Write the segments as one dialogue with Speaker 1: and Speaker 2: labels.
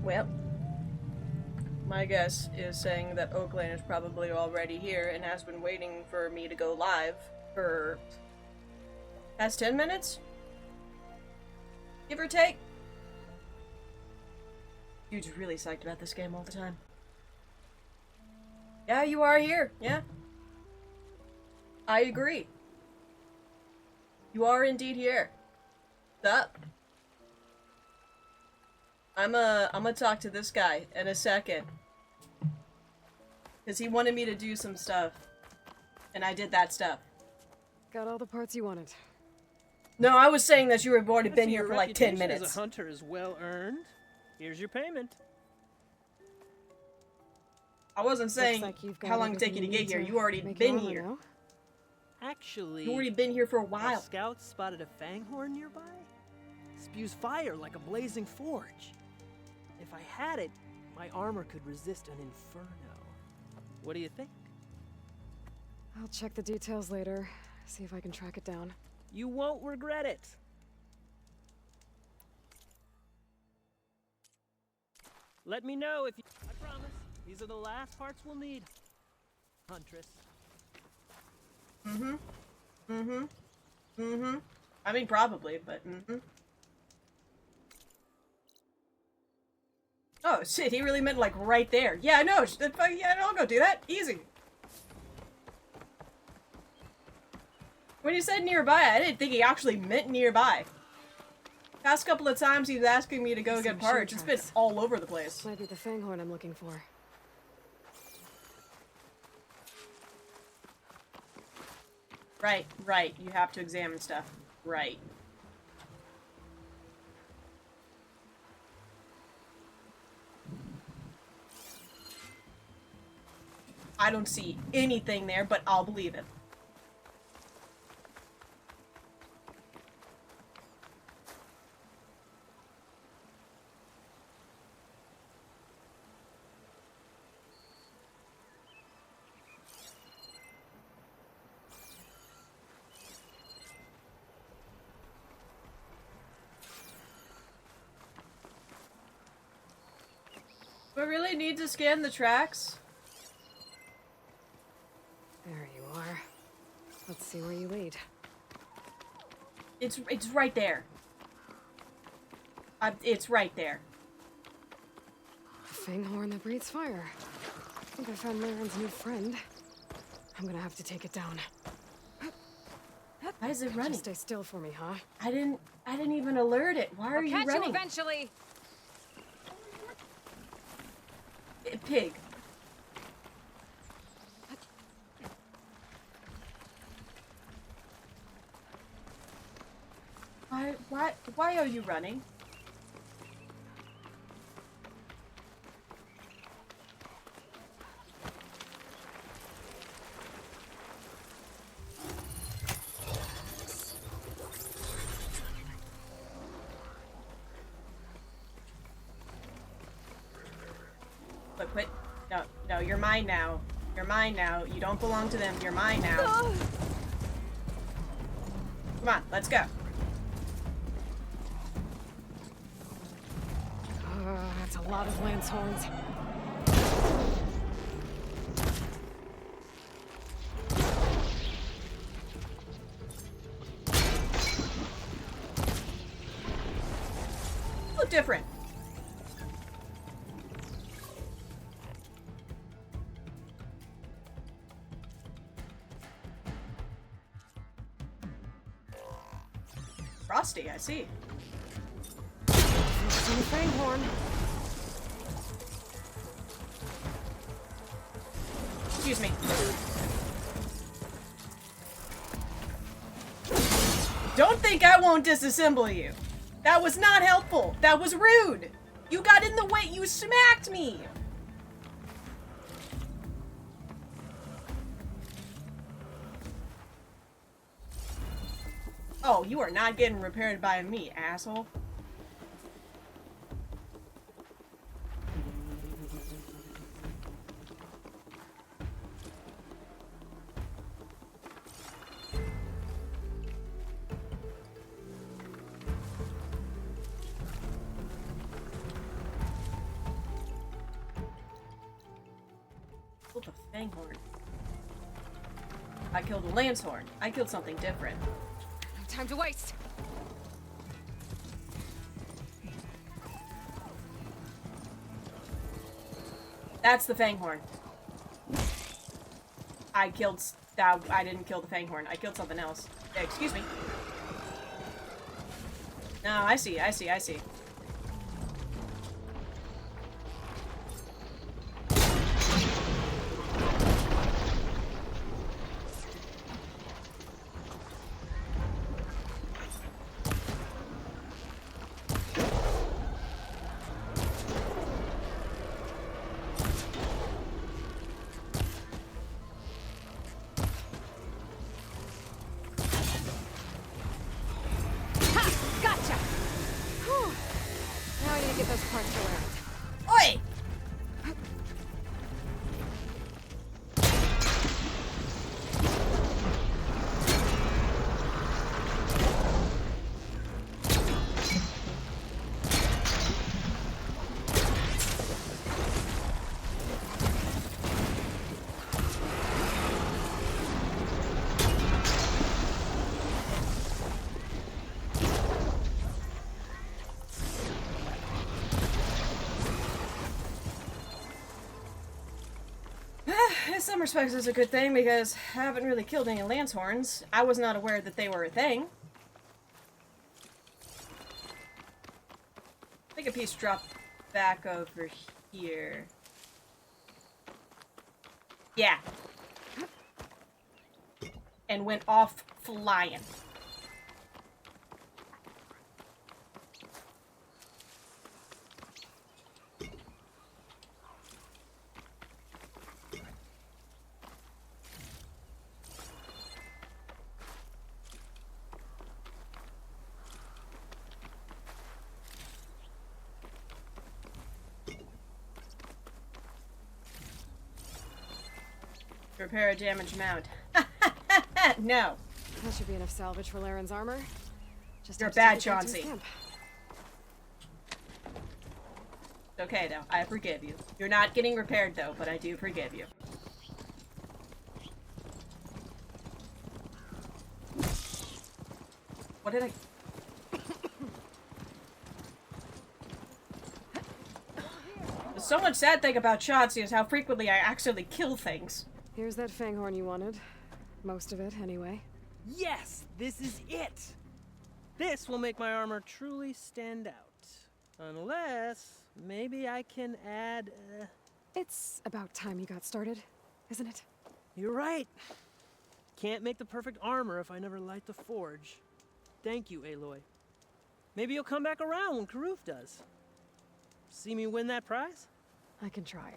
Speaker 1: Well, my guess is saying that Oakland is probably already here and has been waiting for me to go live for past 10 minutes? Give or take? Dude's really psyched about this game all the time. Yeah, you are here. Yeah. I agree. You are indeed here. What's up? I'm gonna talk to this guy in a second. Because he wanted me to do some stuff. And I did that stuff.
Speaker 2: Got all the parts you wanted.
Speaker 1: No, I was saying that you have already been here for like 10
Speaker 3: As
Speaker 1: minutes.
Speaker 3: a hunter is well earned. Here's your payment.
Speaker 1: I wasn't saying
Speaker 2: Like
Speaker 1: how long it take you to get here. You already been here.
Speaker 2: Now?
Speaker 3: Actually,
Speaker 1: You already been here for a while.
Speaker 3: Scouts spotted a fanghorn nearby. Spews fire like a blazing forge. If I had it, my armor could resist an inferno. What do you think?
Speaker 2: I'll check the details later. See if I can track it down.
Speaker 3: You won't regret it. Let me know if you... I promise. These are the last parts we'll need. Huntress.
Speaker 1: I mean, probably, but Oh, shit, he really meant, like, right there. Yeah, no, yeah, I'll go do that. Easy. When he said nearby, I didn't think he actually meant nearby. Past couple of times he was asking me to go get parts. It's been all over the place.
Speaker 2: Might be the fanghorn I'm looking for.
Speaker 1: Right. You have to examine stuff. Right. I don't see anything there, but I'll believe it. Do I really need to scan the tracks?
Speaker 2: There you are. Let's see where you lead.
Speaker 1: It's right there. It's right there.
Speaker 2: A fanghorn that breathes fire. I think I found Marin's new friend. I'm gonna have to take it down.
Speaker 1: Why is it running?
Speaker 2: Just stay still for me, huh?
Speaker 1: I didn't even alert it. Why are you running?
Speaker 2: I'll catch you eventually.
Speaker 1: Pig. Why are you running? Look, quit. No, you're mine now. You're mine now. You don't belong to them. You're mine now. Come on, let's go.
Speaker 2: That's a lot of lance horns.
Speaker 1: Look different. Frosty, I see.
Speaker 2: Fanghorn.
Speaker 1: Excuse me. Don't think I won't disassemble you. That was not helpful. That was rude. You got in the way. You smacked me. Oh, you are not getting repaired by me, asshole. killed a fanghorn. I killed a lancehorn. I killed something different.
Speaker 2: No time to waste.
Speaker 1: That's the fanghorn. I killed that. I didn't kill the fanghorn. I killed something else. Excuse me. No, I see. I see. I see.
Speaker 2: Get those parts around.
Speaker 1: Oi! In some respects, it's a good thing because I haven't really killed any lancehorns. I was not aware that they were a thing. I think a piece dropped back over here. Yeah. And went off flying. Repair a damaged mount. No.
Speaker 2: That should be enough salvage for Laren's armor. Just
Speaker 1: You're
Speaker 2: have to
Speaker 1: bad,
Speaker 2: take it back to his
Speaker 1: Chauncey.
Speaker 2: camp.
Speaker 1: It's okay, though. I forgive you. You're not getting repaired, though, but I do forgive you. What did I... The so much sad thing about Chauncey is how frequently I accidentally kill things.
Speaker 2: Here's that fanghorn you wanted. Most of it, anyway.
Speaker 3: Yes, this is it. This will make my armor truly stand out. Unless, maybe I can add,
Speaker 2: It's about time you got started, isn't it?
Speaker 3: You're right. Can't make the perfect armor if I never light the forge. Thank you, Aloy. Maybe you'll come back around when Karuf does. See me win that prize?
Speaker 2: I can try.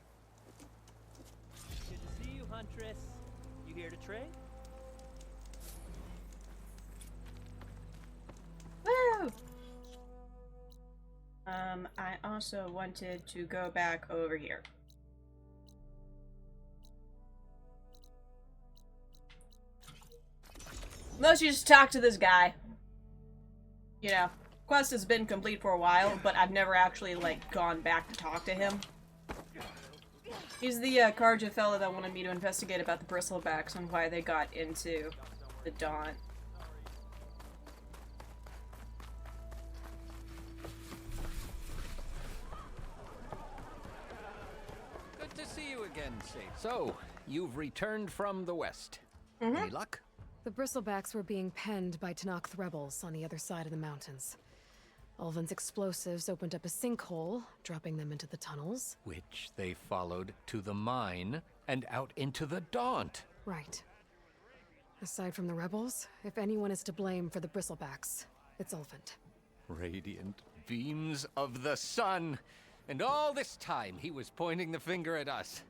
Speaker 3: Good to see you, Huntress. You here to trade?
Speaker 1: Woo! I also wanted to go back over here. Let's just talk to this guy. You know, quest has been complete for a while, but I've never actually, like, gone back to talk to him. He's the Karja fella that wanted me to investigate about the bristlebacks and why they got into the Dawn.
Speaker 4: Good to see you again, Sage. So, you've returned from the west. Any luck?
Speaker 2: The bristlebacks were being penned by Tanakh rebels on the other side of the mountains. Ulvin's explosives opened up a sinkhole, dropping them into the tunnels.
Speaker 4: Which they followed to the mine and out into the Daunt.
Speaker 2: Right. Aside from the rebels, if anyone is to blame for the bristlebacks, it's Ulvin.
Speaker 4: Radiant beams of the sun. And all this time he was pointing the finger at us.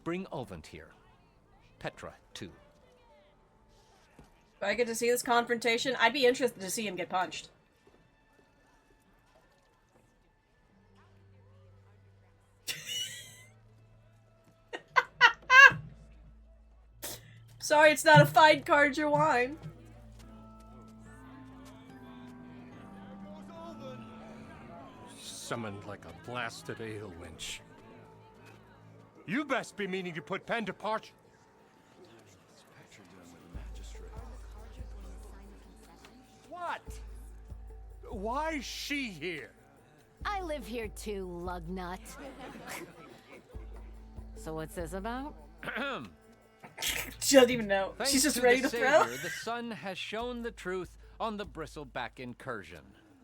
Speaker 4: Bring Ulvin here. Petra, too.
Speaker 1: Do I get to see this confrontation? I'd be interested to see him get punched. Sorry, it's not a fine card, your wine.
Speaker 5: Summoned like a blasted ale winch. You best be meaning to put pen to parch. What? Why is she here?
Speaker 6: I live here too, lugnut. So what's this about?
Speaker 1: She doesn't even know.
Speaker 4: Thanks
Speaker 1: She's just
Speaker 4: to
Speaker 1: ready
Speaker 4: the
Speaker 1: to throw.
Speaker 4: Savior, the sun has shown the truth on the Bristleback incursion.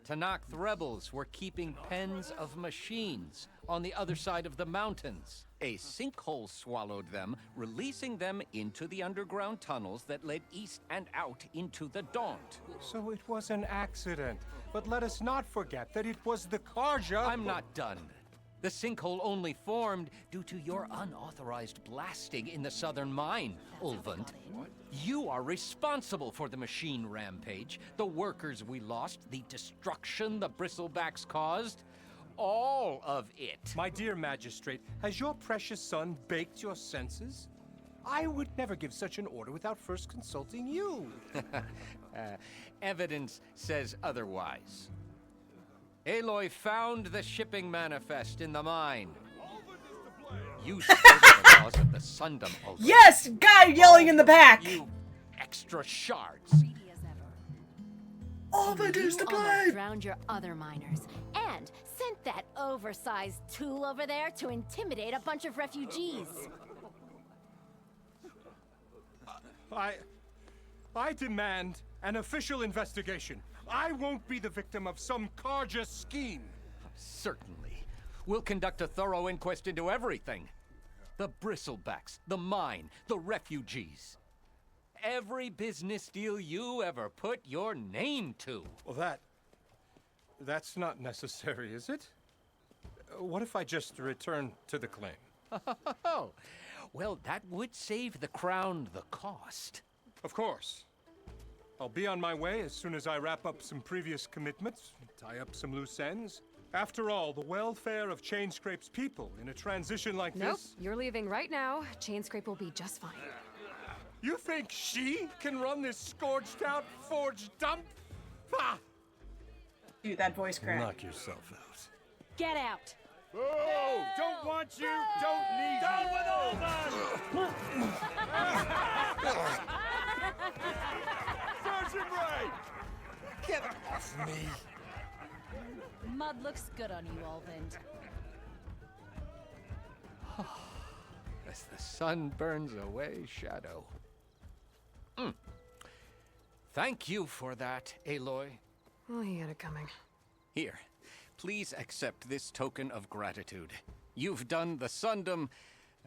Speaker 4: Tanakh rebels were keeping pens of machines on the other side of the mountains. A sinkhole swallowed them, releasing them into the underground tunnels that led east and out into the Daunt.
Speaker 5: So it was an accident. But let us not forget that it was the Karja.
Speaker 4: I'm not done. The sinkhole only formed due to your unauthorized blasting in the southern mine, Ulvund. You are responsible for the machine rampage, the workers we lost, the destruction the Bristlebacks caused. All of it.
Speaker 5: My dear magistrate, has your precious son baked your senses? I would never give such an order without first consulting you.
Speaker 4: Evidence says otherwise. Aloy found the shipping manifest in the mine. You spoke the laws of the Sundom, Ulvund.
Speaker 1: Yes! Guy yelling in the back!
Speaker 4: You extra shards.
Speaker 6: Greedy as ever.
Speaker 1: Ulvund is
Speaker 6: You
Speaker 1: the
Speaker 6: almost
Speaker 1: blood!
Speaker 6: drowned your other miners and sent that oversized tool over there to intimidate a bunch of refugees.
Speaker 5: I demand an official investigation. I won't be the victim of some Karja scheme.
Speaker 4: Certainly. We'll conduct a thorough inquest into everything. The Bristlebacks, the mine, the refugees. Every business deal you ever put your name to.
Speaker 5: Well, that's not necessary, is it? What if I just return to the claim?
Speaker 4: Oh, well, that would save the crown the cost.
Speaker 5: Of course. I'll be on my way as soon as I wrap up some previous commitments, tie up some loose ends. After all, the welfare of Chainscrape's people in a transition like
Speaker 2: Nope,
Speaker 5: this...
Speaker 2: you're leaving right now. Chainscrape will be just fine.
Speaker 5: You think she can run this scorched-out forge dump? Ha!
Speaker 1: Dude, that voice crack.
Speaker 5: Knock yourself out.
Speaker 6: Get out.
Speaker 5: Oh, don't want you, don't need you. Down with all that! Sergeant Ray! Get off me!
Speaker 6: Mud looks good on you, Ulvund.
Speaker 4: As the sun burns away shadow. Thank you for that, Aloy.
Speaker 2: Oh, he had it coming.
Speaker 4: Here, please accept this token of gratitude. You've done the Sundom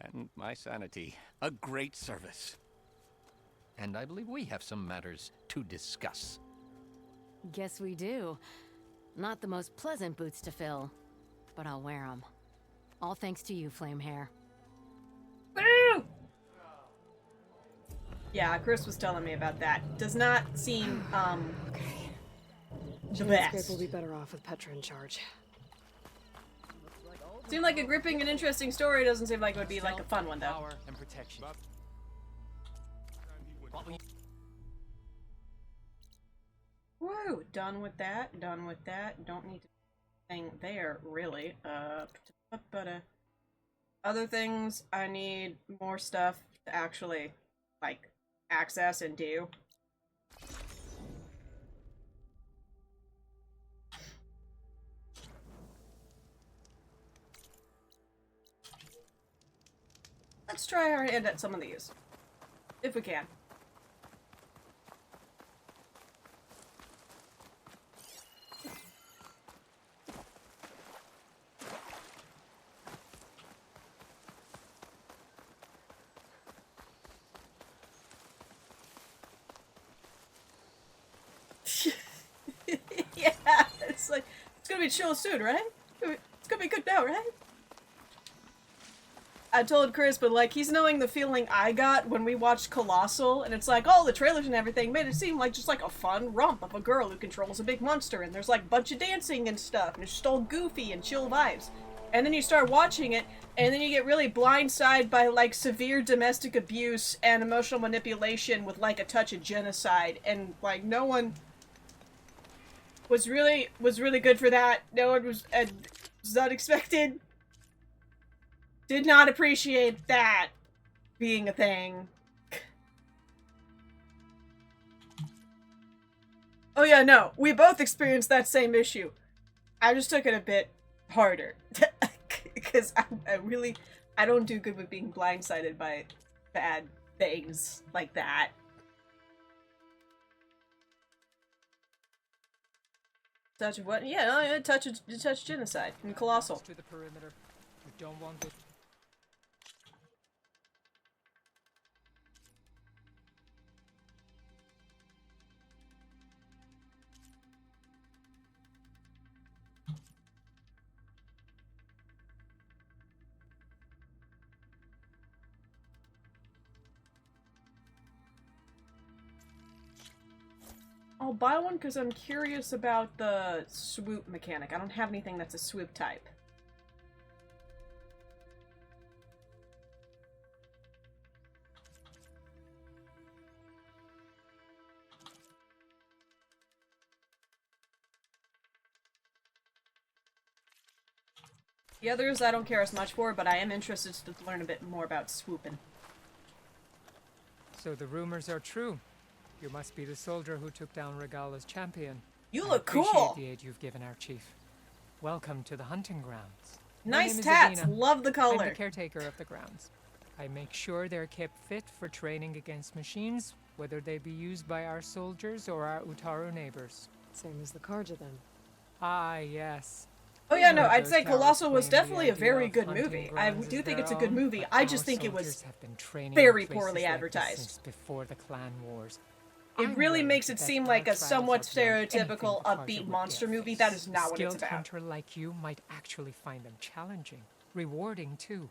Speaker 4: and my sanity a great service. And I believe we have some matters to discuss.
Speaker 6: Guess we do. Not the most pleasant boots to fill, but I'll wear them. All thanks to you, Flamehair.
Speaker 1: Woo! Yeah, Chris was telling me about that. Does not seem,
Speaker 2: Okay.
Speaker 1: the
Speaker 2: Chainscrape
Speaker 1: best.
Speaker 2: will be better off with Petra in charge.
Speaker 1: Seemed like a gripping and interesting story. Doesn't seem like it would be like a fun one, though.
Speaker 3: Power and protection.
Speaker 1: Woo! Done with that. Done with that. Don't need to do anything there, really. Other things, I need more stuff to actually, like, access and do. Let's try our hand at some of these. If we can. Yeah, it's like, it's gonna be chill soon, right? It's gonna be good now, right? I told Chris, but like, he's knowing the feeling I got when we watched Colossal, and it's like, oh, the trailers and everything made it seem like just like a fun romp of a girl who controls a big monster, and there's like a bunch of dancing and stuff, and it's just all goofy and chill vibes. And then you start watching it, and then you get really blindsided by like severe domestic abuse and emotional manipulation with like a touch of genocide, and like no one was really good for that. No one was not expected Did not appreciate that being a thing. Oh yeah, no. We both experienced that same issue. I just took it a bit harder. Because I don't do good with being blindsided by bad things like that. Touch of what? Yeah, no, touch genocide and colossal.
Speaker 7: To the perimeter. You don't want this.
Speaker 1: I'll buy one because I'm curious about the swoop mechanic. I don't have anything that's a swoop type. The others I don't care as much for, but I am interested to learn a bit more about swooping.
Speaker 7: So the rumors are true. You must be the soldier who took down Regala's champion.
Speaker 1: You
Speaker 7: I
Speaker 1: look cool!
Speaker 7: appreciate the aid you've given our chief. Welcome to the hunting grounds. My
Speaker 1: Nice
Speaker 7: name is
Speaker 1: tats!
Speaker 7: Adina.
Speaker 1: Love the
Speaker 7: I'm
Speaker 1: color!
Speaker 7: the caretaker of the grounds. I make sure they're kept fit for training against machines, whether they be used by our soldiers or our Utaru neighbors.
Speaker 2: Same as the Karja then.
Speaker 7: Ah, yes.
Speaker 1: Oh yeah, no,
Speaker 7: One of
Speaker 1: I'd
Speaker 7: those
Speaker 1: say
Speaker 7: towers
Speaker 1: Colossal was
Speaker 7: claim the
Speaker 1: definitely a
Speaker 7: idea
Speaker 1: very
Speaker 7: of
Speaker 1: good
Speaker 7: hunting
Speaker 1: movie. I
Speaker 7: grounds
Speaker 1: do
Speaker 7: as
Speaker 1: think
Speaker 7: their
Speaker 1: it's a good
Speaker 7: own,
Speaker 1: movie.
Speaker 7: but
Speaker 1: I just
Speaker 7: our
Speaker 1: think it was
Speaker 7: soldiers have been training
Speaker 1: very
Speaker 7: in places
Speaker 1: poorly
Speaker 7: like this
Speaker 1: advertised.
Speaker 7: since before the clan wars.
Speaker 1: It
Speaker 7: I'm
Speaker 1: really
Speaker 7: worried
Speaker 1: makes it
Speaker 7: that
Speaker 1: seem
Speaker 7: our
Speaker 1: like a
Speaker 7: trials
Speaker 1: somewhat
Speaker 7: are beyond anything
Speaker 1: stereotypical,
Speaker 7: the Karja
Speaker 1: upbeat
Speaker 7: would
Speaker 1: monster
Speaker 7: dare
Speaker 1: movie.
Speaker 7: face.
Speaker 1: That is not what it's
Speaker 7: Skilled
Speaker 1: about.
Speaker 7: hunter like you might actually find them challenging, rewarding too.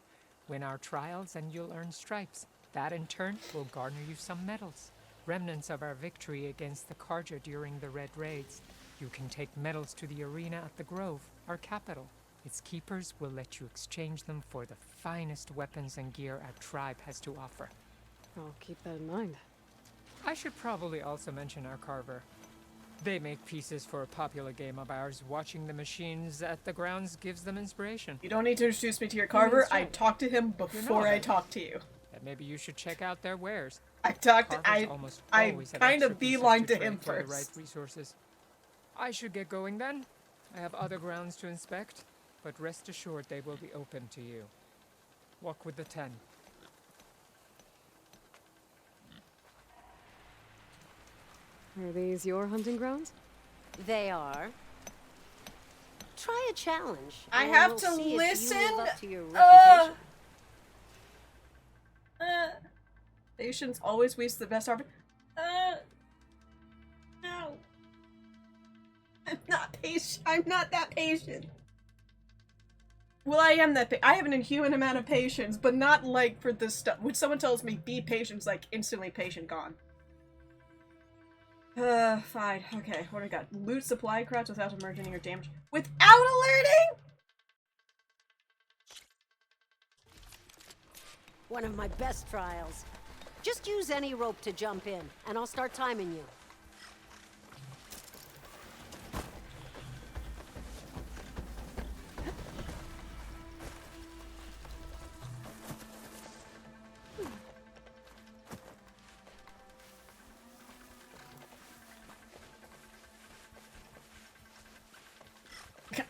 Speaker 7: Win our trials and you'll earn stripes. That in turn will garner you some medals. Remnants of our victory against the Karja during the Red Raids. You can take medals to the arena at the Grove, our capital. Its keepers will let you exchange them for the finest weapons and gear our tribe has to offer.
Speaker 2: I'll keep that in mind.
Speaker 7: I should probably also mention our carver. They make pieces for a popular game of ours. Watching the machines at the grounds gives them inspiration.
Speaker 1: You don't need to introduce me to your carver. I
Speaker 7: right.
Speaker 1: talked to him before I
Speaker 7: already.
Speaker 1: talked to you.
Speaker 7: And maybe you should check out their wares.
Speaker 1: I talked.
Speaker 7: Carvers almost
Speaker 1: I
Speaker 7: always have
Speaker 1: kind
Speaker 7: extra
Speaker 1: of
Speaker 7: pieces
Speaker 1: beeline to
Speaker 7: trade
Speaker 1: him
Speaker 7: for the
Speaker 1: first.
Speaker 7: right resources. I should get going then. I have other grounds to inspect, but rest assured they will be open to you. Walk with the 10.
Speaker 2: Are these your hunting grounds?
Speaker 8: They are. Try a challenge.
Speaker 1: I
Speaker 8: and
Speaker 1: have
Speaker 8: we'll
Speaker 1: to
Speaker 8: see
Speaker 1: listen.
Speaker 8: If you live up to your reputation.
Speaker 1: Patience always leads to the best arbiter. No. I'm not patient. I'm not that patient. Well, I am that. I have an inhuman amount of patience, but not like for this stuff. When someone tells me be patient, it's like instantly patient gone. Fine. Okay, what do we got? Loot supply crates without emerging or damage. Without alerting?
Speaker 8: One of my best trials. Just use any rope to jump in, and I'll start timing you.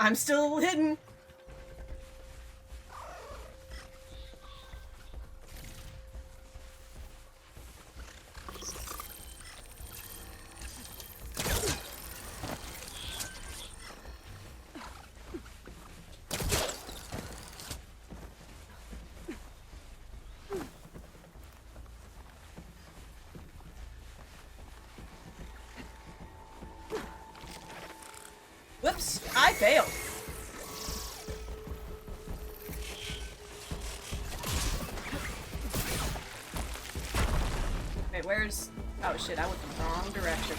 Speaker 1: I'm still hidden. Whoops, I failed. Wait, where's... Oh shit, I went the wrong direction.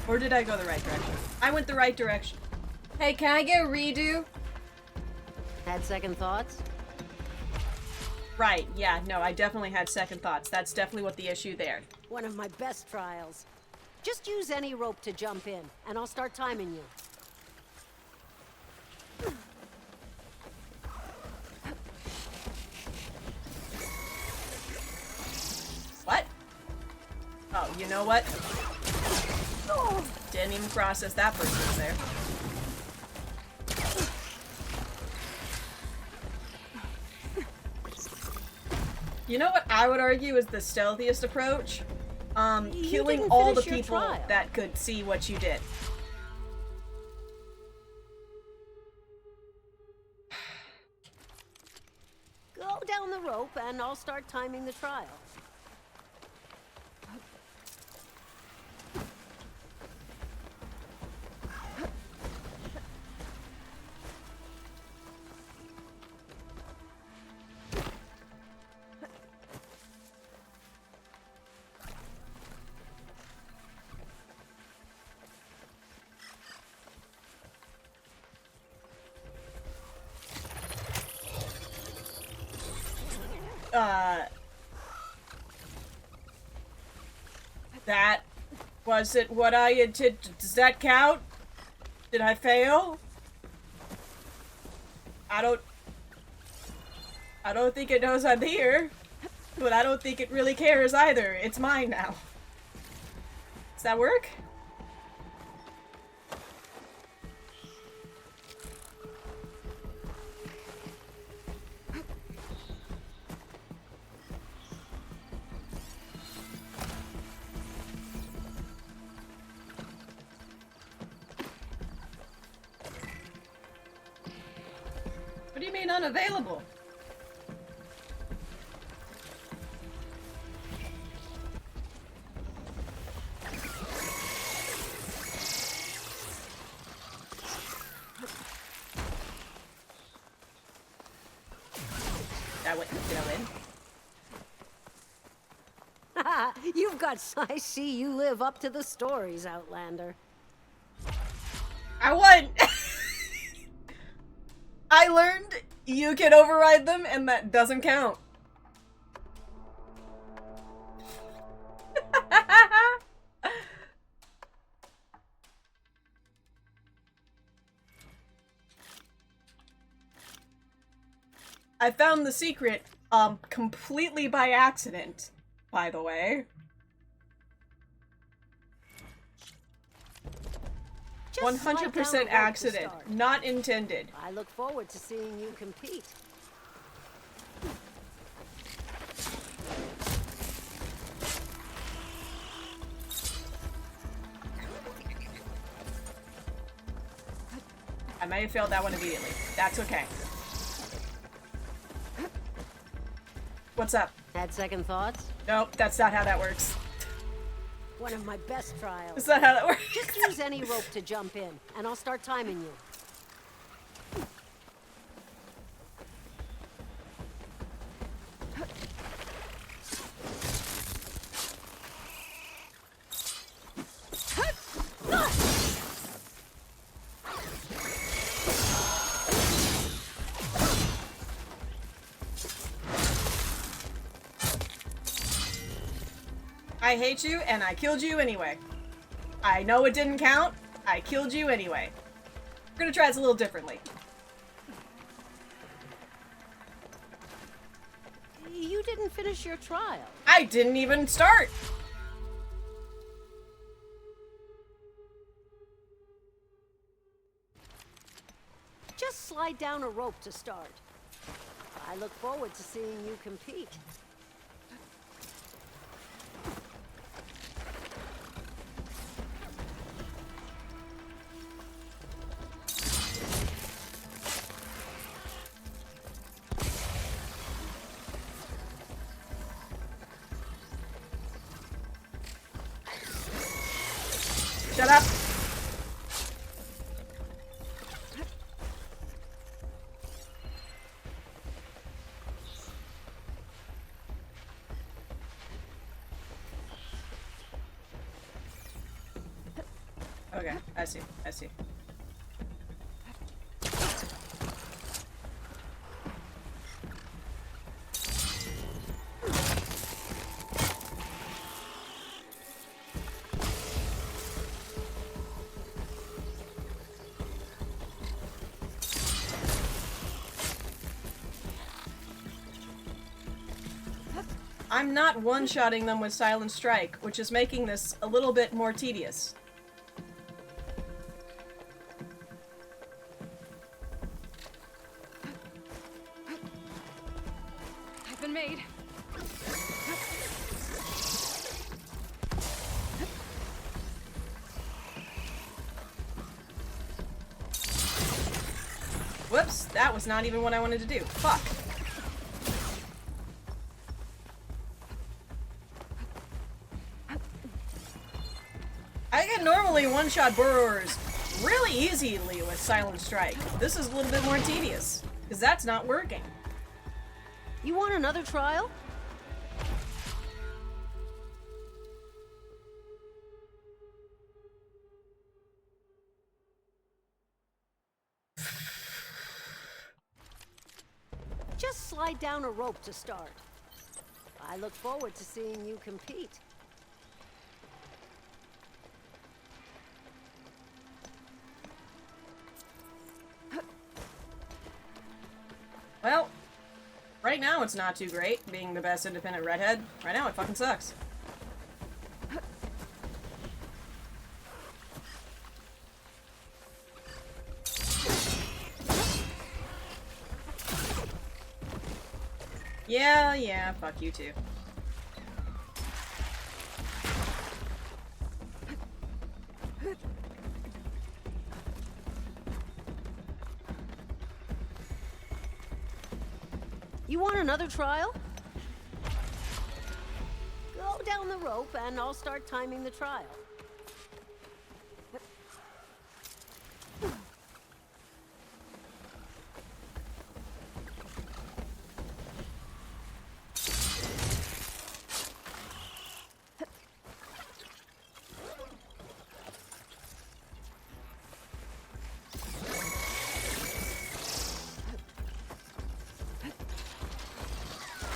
Speaker 1: Or did I go the right direction? I went the right direction. Hey, can I get a redo?
Speaker 8: Had second thoughts?
Speaker 1: Right, yeah, no, I definitely had second thoughts. That's definitely what the issue there.
Speaker 8: One of my best trials. Just use any rope to jump in, and I'll start timing you.
Speaker 1: You know what? Didn't even process that person was there. You know what I would argue is the stealthiest approach? Killing
Speaker 8: didn't
Speaker 1: all the
Speaker 8: finish your
Speaker 1: people
Speaker 8: trial.
Speaker 1: that could see what you did.
Speaker 8: Go down the rope and I'll start timing the trial.
Speaker 1: That wasn't what I intended. Does that count? Did I fail? I don't think it knows I'm here, but I don't think it really cares either. It's mine now. Does that work? What do you mean unavailable? Did I win?
Speaker 8: You've got. I see you live up to the stories, Outlander.
Speaker 1: I won! I learned you can override them and that doesn't count. I found the secret, completely by accident, by the way.
Speaker 8: Just slide down the
Speaker 1: 100%
Speaker 8: rope to
Speaker 1: accident,
Speaker 8: start.
Speaker 1: not intended.
Speaker 8: I look forward to seeing you compete.
Speaker 1: I may have failed that one immediately. That's okay. What's up?
Speaker 8: Had second thoughts?
Speaker 1: Nope, that's not how that works.
Speaker 8: One of my best trials.
Speaker 1: That's not how that works.
Speaker 8: Just use any rope to jump in, and I'll start timing you.
Speaker 1: I hate you, and I killed you anyway. I know it didn't count. I killed you anyway. We're gonna try this a little differently.
Speaker 8: You didn't finish your trial.
Speaker 1: I didn't even start.
Speaker 8: Just slide down a rope to start. I look forward to seeing you compete.
Speaker 1: Shut up. Okay, I see, I see. I'm not one-shotting them with Silent Strike, which is making this a little bit more tedious.
Speaker 2: I've been made.
Speaker 1: Whoops, that was not even what I wanted to do. Fuck. I can normally one-shot burrowers really easily with Silent Strike. This is a little bit more tedious, because that's not working.
Speaker 8: You want another trial? Just slide down a rope to start. I look forward to seeing you compete.
Speaker 1: Well, right now it's not too great, being the best independent redhead. Right now it fucking sucks. Yeah, fuck you too.
Speaker 8: You want another trial? Go down the rope and I'll start timing the trial.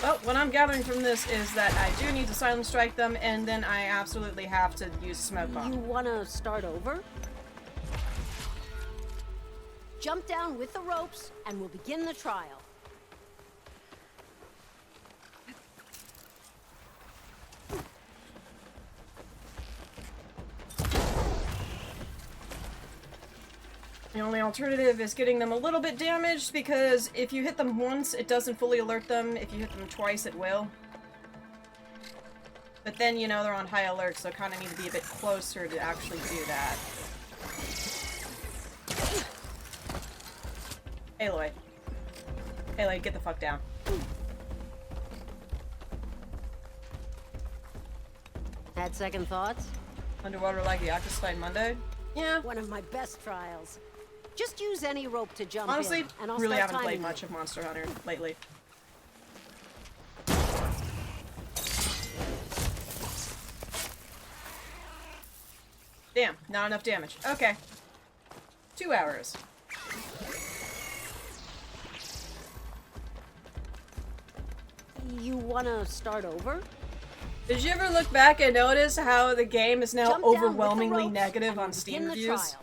Speaker 1: Well, what I'm gathering from this is that I do need to Silent Strike them, and then I absolutely have to use Smoke Bomb.
Speaker 8: You want to start over? Jump down with the ropes and we'll begin the trial.
Speaker 1: The only alternative is getting them a little bit damaged, because if you hit them once, it doesn't fully alert them. If you hit them twice, it will. But then, you know, they're on high alert, so I kind of need to be a bit closer to actually do that. Aloy. Aloy, get the fuck down.
Speaker 8: Had second thoughts?
Speaker 1: Underwater like the Octoslide Monday? Yeah.
Speaker 8: One of my best trials. Just use any rope to jump
Speaker 1: Honestly,
Speaker 8: in, and I'll
Speaker 1: really
Speaker 8: start
Speaker 1: haven't played
Speaker 8: timing
Speaker 1: much
Speaker 8: it.
Speaker 1: of Monster Hunter lately. Damn, not enough damage. Okay. 2 hours.
Speaker 8: You want to start over?
Speaker 1: Did you ever look back and notice how the game is now
Speaker 8: Jump down with the
Speaker 1: overwhelmingly
Speaker 8: ropes
Speaker 1: negative
Speaker 8: and
Speaker 1: on
Speaker 8: we'll
Speaker 1: Steam
Speaker 8: begin the
Speaker 1: reviews?
Speaker 8: trial.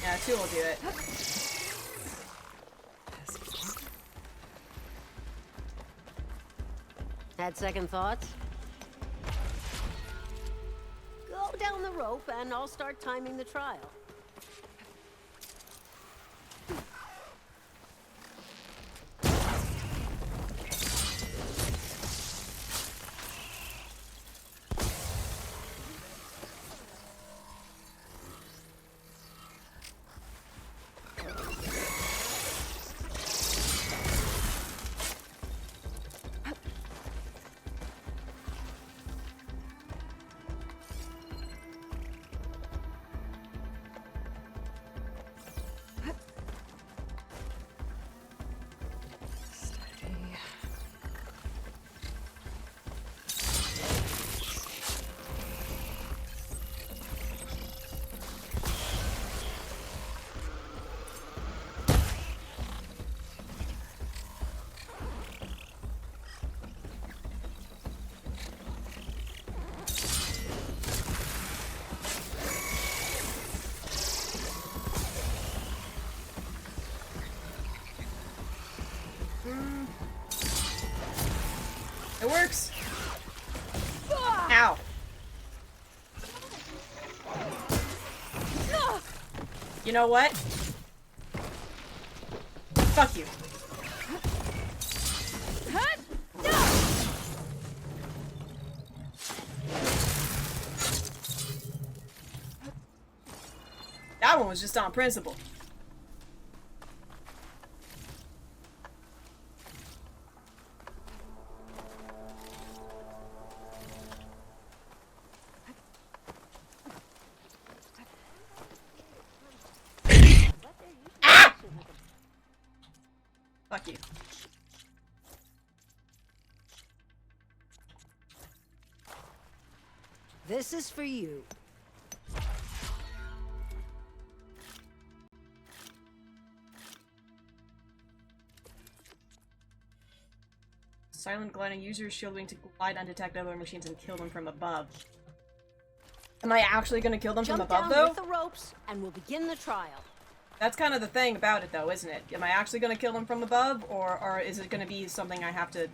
Speaker 1: Yeah, 2 will do it.
Speaker 8: Had second thoughts? Go down the rope and I'll start timing the trial.
Speaker 1: It works. Ow. You know what? Fuck you. That one was just on principle. Ah! Fuck you.
Speaker 8: This is for you.
Speaker 1: Silent gliding users shielding to glide undetect other machines and kill them from above. Am I actually gonna kill them from above, though?
Speaker 8: Jump down with the ropes, and we'll begin the trial.
Speaker 1: That's kind of the thing about it, though, isn't it? Am I actually gonna kill them from above, or is it gonna be something I have to...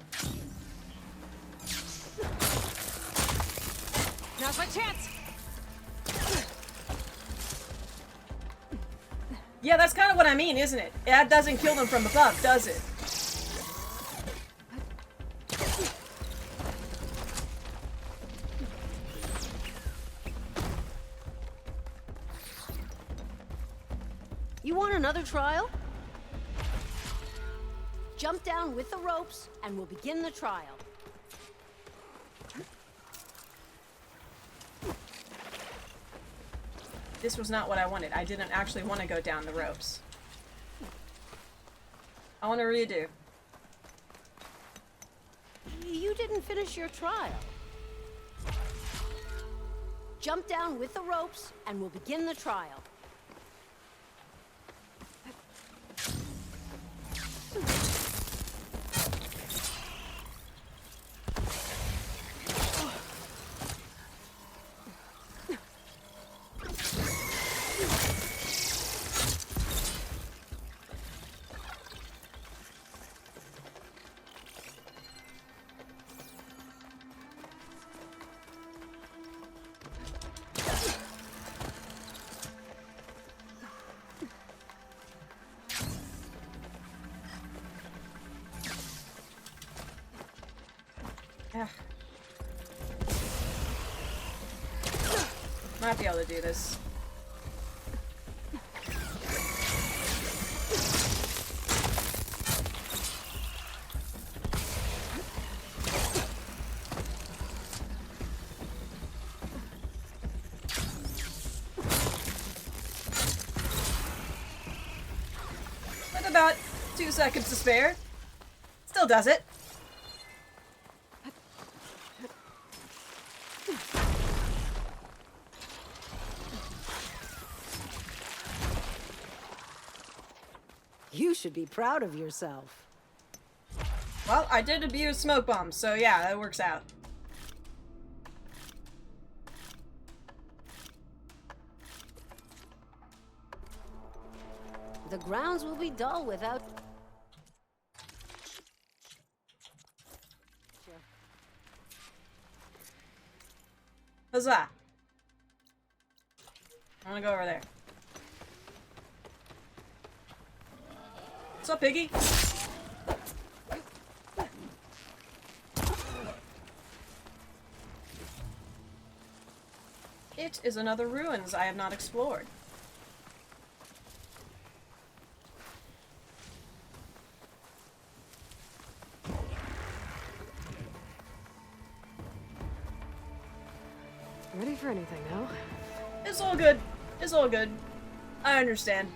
Speaker 6: Now's my chance!
Speaker 1: Yeah, that's kind of what I mean, isn't it? That doesn't kill them from above, does it?
Speaker 8: You want another trial? Jump down with the ropes, and we'll begin the trial.
Speaker 1: This was not what I wanted. I didn't actually want to go down the ropes. I want to redo.
Speaker 8: You didn't finish your trial. Jump down with the ropes, and we'll begin the trial.
Speaker 1: Ugh. Might be able to do this. With about 2 seconds to spare. Still does it.
Speaker 8: You should be proud of yourself.
Speaker 1: Well, I did abuse smoke bombs, so yeah, that works out.
Speaker 8: The grounds will be dull without...
Speaker 1: Huzzah! I'm gonna go over there. What's up, Piggy? It is another ruins I have not explored.
Speaker 2: Ready for anything now?
Speaker 1: It's all good. It's all good. I understand.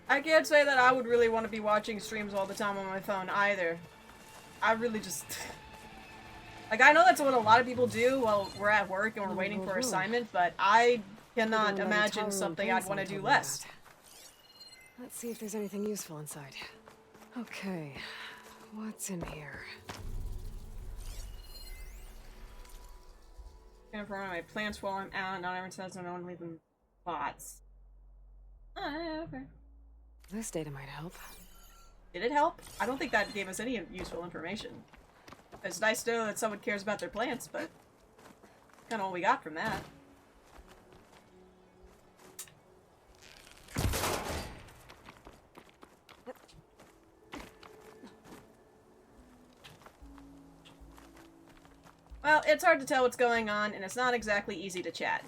Speaker 1: I can't say that I would really want to be watching streams all the time on my phone either. I really just... Like, I know that's what a lot of people do while we're at work and we're waiting for assignment, but I cannot imagine something I'd want to do less.
Speaker 2: Let's see if there's anything useful inside. Okay, what's in here?
Speaker 1: Confirm my plants while I'm out. Not everyone says I don't leave them spots. Oh, yeah, okay.
Speaker 2: This data might help.
Speaker 1: Did it help? I don't think that gave us any useful information. It's nice to know that someone cares about their plants, but kind of all we got from that. Well, it's hard to tell what's going on, and it's not exactly easy to chat.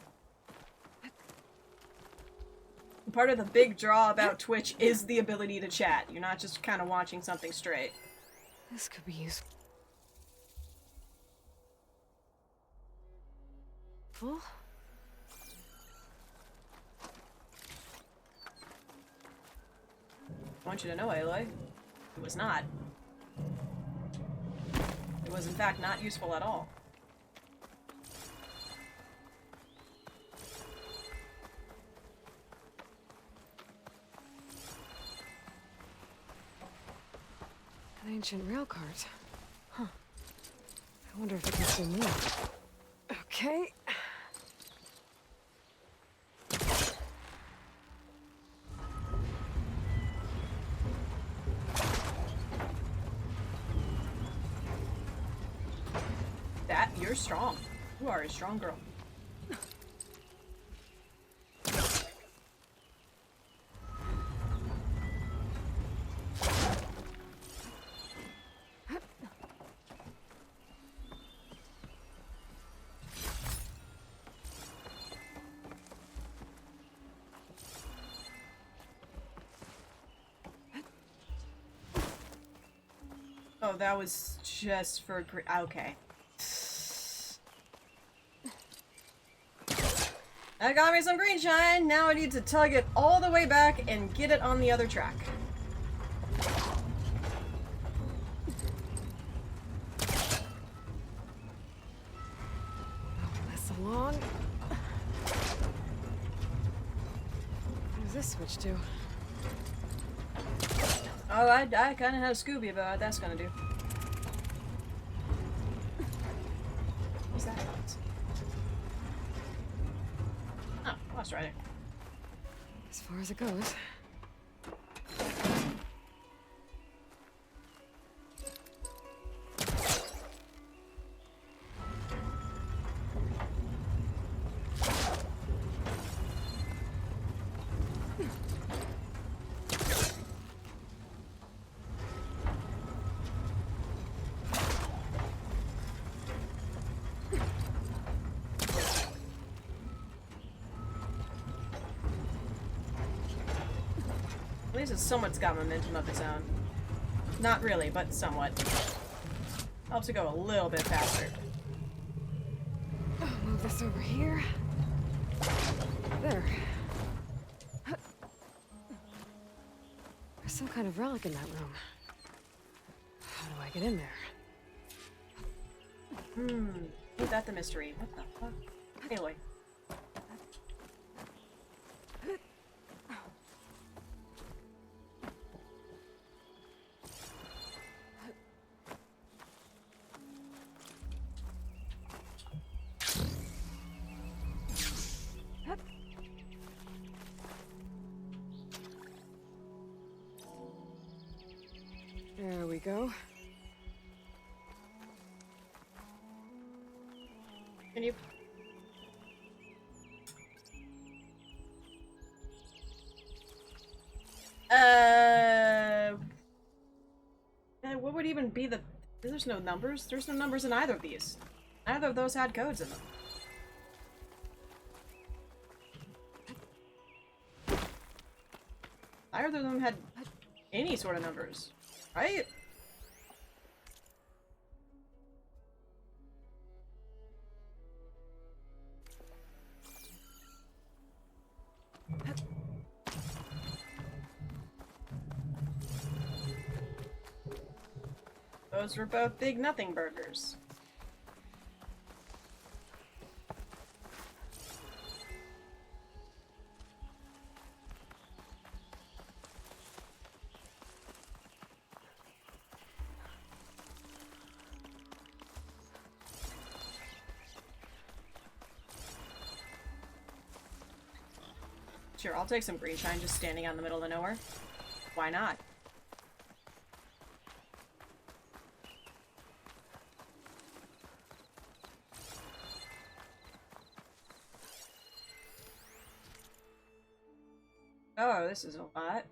Speaker 1: Part of the big draw about Twitch is the ability to chat. You're not just kind of watching something straight.
Speaker 2: This could be useful.
Speaker 1: I want you to know, Aloy, it was not. It was, in fact, not useful at all.
Speaker 2: An ancient rail cart. Huh. I wonder if it can still move. Okay.
Speaker 1: You're strong. You are a strong girl. Oh, that was just for... Okay. I got me some green shine. Now I need to tug it all the way back and get it on the other track.
Speaker 2: Move this along. What does this switch do?
Speaker 1: Oh, I kind of had a Scooby about what that's gonna do. What's that? Oh, lost rider.
Speaker 2: As far as it goes.
Speaker 1: At least it's somewhat's got momentum of its own. Not really, but somewhat. Helps it go a little bit faster.
Speaker 2: I'll move this over here. There. There's some kind of relic in that room. How do I get in there?
Speaker 1: Ain't that the mystery? What the fuck? Aloy.
Speaker 2: There we go.
Speaker 1: Can you... What would even be the... There's no numbers? There's no numbers in either of these. Neither of those had codes in them. Neither of them had any sort of numbers. Right? Those were both big nothing burgers. Sure, I'll take some green shine just standing out in the middle of nowhere. Why not? Oh, this is a lot.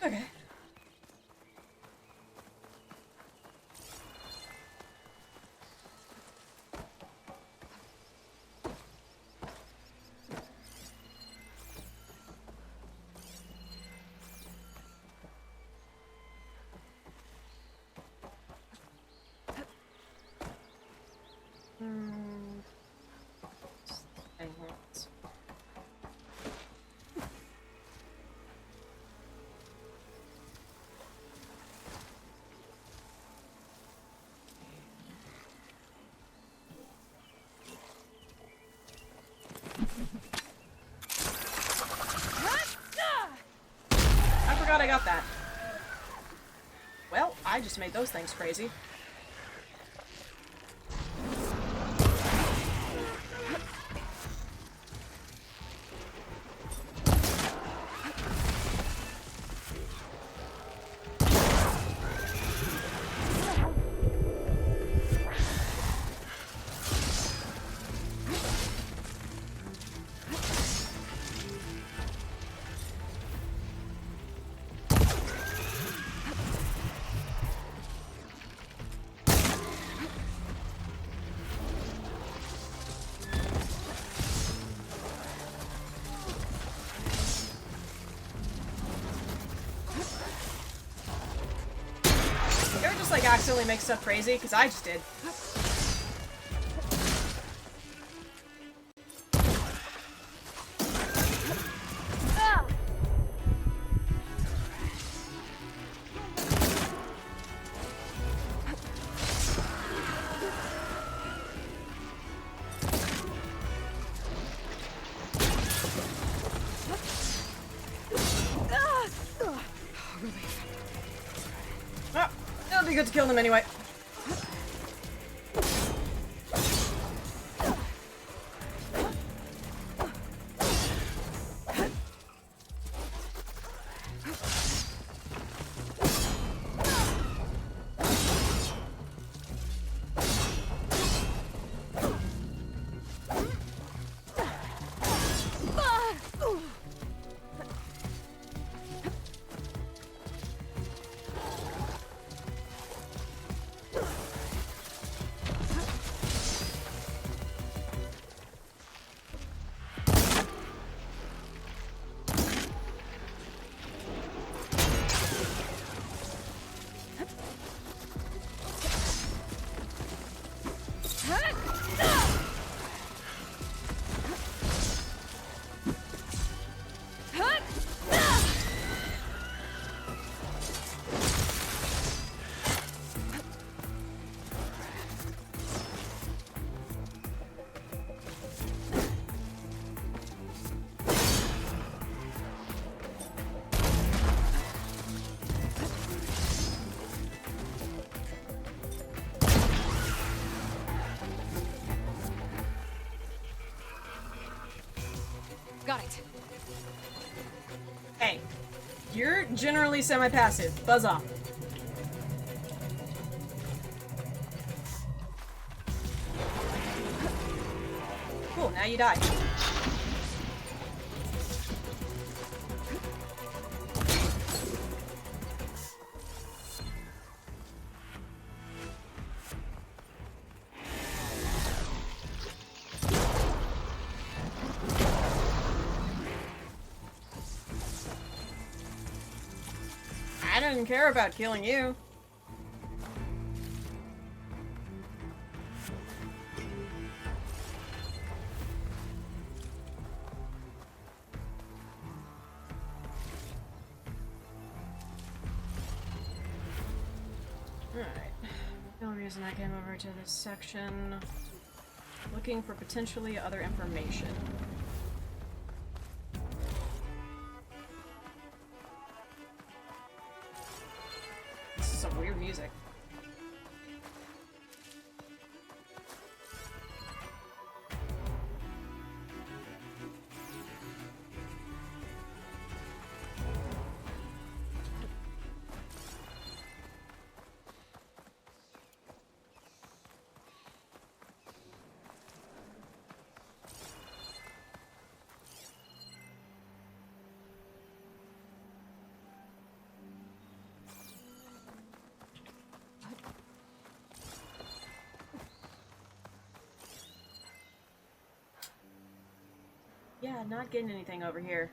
Speaker 1: Okay. Thing hurts. I forgot I got that. Well, I just made those things crazy. You ever just like accidentally make stuff crazy? Because I just did. Oh, it'll be good to kill them anyway.
Speaker 2: Got it.
Speaker 1: Hey, you're generally semi-passive. Buzz off. Cool, now you die. I didn't care about killing you. Alright. The only reason I came over to this section, looking for potentially other information. This is some weird music. Yeah, not getting anything over here.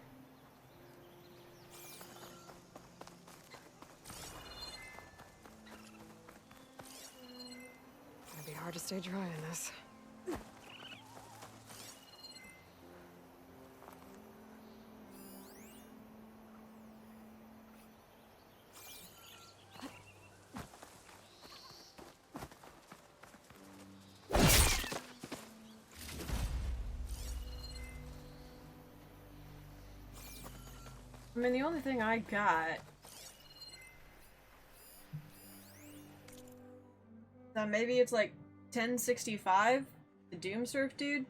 Speaker 2: It'd be hard to stay dry in this.
Speaker 1: I mean, the only thing I got... maybe it's like 1065? The Doom Surf dude?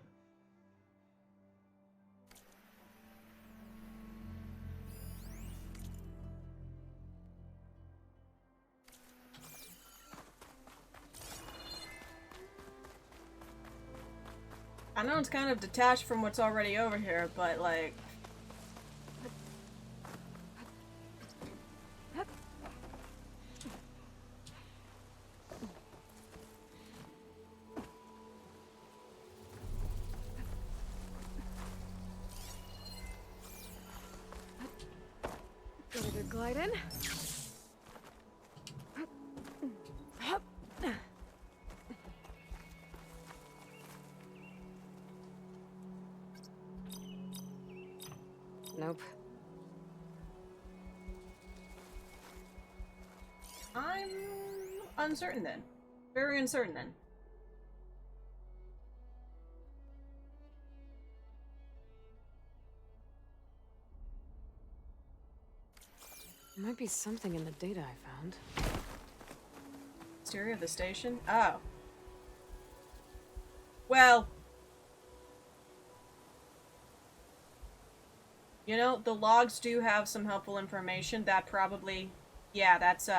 Speaker 1: I know it's kind of detached from what's already over here, but like...
Speaker 2: Get a good glide in. Nope.
Speaker 1: I'm uncertain then. Very uncertain then.
Speaker 2: There might be something in the data I found.
Speaker 1: Exterior of the station? Oh. Well. You know, the logs do have some helpful information. That probably... Yeah, that's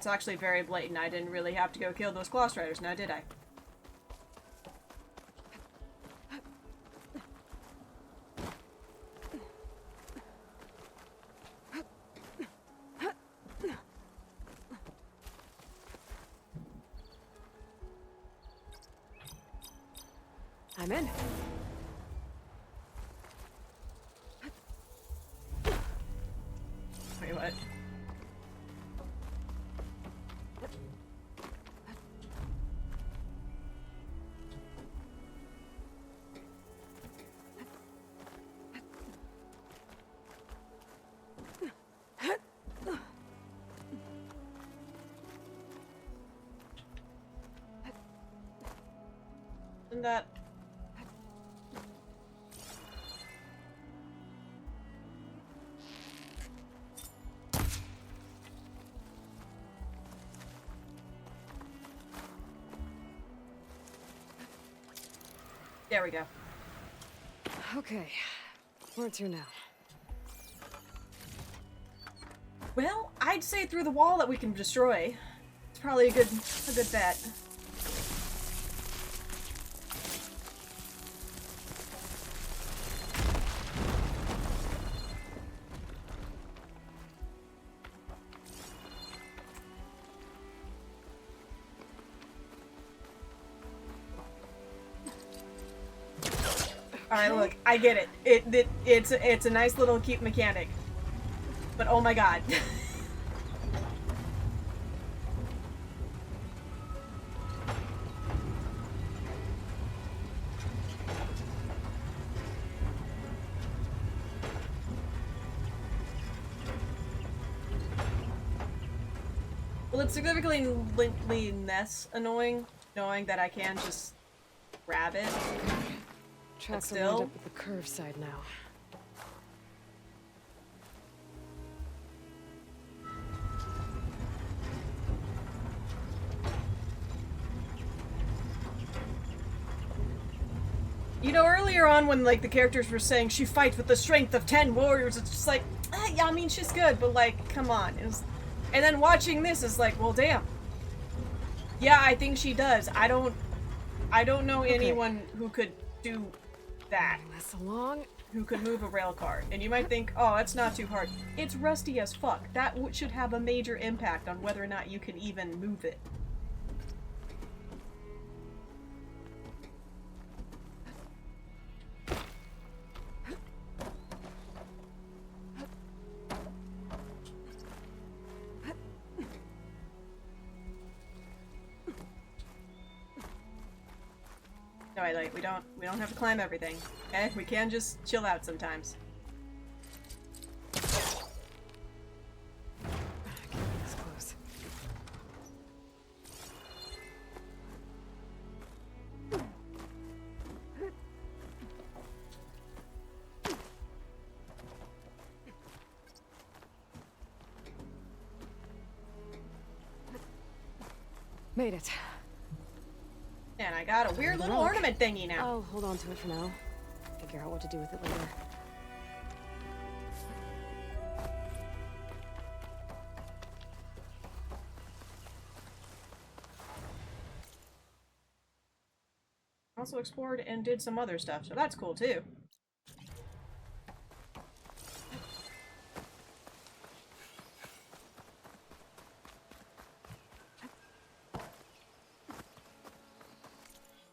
Speaker 1: actually very blatant. I didn't really have to go kill those Claw Striders, now did I?
Speaker 2: I'm in.
Speaker 1: Wait, what? And that... There we go.
Speaker 2: Okay. Where to now?
Speaker 1: Well, I'd say through the wall that we can destroy. It's probably a good bet. Alright, look, I get it. It's a nice little cute mechanic. But oh my god. Well, it's significantly less annoying knowing that I can just grab it.
Speaker 2: Tracks will
Speaker 1: still?
Speaker 2: wind up at the curve side now.
Speaker 1: You know, earlier on when, like, the characters were saying she fights with the strength of 10 warriors, it's just like, yeah, I mean, she's good, but, like, come on. And then watching this is like, well, damn. Yeah, I think she does. I don't know anyone who could do that.
Speaker 2: This along.
Speaker 1: Who could move a rail car. And you might think, oh, it's not too hard. It's rusty as fuck. That should have a major impact on whether or not you can even move it. Twilight. We don't have to climb everything. Okay? We can just chill out sometimes.
Speaker 2: This close. Made it.
Speaker 1: And I got a weird little ornament thingy now.
Speaker 2: I'll hold on to it for now. Figure out what to do with it later.
Speaker 1: Also explored and did some other stuff, so that's cool too.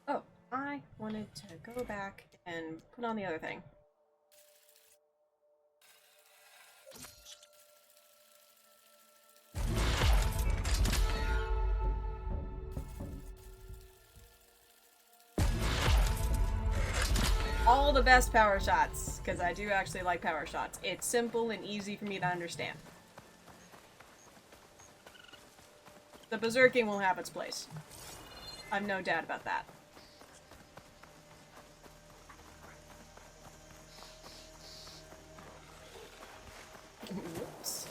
Speaker 1: Oh, I wanted to go back and put on the other thing. All the best power shots, because I do actually like power shots. It's simple and easy for me to understand. The berserking will have its place. I've no doubt about that. Whoops.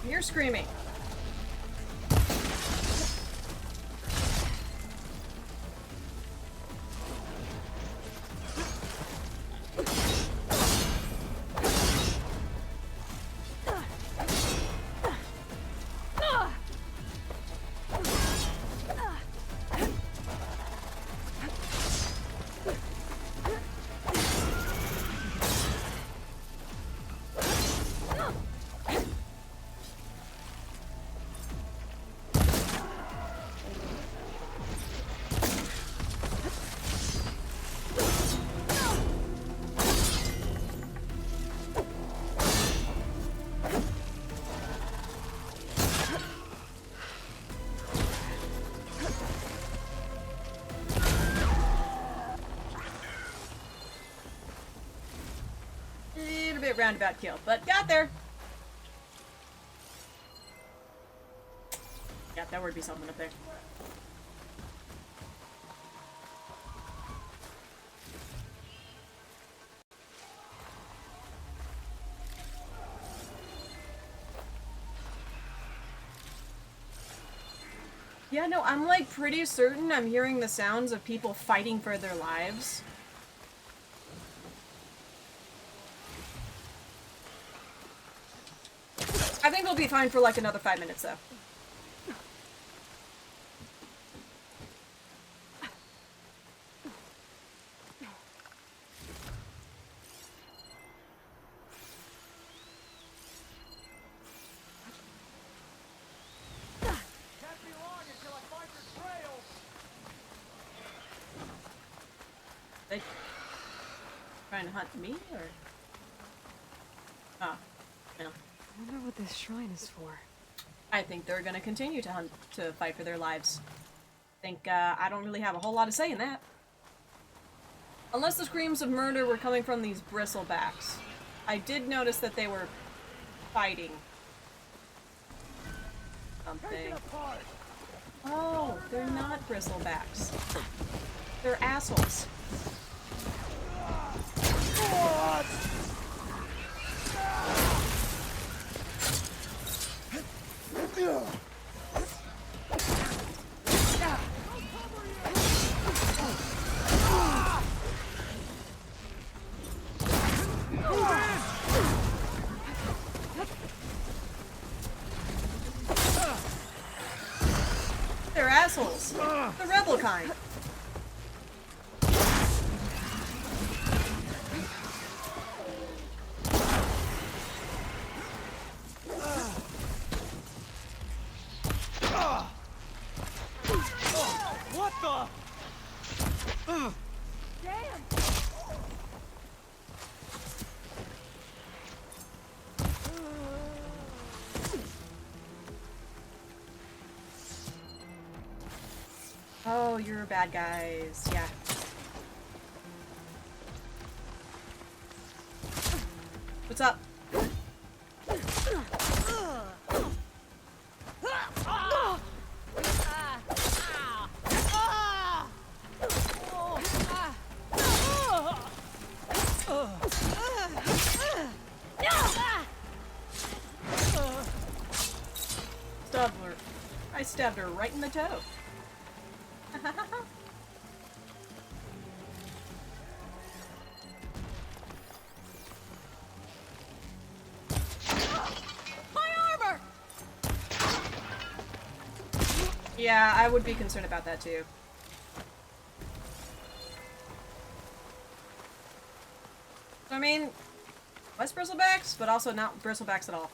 Speaker 1: You're screaming. A bit roundabout kill, but got there. Yeah, that would be something up there. Yeah, no, I'm like pretty certain I'm hearing the sounds of people fighting for their lives. I think we'll be fine for like another 5 minutes though. They trying to hunt me or? Oh, no.
Speaker 2: I wonder what this shrine is for.
Speaker 1: I think they're gonna continue to fight for their lives. I don't really have a whole lot to say in that. Unless the screams of murder were coming from these bristlebacks. I did notice that they were fighting something. Oh, they're not bristlebacks. They're assholes. They're assholes. The rebel kind.
Speaker 3: What the?
Speaker 1: Oh, you're bad guys. Yeah. What's up? Stabbed her. I stabbed her right in the toe. Yeah, I would be concerned about that too. I mean, less bristlebacks, but also not bristlebacks at all.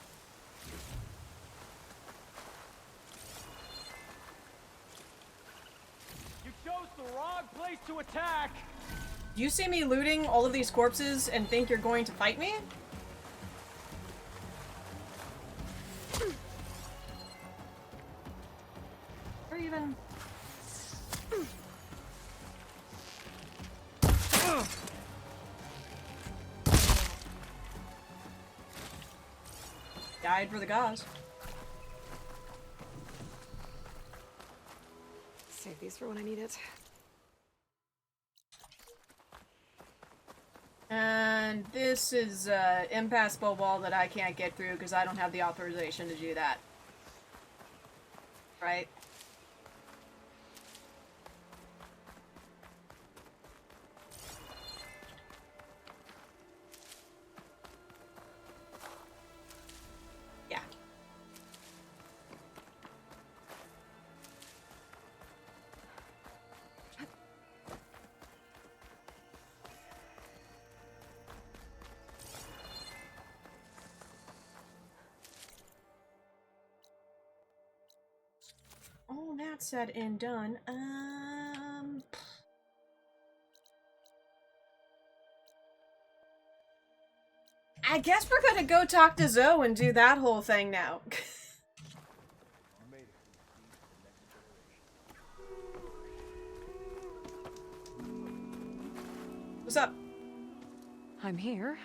Speaker 3: You chose the wrong place to attack.
Speaker 1: Do you see me looting all of these corpses and think you're going to fight me? Or even... Died for the cause.
Speaker 2: Save these for when I need it.
Speaker 1: And this is impassable wall that I can't get through because I don't have the authorization to do that. Right? Yeah. All that said and done, I guess we're gonna go talk to Zoe and do that whole thing now. What's up?
Speaker 2: I'm here,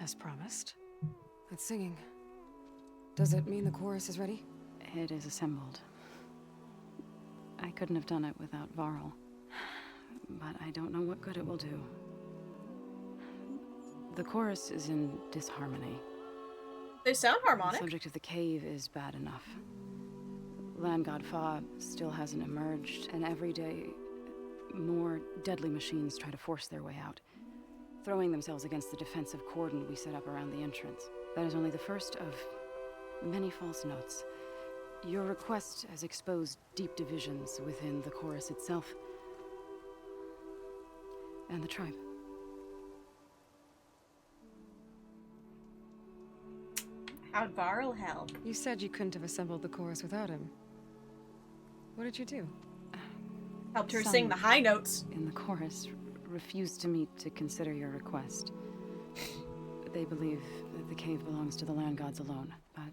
Speaker 2: as promised. It's singing. Does it mean the chorus is ready?
Speaker 6: It is assembled. I couldn't have done it without VARL. But I don't know what good it will do. The chorus is in disharmony.
Speaker 1: They sound
Speaker 6: The
Speaker 1: harmonic.
Speaker 6: subject of the cave is bad enough. Land God Fa still hasn't emerged, and every day, more deadly machines try to force their way out, throwing themselves against the defensive cordon we set up around the entrance. That is only the first of many false notes. Your request has exposed deep divisions within the chorus itself and the tribe.
Speaker 1: How'd VARL help?
Speaker 2: You said you couldn't have assembled the chorus without him. What did you do?
Speaker 1: Helped her
Speaker 6: Some
Speaker 1: sing the high notes.
Speaker 6: in the chorus refused to meet to consider your request. They believe that the cave belongs to the land gods alone, but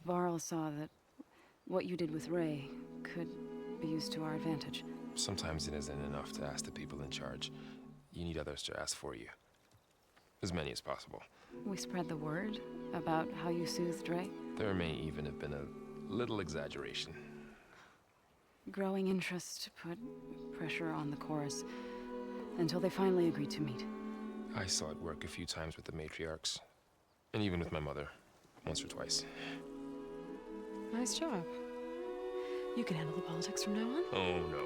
Speaker 6: VARL saw that what you did with Ray could be used to our advantage.
Speaker 9: Sometimes it isn't enough to ask the people in charge. You need others to ask for you. As many as possible.
Speaker 6: We spread the word about how you soothed Ray.
Speaker 9: There may even have been a little exaggeration.
Speaker 6: Growing interest put pressure on the chorus until they finally agreed to meet.
Speaker 9: I saw it work a few times with the matriarchs. And even with my mother. Once or twice.
Speaker 2: Nice job. You can handle the politics from now on?
Speaker 9: Oh, no.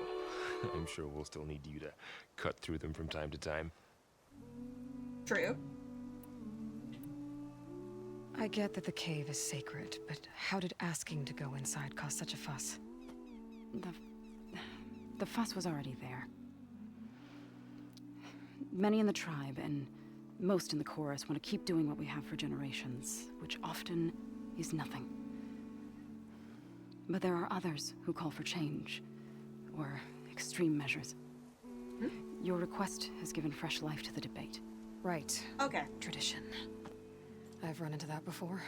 Speaker 9: I'm sure we'll still need you to cut through them from time to time.
Speaker 1: True.
Speaker 2: I get that the cave is sacred, but how did asking to go inside cause such a fuss?
Speaker 6: The fuss was already there. Many in the tribe, and most in the chorus, want to keep doing what we have for generations, which often is nothing. But there are others who call for change, or extreme measures. Your request has given fresh life to the debate.
Speaker 2: Right.
Speaker 1: Okay.
Speaker 2: Tradition. I've run into that before.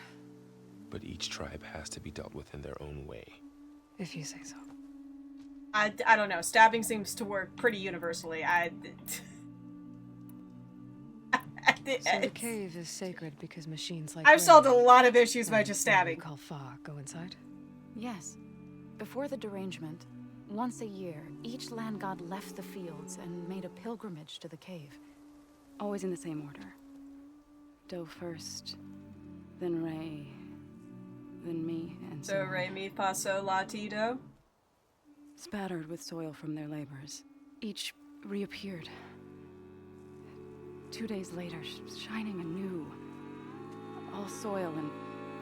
Speaker 9: But each tribe has to be dealt with in their own way.
Speaker 2: If you say so.
Speaker 1: I don't know. Stabbing seems to work pretty universally.
Speaker 2: So the cave is sacred because machines like
Speaker 1: I've solved a
Speaker 2: Ray
Speaker 1: lot of issues by
Speaker 2: and
Speaker 1: just
Speaker 2: what we
Speaker 1: stabbing.
Speaker 2: call Fa go inside?
Speaker 6: Yes. Before the derangement, once a year, each land god left the fields and made a pilgrimage to the cave. Always in the same order. Do first, then Ray, then me, and so
Speaker 1: So
Speaker 6: on.
Speaker 1: re mi fa sol la ti do.
Speaker 6: Spattered with soil from their labors, each reappeared. 2 days later, shining anew. All soil and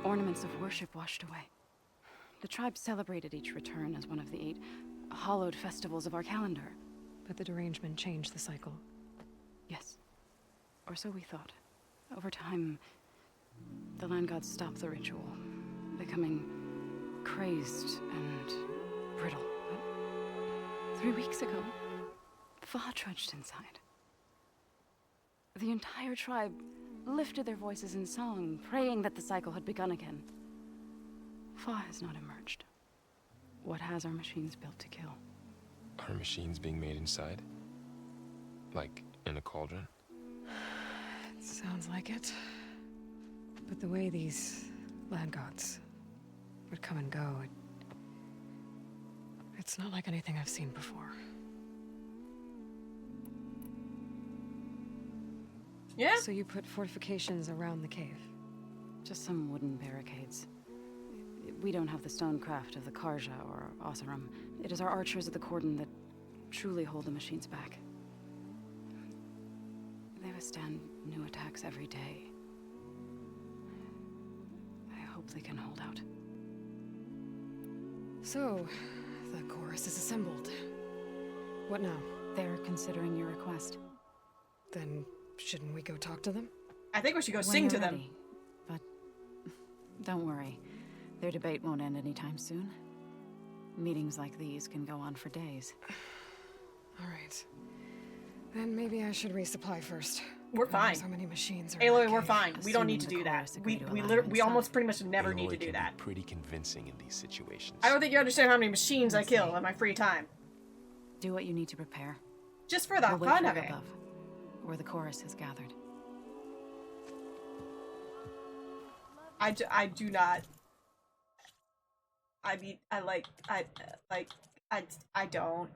Speaker 6: ornaments of worship washed away. The tribe celebrated each return as one of the 8 hallowed festivals of our calendar.
Speaker 2: But the derangement changed the cycle.
Speaker 6: Yes. Or so we thought. Over time, the land gods stopped the ritual, becoming crazed and brittle. But 3 weeks ago, Fa trudged inside. The entire tribe lifted their voices in song, praying that the cycle had begun again. Fa has not emerged. What has our machines built to kill?
Speaker 9: Are machines being made inside? Like in a cauldron?
Speaker 2: Sounds like it. But the way these land gods would come and go, it's not like anything I've seen before.
Speaker 1: Yeah.
Speaker 2: So you put fortifications around the cave?
Speaker 6: Just some wooden barricades. We don't have the stonecraft of the Karja or Oseram. It is our archers of the cordon that truly hold the machines back. They withstand new attacks every day. I hope they can hold out.
Speaker 2: So, the chorus is assembled. What now?
Speaker 6: They're considering your request.
Speaker 2: Then, shouldn't we go talk to them?
Speaker 1: I think we should go
Speaker 6: When
Speaker 1: sing
Speaker 6: you're
Speaker 1: to them.
Speaker 6: ready. But don't worry. Their debate won't end anytime soon. Meetings like these can go on for days.
Speaker 2: Alright. Then maybe I should resupply first.
Speaker 1: We're fine.
Speaker 2: So many machines are in
Speaker 1: Aloy,
Speaker 2: that
Speaker 1: we're
Speaker 2: cave.
Speaker 1: fine. We don't need to
Speaker 6: Assuming
Speaker 1: do
Speaker 6: the
Speaker 1: that.
Speaker 6: chorus agree to allow
Speaker 1: We
Speaker 6: them
Speaker 1: almost
Speaker 6: inside.
Speaker 1: pretty much never need to
Speaker 9: Aloy
Speaker 1: do
Speaker 9: can
Speaker 1: that.
Speaker 9: be pretty convincing in these situations.
Speaker 1: I don't think you understand how many machines I kill in my free time.
Speaker 6: Do what you need to prepare.
Speaker 1: Just for the
Speaker 6: We'll wait
Speaker 1: fun
Speaker 6: for
Speaker 1: of
Speaker 6: you
Speaker 1: it.
Speaker 6: above, where the chorus has gathered.
Speaker 1: I do not. I mean, I don't.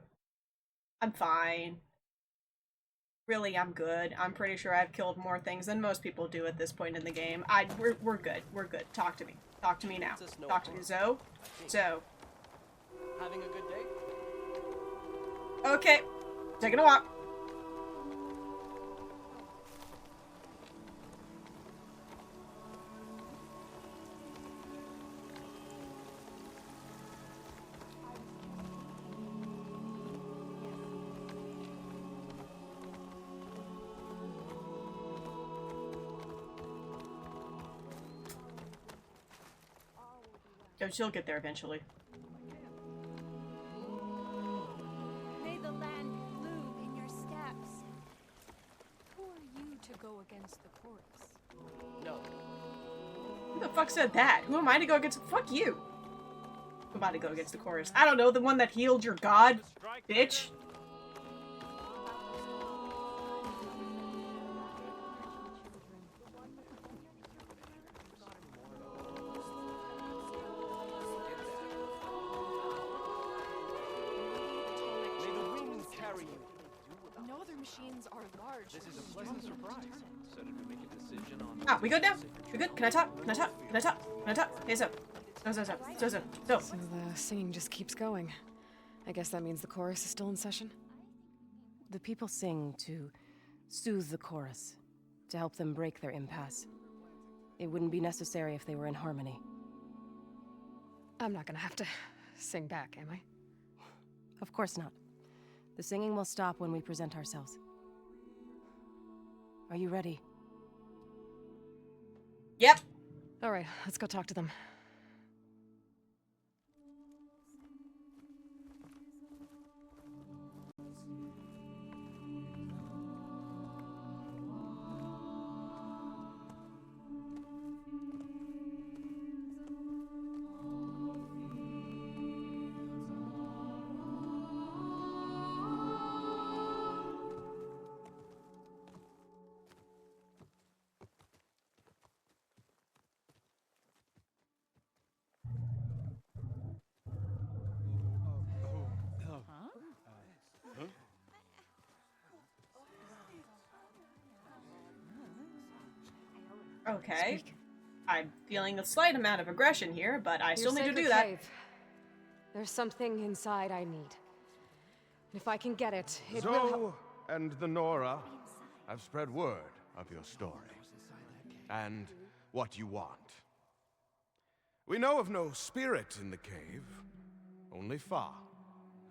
Speaker 1: I'm fine. Really, I'm good. I'm pretty sure I've killed more things than most people do at this point in the game. We're good. We're good. Talk to me. Talk to me now.
Speaker 3: Just no
Speaker 1: Talk to me,
Speaker 3: harm.
Speaker 1: Zoe.
Speaker 3: Having a good day?
Speaker 1: Okay. Taking a walk. Oh, she'll get there eventually.
Speaker 10: May the land bloom in your steps. Who are you to go against the chorus?
Speaker 3: No.
Speaker 1: Who the fuck said that? Who am I to go against? Fuck you. Who am I to go against the chorus? I don't know, the one that healed your god, bitch.
Speaker 3: for you.
Speaker 2: No other machines are large.
Speaker 11: This is a pleasant surprise. So did we make a decision on...
Speaker 1: Ah, we good now? We good? Can I talk? Can I talk? Can I talk? Can I talk? Hey, so. So.
Speaker 2: So the singing just keeps going. I guess that means the chorus is still in session?
Speaker 6: The people sing to soothe the chorus, to help them break their impasse. It wouldn't be necessary if they were in harmony.
Speaker 2: I'm not gonna have to sing back, am I?
Speaker 6: Of course not. The singing will stop when we present ourselves. Are you ready?
Speaker 1: Yep.
Speaker 2: All right, let's go talk to them.
Speaker 1: Okay.
Speaker 2: Speak.
Speaker 1: I'm feeling a slight amount of aggression here, but I still
Speaker 2: Your
Speaker 1: need to
Speaker 2: sacred
Speaker 1: do that.
Speaker 2: cave. There's something inside I need. If I can get it, it will help.
Speaker 12: Zoe and the Nora have spread word of your story and what you want. We know of no spirit in the cave, only Fa,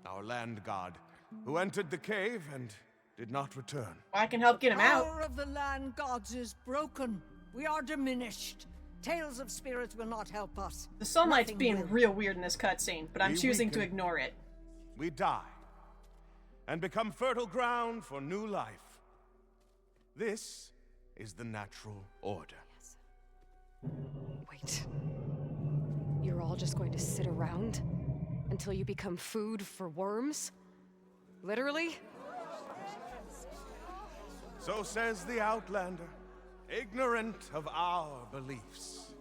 Speaker 12: our land god, who entered the cave and did not return.
Speaker 1: I can help get him out.
Speaker 8: The power of the land gods is broken. We are diminished. Tales of spirits will not help us.
Speaker 1: The sunlight's
Speaker 8: Nothing
Speaker 1: being
Speaker 8: will.
Speaker 1: real weird in this cutscene, but I'm
Speaker 12: We
Speaker 1: choosing to
Speaker 12: weaken.
Speaker 1: ignore it.
Speaker 12: We die and become fertile ground for new life. This is the natural order.
Speaker 2: Wait. You're all just going to sit around until you become food for worms? Literally?
Speaker 12: So says the Outlander, ignorant of our beliefs.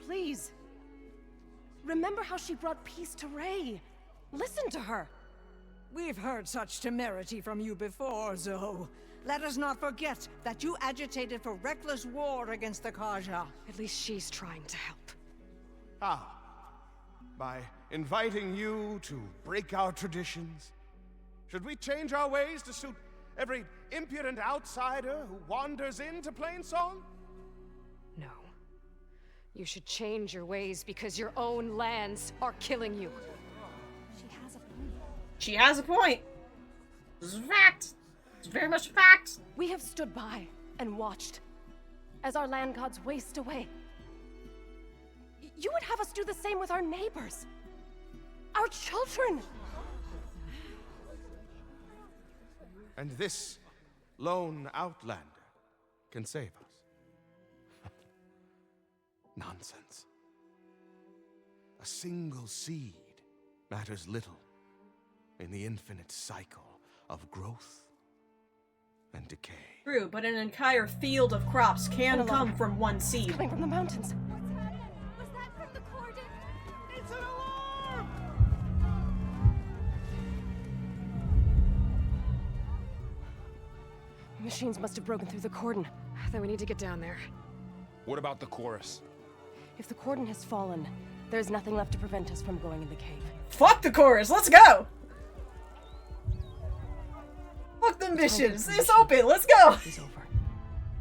Speaker 6: Please. Remember how she brought peace to Ray. Listen to her.
Speaker 8: We've heard such temerity from you before, Zoe. Let us not forget that you agitated for reckless war against the Kaja.
Speaker 2: At least she's trying to help.
Speaker 12: Ah, by inviting you to break our traditions. Should we change our ways to suit every impudent outsider who wanders into Plainsong?
Speaker 2: No. You should change your ways because your own lands are killing you.
Speaker 1: She has a point. This is a fact. It's very much a fact.
Speaker 6: We have stood by and watched as our land gods waste away. You would have us do the same with our neighbors, our children.
Speaker 12: And this lone outlander can save us. Nonsense. A single seed matters little in the infinite cycle of growth and decay.
Speaker 1: True, but an entire field of crops can come from one seed.
Speaker 6: Coming from the mountains.
Speaker 10: Was that from the cordon?
Speaker 3: It's an alarm!
Speaker 6: Machines must have broken through the cordon.
Speaker 2: Then we need to get down there.
Speaker 9: What about the chorus?
Speaker 6: If the cordon has fallen, there's nothing left to prevent us from going in the cave.
Speaker 1: Fuck the chorus, let's go! Fuck the missions, it's open, let's go!
Speaker 6: It's over.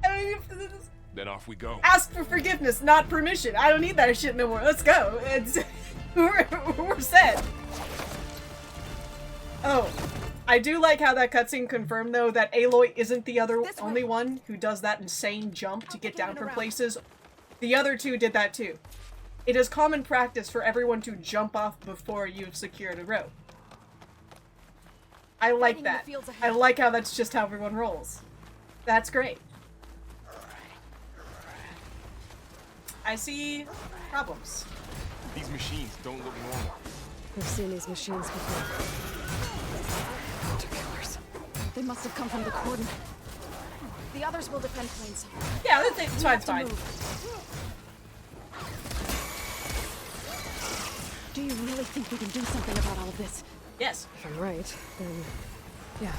Speaker 1: I mean,
Speaker 9: Then off we go.
Speaker 1: ask for forgiveness, not permission. I don't need that shit no more, let's go. It's, we're set. Oh, I do like how that cutscene confirmed, though, that Aloy isn't the only one who does that insane jump to get down from places. The other two did that too. It is common practice for everyone to jump off before you've secured a rope. I like that. I like how that's just how everyone rolls. That's great. I see problems.
Speaker 9: These machines don't look normal.
Speaker 2: We've seen these machines before. Hunter killers.
Speaker 6: They must have come from the cordon. The others will defend Plainsong.
Speaker 1: Yeah, it's fine, it's fine.
Speaker 2: Do you really think we can do something about all of this?
Speaker 1: Yes.
Speaker 2: If I'm right, then yeah.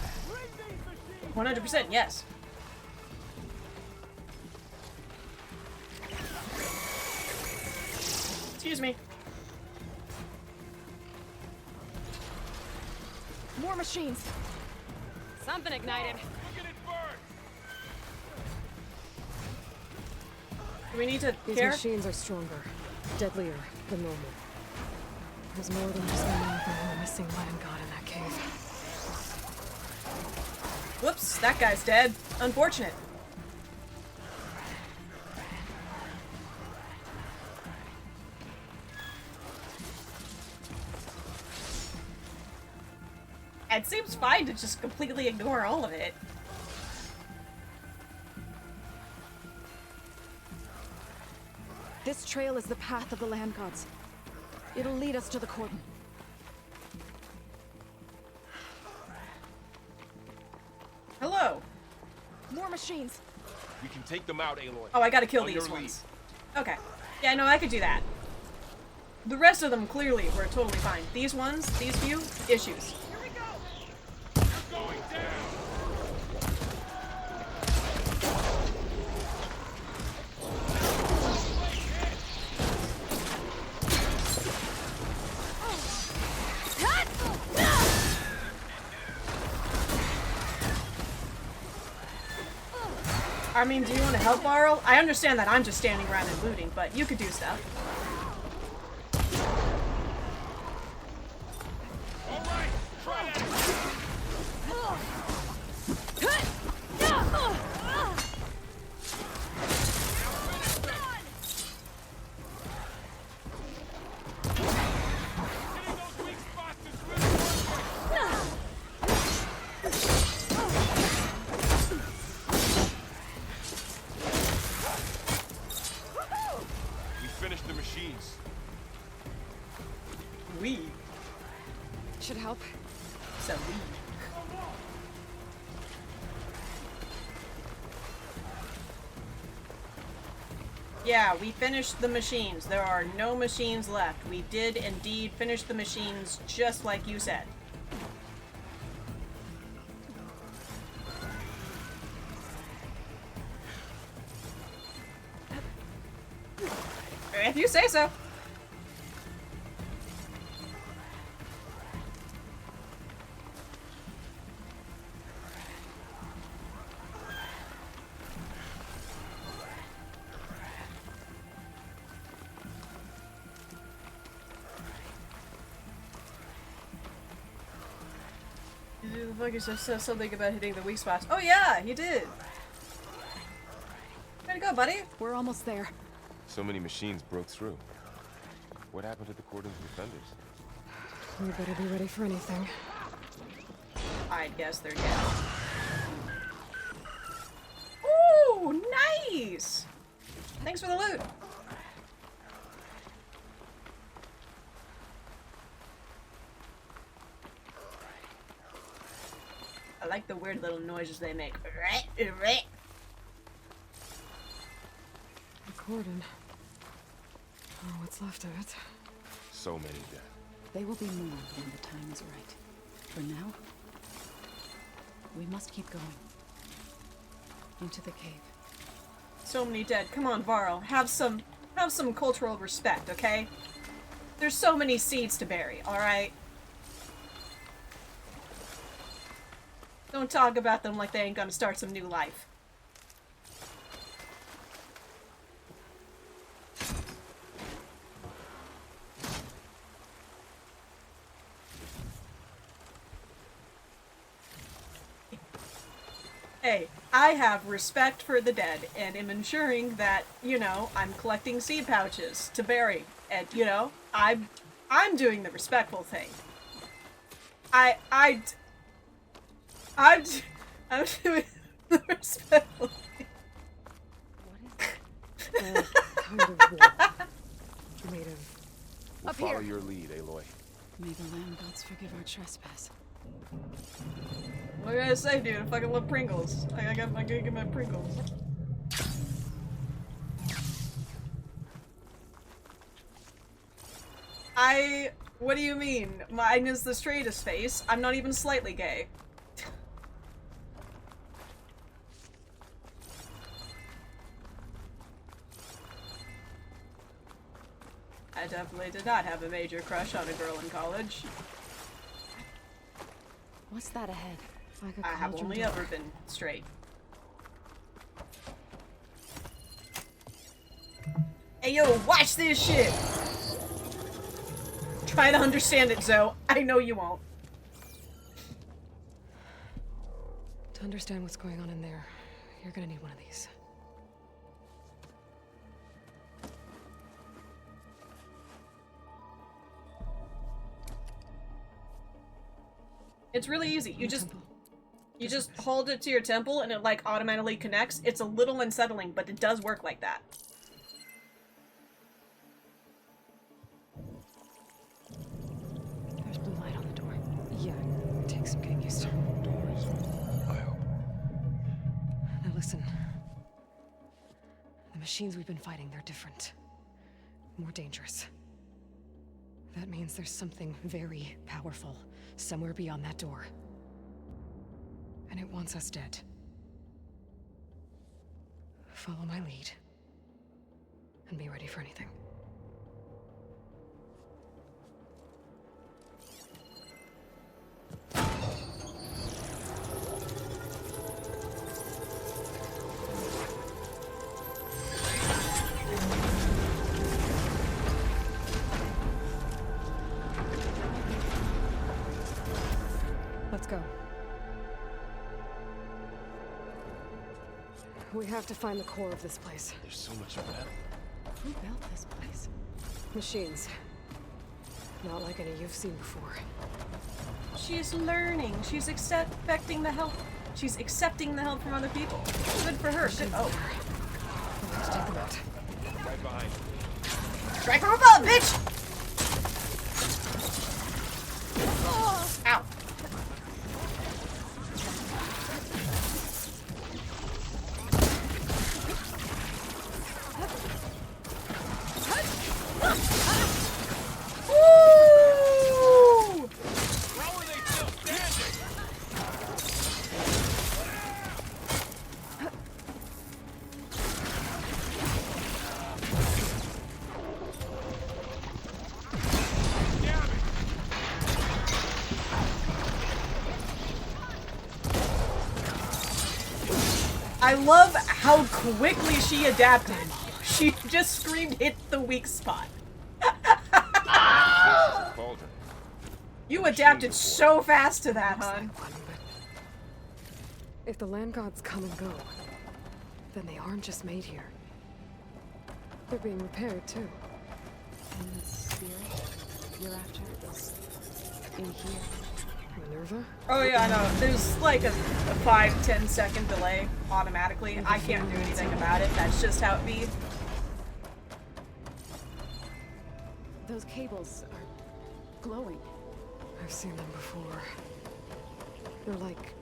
Speaker 1: 100% yes. Excuse me.
Speaker 2: More machines. Something ignited.
Speaker 1: Do we need to
Speaker 2: These
Speaker 1: care?
Speaker 2: machines are stronger, deadlier than normal. There's more than just the one thing we're missing land god in that cave.
Speaker 1: Whoops, that guy's dead. Unfortunate. It seems fine to just completely ignore all of it.
Speaker 2: This trail is the path of the land gods. It'll lead us to the cordon.
Speaker 1: Hello.
Speaker 2: More machines.
Speaker 9: We can take them out, Aloy.
Speaker 1: Oh, I gotta kill
Speaker 9: On
Speaker 1: these
Speaker 9: your
Speaker 1: ones. Okay. Yeah, no, I could do that. The rest of them clearly were totally fine. These ones, these few, issues. I mean, do you want to help, VARL? I understand that I'm just standing around and looting, but you could do stuff.
Speaker 9: Finish the machines.
Speaker 1: We.
Speaker 2: Should help.
Speaker 1: So we. Yeah, we finished the machines. There are no machines left. We did indeed finish the machines just like you said. If you say so. The fucker just said something about hitting the weak spots. Oh yeah, he did. Way to go, buddy.
Speaker 2: We're almost there.
Speaker 9: So many machines broke through. What happened to the cordon's defenders?
Speaker 2: We better be ready for anything.
Speaker 1: I'd guess they're dead. Ooh, nice! Thanks for the loot. I like the weird little noises they make.
Speaker 2: The cordon. Oh, what's left of it?
Speaker 9: So many dead.
Speaker 6: They will be more when the time is right. For now, we must keep going. Into the cave.
Speaker 1: So many dead. Come on, VARL. Have some cultural respect, okay? There's so many seeds to bury, alright? Don't talk about them like they ain't gonna start some new life. Hey, I have respect for the dead and am ensuring that, you know, I'm collecting seed pouches to bury. And, you know, I'm doing the respectful thing. I'm doing the respectful thing.
Speaker 2: What is kind of wood made of?
Speaker 9: We'll
Speaker 2: Up
Speaker 9: follow
Speaker 2: here.
Speaker 9: your lead, Aloy.
Speaker 6: May the land gods forgive our trespass.
Speaker 1: What can I say, dude? I fucking love Pringles. I gotta get my Pringles. What do you mean? Mine is the straightest face. I'm not even slightly gay. I definitely did not have a major crush on a girl in college.
Speaker 6: What's that ahead? Like a
Speaker 1: I have
Speaker 6: cauldron
Speaker 1: only
Speaker 6: door.
Speaker 1: ever been straight. Hey yo, watch this shit! Try to understand it, Zoe. I know you won't.
Speaker 2: To understand what's going on in there, you're gonna need one of these.
Speaker 1: It's really easy. You just hold it to your temple and it like automatically connects. It's a little unsettling, but it does work like that.
Speaker 6: There's blue light on the door.
Speaker 2: Yeah, it takes some getting used to.
Speaker 9: Doors, I hope.
Speaker 2: Now listen. The machines we've been fighting, they're different. More dangerous. That means there's something very powerful somewhere beyond that door. And it wants us dead. Follow my lead. And be ready for anything. Let's go. We have to find the core of this place.
Speaker 9: There's so much metal.
Speaker 6: Who built this place?
Speaker 2: Machines. Not like any you've seen before.
Speaker 1: She's learning. She's accepting the help. She's accepting the help from other people. Good for her. Good. Oh.
Speaker 2: Let's take them out.
Speaker 9: Right behind.
Speaker 1: Strike from above, bitch! Ow. Woo!
Speaker 9: How are they still standing?
Speaker 1: I love how quickly she adapted. She just screamed, hit the weak spot.
Speaker 9: Cauldron.
Speaker 1: You adapted so fast to that, hon.
Speaker 2: If the land gods come and go, then they aren't just made here. They're being repaired, too.
Speaker 6: And the spirit you're after is in here.
Speaker 2: Minerva?
Speaker 1: Oh yeah, I know. There's like a 5-10 second delay automatically. I can't do anything about it. That's just how it be.
Speaker 6: Those cables are glowing.
Speaker 2: I've seen them before. They're like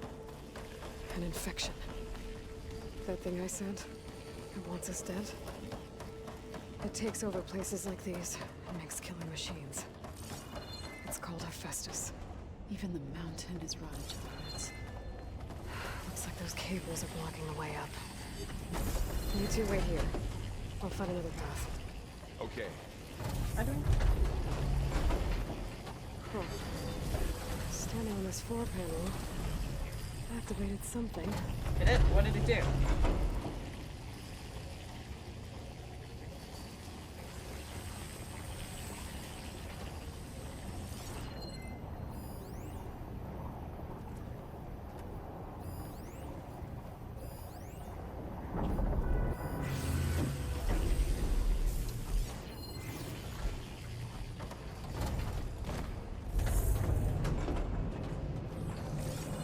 Speaker 2: an infection. That thing I said, it wants us dead. It takes over places like these and makes killing machines. It's called Hephaestus.
Speaker 6: Even the mountain is rotten to the roots.
Speaker 2: Looks like those cables are blocking the way up. You two wait here. I'll find another path.
Speaker 9: Okay.
Speaker 1: I don't.
Speaker 2: Huh. Standing on this floor panel activated something.
Speaker 1: Did it? What did it do?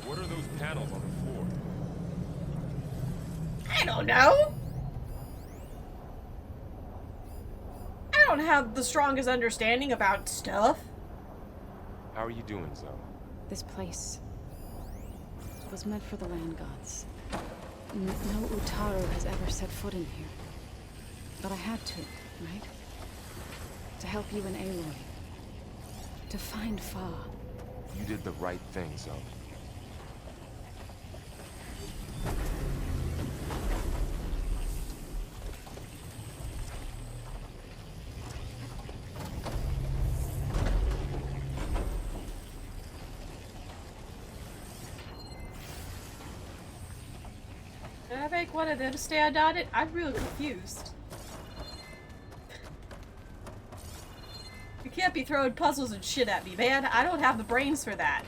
Speaker 9: What are those panels on the floor?
Speaker 1: I don't know. I don't have the strongest understanding about stuff.
Speaker 9: How are you doing, Zoe?
Speaker 6: This place was meant for the land gods. No Utaru has ever set foot in here. But I had to, right? To help you and Aloy. To find Fa.
Speaker 9: You did the right thing, Zoe.
Speaker 1: Did I make one of them stand on it? I'm really confused. You can't be throwing puzzles and shit at me, man. I don't have the brains for that.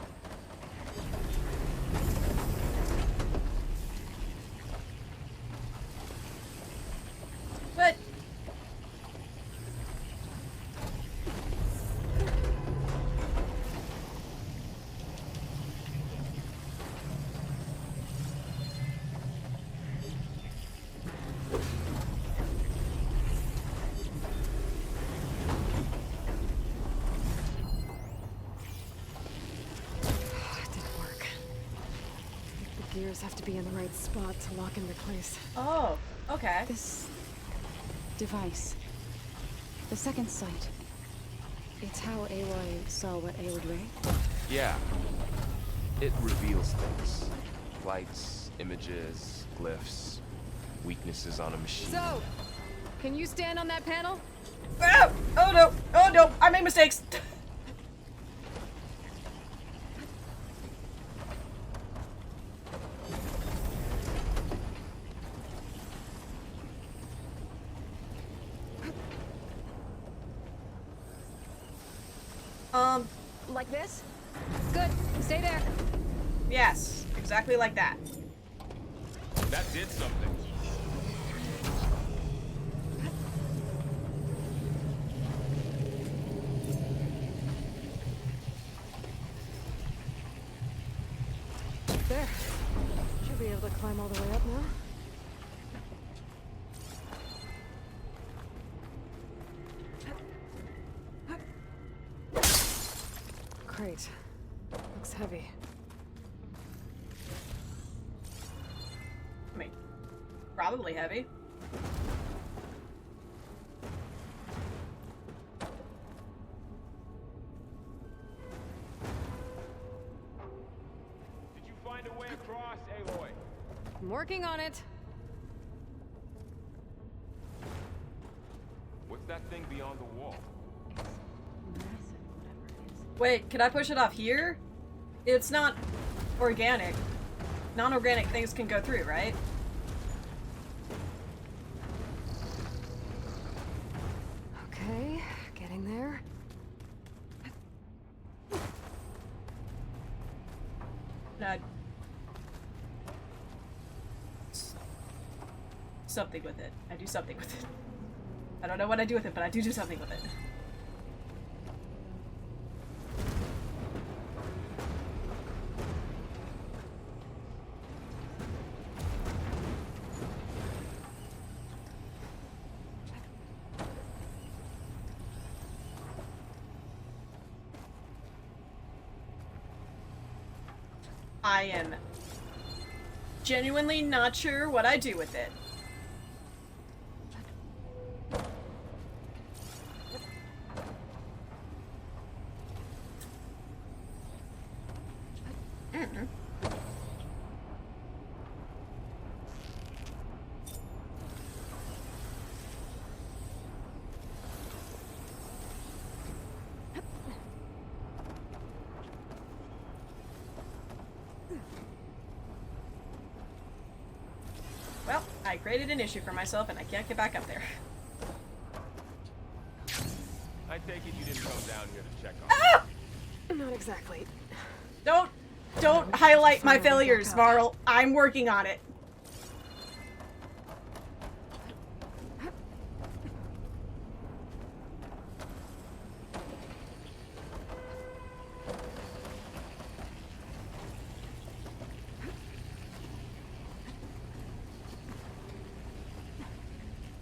Speaker 1: But...
Speaker 2: Gears have to be in the right spot to lock into place.
Speaker 1: Oh, okay.
Speaker 6: This device, the second sight, it's how Aloy saw what Aloy Dre?
Speaker 9: Yeah. It reveals things. Lights, images, glyphs, weaknesses on a machine.
Speaker 2: So, can you stand on that panel?
Speaker 1: Ah! Oh no! Oh no! I made mistakes!
Speaker 2: Like this? Good. Stay there.
Speaker 1: Yes, exactly like that.
Speaker 9: That did something.
Speaker 2: There. Should be able to climb all the way up now. Great. Looks heavy.
Speaker 1: I mean, probably heavy.
Speaker 13: Did you find a way across, Aloy?
Speaker 2: I'm working on it.
Speaker 13: What's that thing beyond the wall?
Speaker 1: Wait, can I push it off here? It's not organic. Non-organic things can go through, right?
Speaker 2: Okay, getting there.
Speaker 1: No. Something with it. I do something with it. I don't know what I do with it, but I do something with it. I am genuinely not sure what I do with it. Well, I created an issue for myself and I can't get back up there.
Speaker 13: I take it you didn't come down here to check on
Speaker 1: Ah!
Speaker 2: Not exactly.
Speaker 1: Don't highlight my failures, VARL. I'm working on it.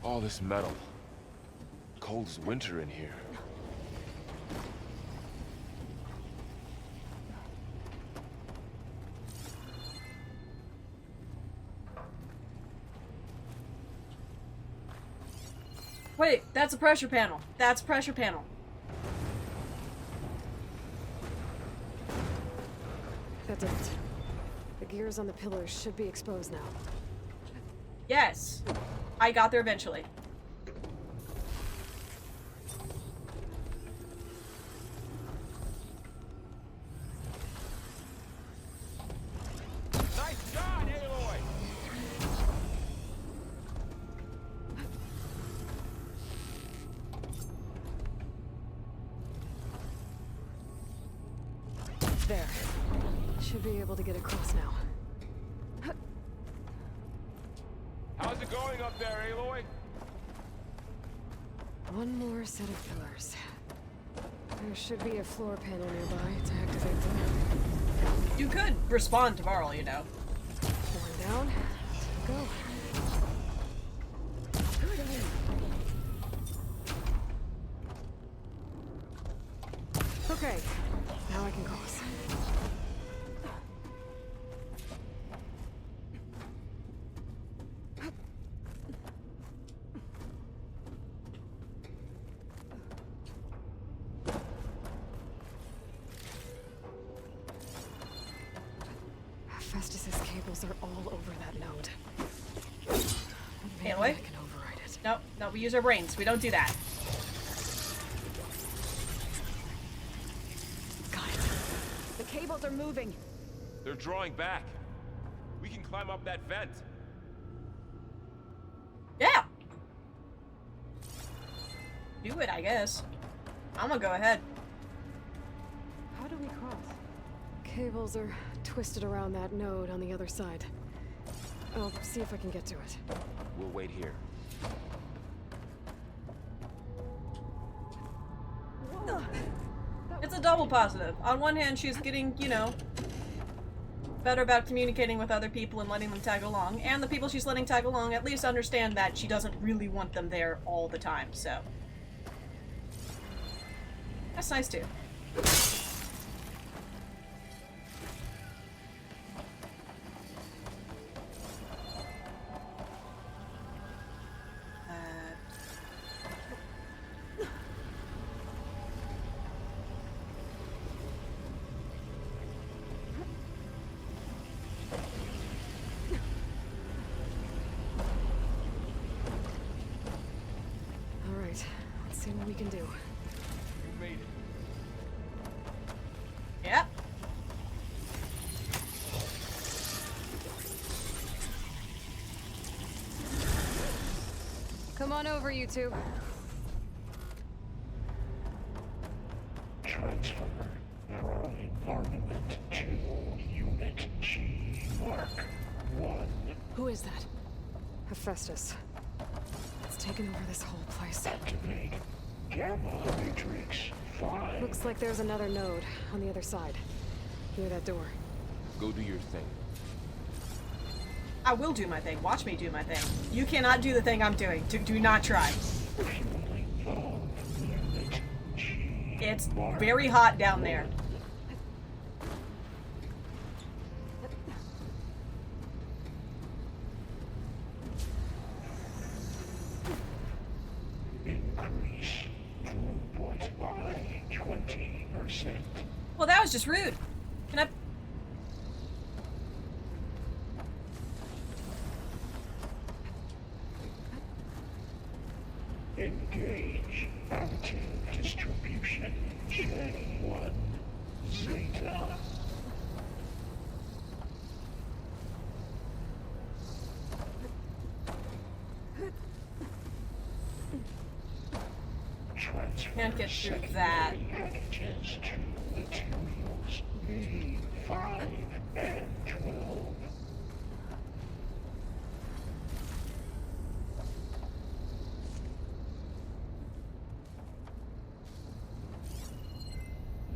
Speaker 9: All this metal. Cold as winter in here.
Speaker 1: Wait, that's a pressure panel. That's a pressure panel.
Speaker 2: gears on the pillars should be exposed now.
Speaker 1: Yes. I got there eventually.
Speaker 13: Nice shot, Aloy!
Speaker 2: There. Should be able to get across now.
Speaker 13: How's it going up there, Aloy?
Speaker 2: One more set of pillars. There should be a floor panel nearby to activate them.
Speaker 1: You could respond to VARL, you know.
Speaker 2: One down. Go. Okay. Now I can cross. Festus's cables are all over that node. Maybe
Speaker 1: Aloy?
Speaker 2: I can override it.
Speaker 1: No, no, we use our brains. We don't do that.
Speaker 2: Got it. The cables are moving.
Speaker 13: They're drawing back. We can climb up that vent.
Speaker 1: Yeah. Do it, I guess. I'm gonna go ahead.
Speaker 2: How do we cross? Cables are twisted around that node on the other side. I'll see if I can get to it.
Speaker 13: We'll wait here.
Speaker 1: It's a double positive. On one hand, she's getting, you know, better about communicating with other people and letting them tag along. And the people she's letting tag along at least understand that she doesn't really want them there all the time, so. That's nice too.
Speaker 2: See what we can do.
Speaker 13: You made it.
Speaker 1: Yep.
Speaker 2: Come on over, you two.
Speaker 14: Transfer Growing Armament to Unit G Mark 1.
Speaker 2: Who is that? Hephaestus. It's taken over this whole place.
Speaker 14: Activate Gamma Matrix 5.
Speaker 2: Looks like there's another node on the other side. Near that door.
Speaker 13: Go do your thing.
Speaker 1: I will do my thing. Watch me do my thing. You cannot do the thing I'm doing. Do not try. It's very hot down there.
Speaker 14: Increase throughput by 20%.
Speaker 1: Well, that was just rude. Can I...
Speaker 14: Engage anti-distribution J1 Zeta.
Speaker 1: Can't get through that.
Speaker 14: Packages to materials V5 and 12.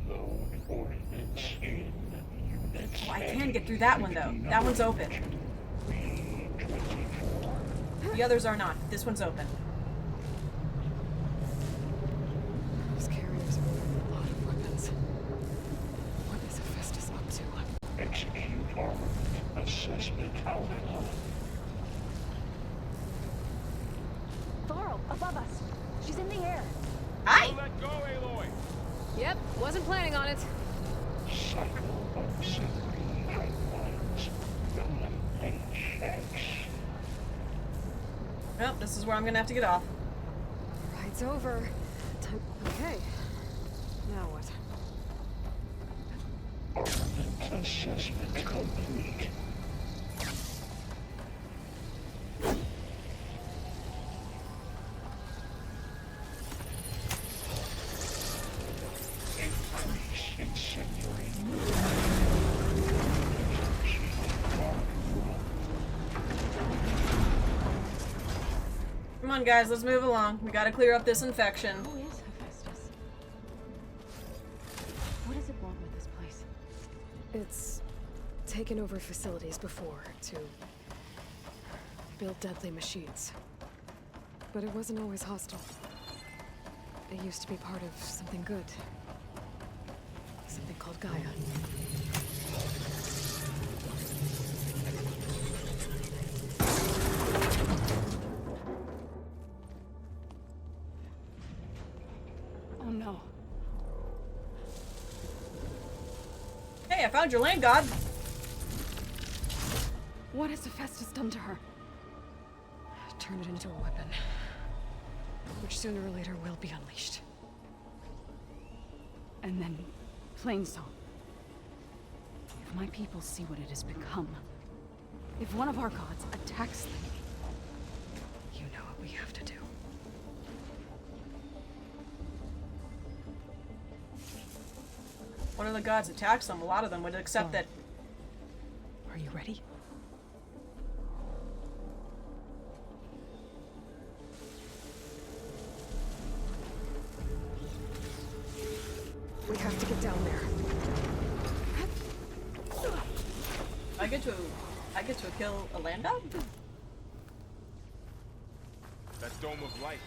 Speaker 14: Load ordnance in Unit
Speaker 1: Oh, I can get through that one though. That one's open. The others are not. This one's open.
Speaker 2: These carriers are a lot of weapons. What is Hephaestus up to?
Speaker 14: Execute armament assessment outcome.
Speaker 10: VARL, above us. She's in the air.
Speaker 1: Hi!
Speaker 13: Don't let go, Aloy!
Speaker 2: Yep, wasn't planning on it.
Speaker 14: Cycle of 70 pipelines.
Speaker 1: Well, this is where I'm gonna have to get off.
Speaker 2: Ride's over. Time. Okay. Now what?
Speaker 14: Armament assessment complete. Increase incendiary
Speaker 1: Come on, guys, let's move along. We gotta clear up this infection.
Speaker 6: Who is Hephaestus? What does it want with this place?
Speaker 2: It's taken over facilities before to build deadly machines. But it wasn't always hostile. It used to be part of something good. Something called Gaia.
Speaker 6: Oh no.
Speaker 1: Hey, I found your land god.
Speaker 6: What has Hephaestus done to her?
Speaker 2: Turn it into a weapon. Which sooner or later will be unleashed.
Speaker 6: And then, plain song. If my people see what it has become, if one of our gods attacks them,
Speaker 2: you know what we have to do.
Speaker 1: One of the gods attacks them. A lot of them would accept that.
Speaker 2: Are you ready? We have to get down there.
Speaker 1: I get to kill a land god?
Speaker 13: That dome of light.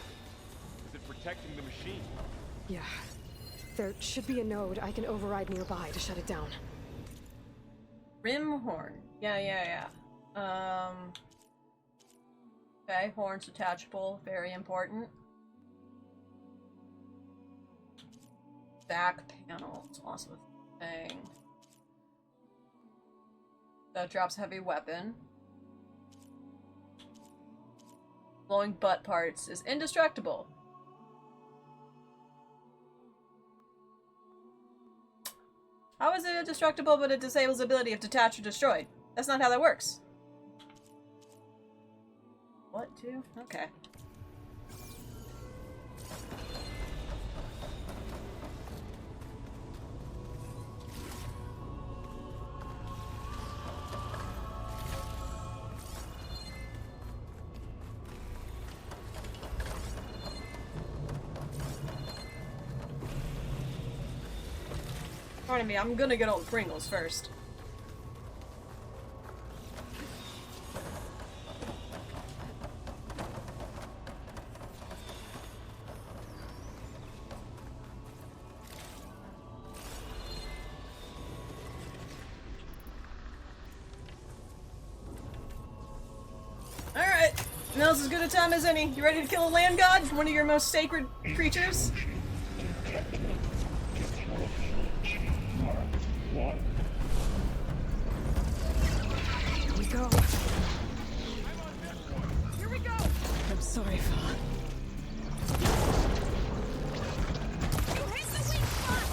Speaker 13: Is it protecting the machine?
Speaker 2: Yeah. There should be a node I can override nearby to shut it down.
Speaker 1: Rim horn. Yeah. Okay, horns detachable. Very important. Back panel. It's also a thing. That drops heavy weapon. Blowing butt parts is indestructible. How is it indestructible but it disables the ability of detached or destroyed? That's not how that works. What, too? Okay. Pardon me, I'm gonna get all the Pringles first. Alright, now's as good a time as any. You ready to kill a land god? One of your most sacred creatures?
Speaker 2: Here we go.
Speaker 8: Here we go!
Speaker 2: I'm sorry, Fa.
Speaker 8: You hit the weak spot!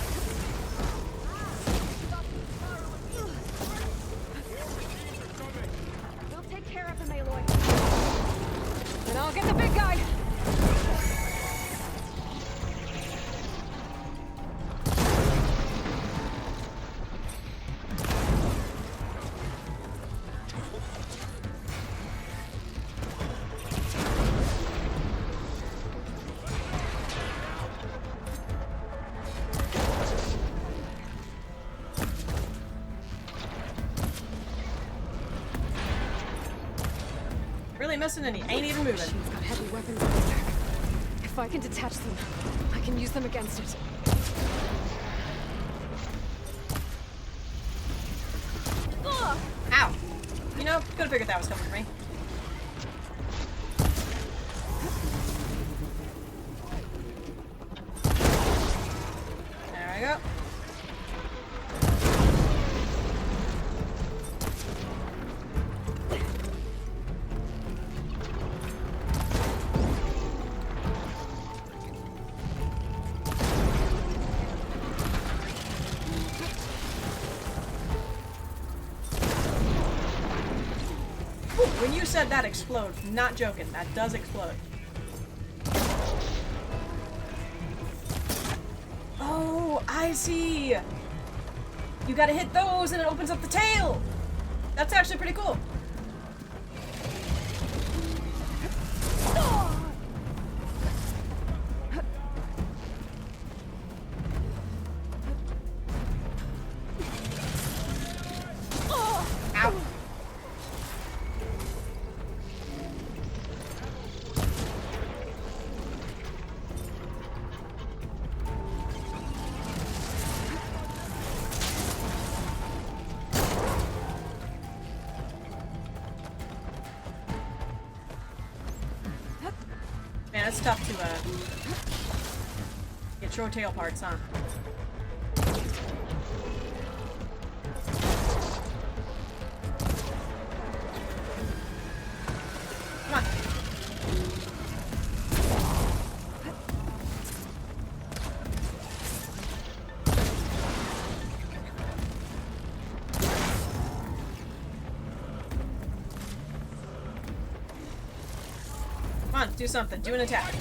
Speaker 6: we'll take care of him, Aloy. And I'll get the big guy!
Speaker 1: Really missing and he ain't even moving.
Speaker 2: She's got heavy weapons in there. If I can detach them, I can use them against it.
Speaker 1: Ugh. Ow! You know, could have figured that was coming for me. There we go. When you said that explode, not joking, that does explode. Oh, I see! You gotta hit those and it opens up the tail! That's actually pretty cool. Ow. Man, it's tough to get short tail parts, huh? Come on. Come on, do something. Do an attack.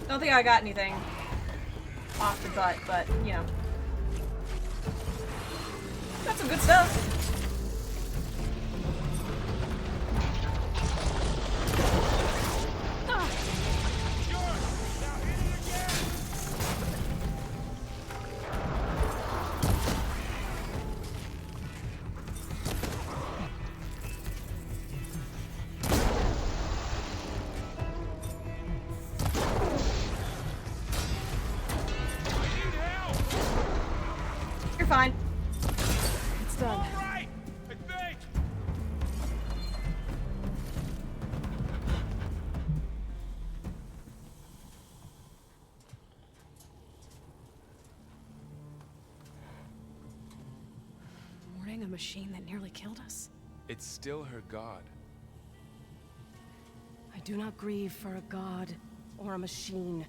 Speaker 1: Don't think I got anything off the butt, but, you know. Got some good stuff. You're fine.
Speaker 2: It's done.
Speaker 13: All right, I think.
Speaker 2: Mourning a machine that nearly killed us?
Speaker 9: It's still her god.
Speaker 2: I do not grieve for a god or a machine,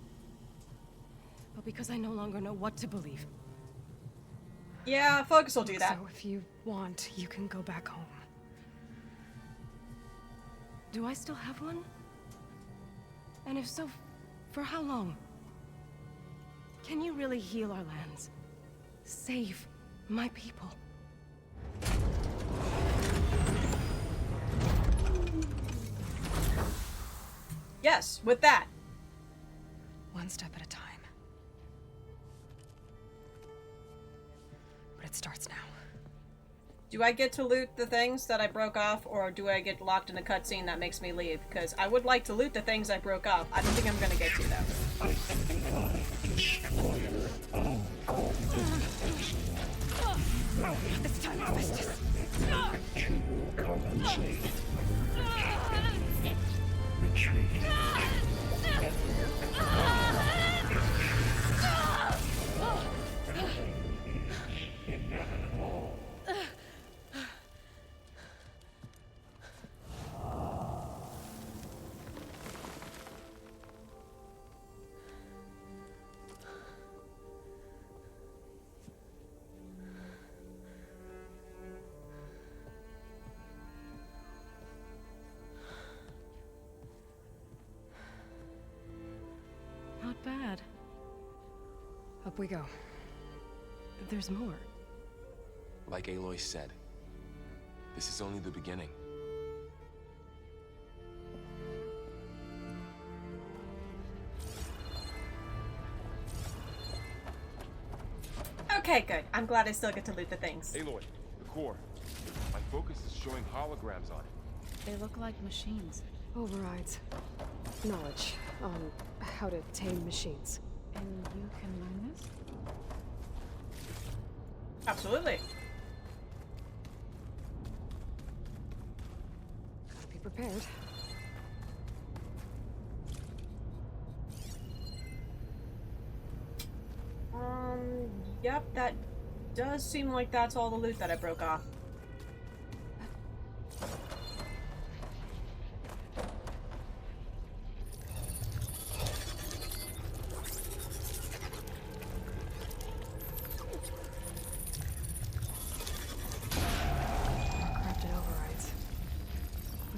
Speaker 2: but because I no longer know what to believe.
Speaker 1: Yeah, Focus will do that.
Speaker 2: So if you want, you can go back home. Do I still have one? And if so, for how long? Can you really heal our lands? Save my people?
Speaker 1: Yes, with that.
Speaker 2: One step at a time. But it starts now.
Speaker 1: Do I get to loot the things that I broke off, or do I get locked in a cutscene that makes me leave? Because I would like to loot the things I broke off. I don't think I'm gonna get to, though.
Speaker 2: This time it's justice.
Speaker 14: You will compensate. Retreat.
Speaker 2: Not bad. Up we go. There's more.
Speaker 9: Like Aloy said, this is only the beginning.
Speaker 1: Okay, good. I'm glad I still get to loot the things.
Speaker 13: Aloy, the core. My focus is showing holograms on it.
Speaker 6: They look like machines.
Speaker 2: Overrides. Knowledge on how to tame machines.
Speaker 6: And you can learn this?
Speaker 1: Absolutely.
Speaker 2: Gotta be prepared.
Speaker 1: Yep, that does seem like that's all the loot that I broke off.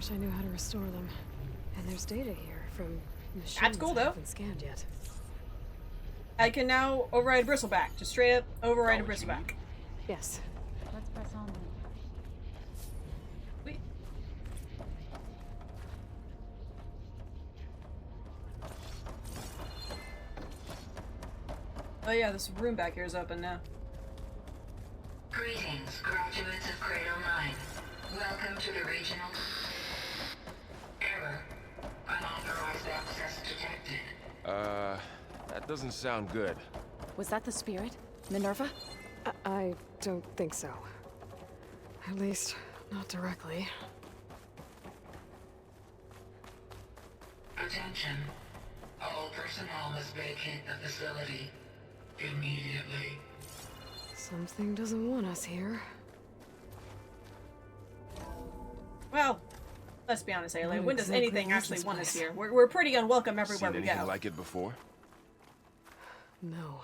Speaker 2: Wish I knew how to restore them. And there's data here from machines
Speaker 1: That's cool,
Speaker 2: that
Speaker 1: though.
Speaker 2: haven't been scanned yet.
Speaker 1: I can now override a bristleback. Just straight up override a bristleback.
Speaker 2: Yes.
Speaker 10: Let's press on then.
Speaker 1: Wait. Oh yeah, this room back here is open now.
Speaker 15: Greetings, graduates of Cradle 9. Welcome to the regional... Error. Unauthorized access detected.
Speaker 13: That doesn't sound good.
Speaker 6: Was that the spirit? Minerva?
Speaker 2: I don't think so. At least, not directly.
Speaker 15: Attention. All personnel must vacate the facility. Immediately.
Speaker 2: Something doesn't want us here.
Speaker 1: Well, let's be honest, Ayla.
Speaker 2: What
Speaker 1: When does
Speaker 2: exactly
Speaker 1: anything
Speaker 2: is
Speaker 1: actually
Speaker 2: this
Speaker 1: want us
Speaker 2: place?
Speaker 1: here? We're pretty unwelcome everywhere
Speaker 13: Seen
Speaker 1: we
Speaker 13: anything
Speaker 1: go.
Speaker 13: like it before?
Speaker 2: No.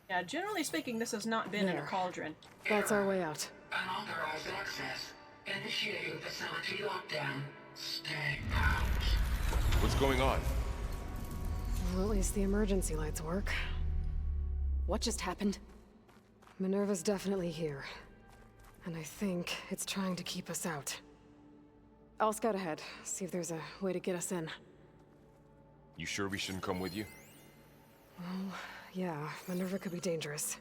Speaker 1: Yeah, generally speaking, this has not been in a
Speaker 2: There.
Speaker 1: cauldron.
Speaker 2: That's our way out.
Speaker 15: Unauthorized access. Initiating facility lockdown. Stay out.
Speaker 13: What's going on?
Speaker 2: Well, at least the emergency lights work.
Speaker 6: What just happened?
Speaker 2: Minerva's definitely here. And I think it's trying to keep us out. I'll scout ahead, see if there's a way to get us in.
Speaker 13: You sure we shouldn't come with you?
Speaker 2: Well, yeah, Minerva could be dangerous.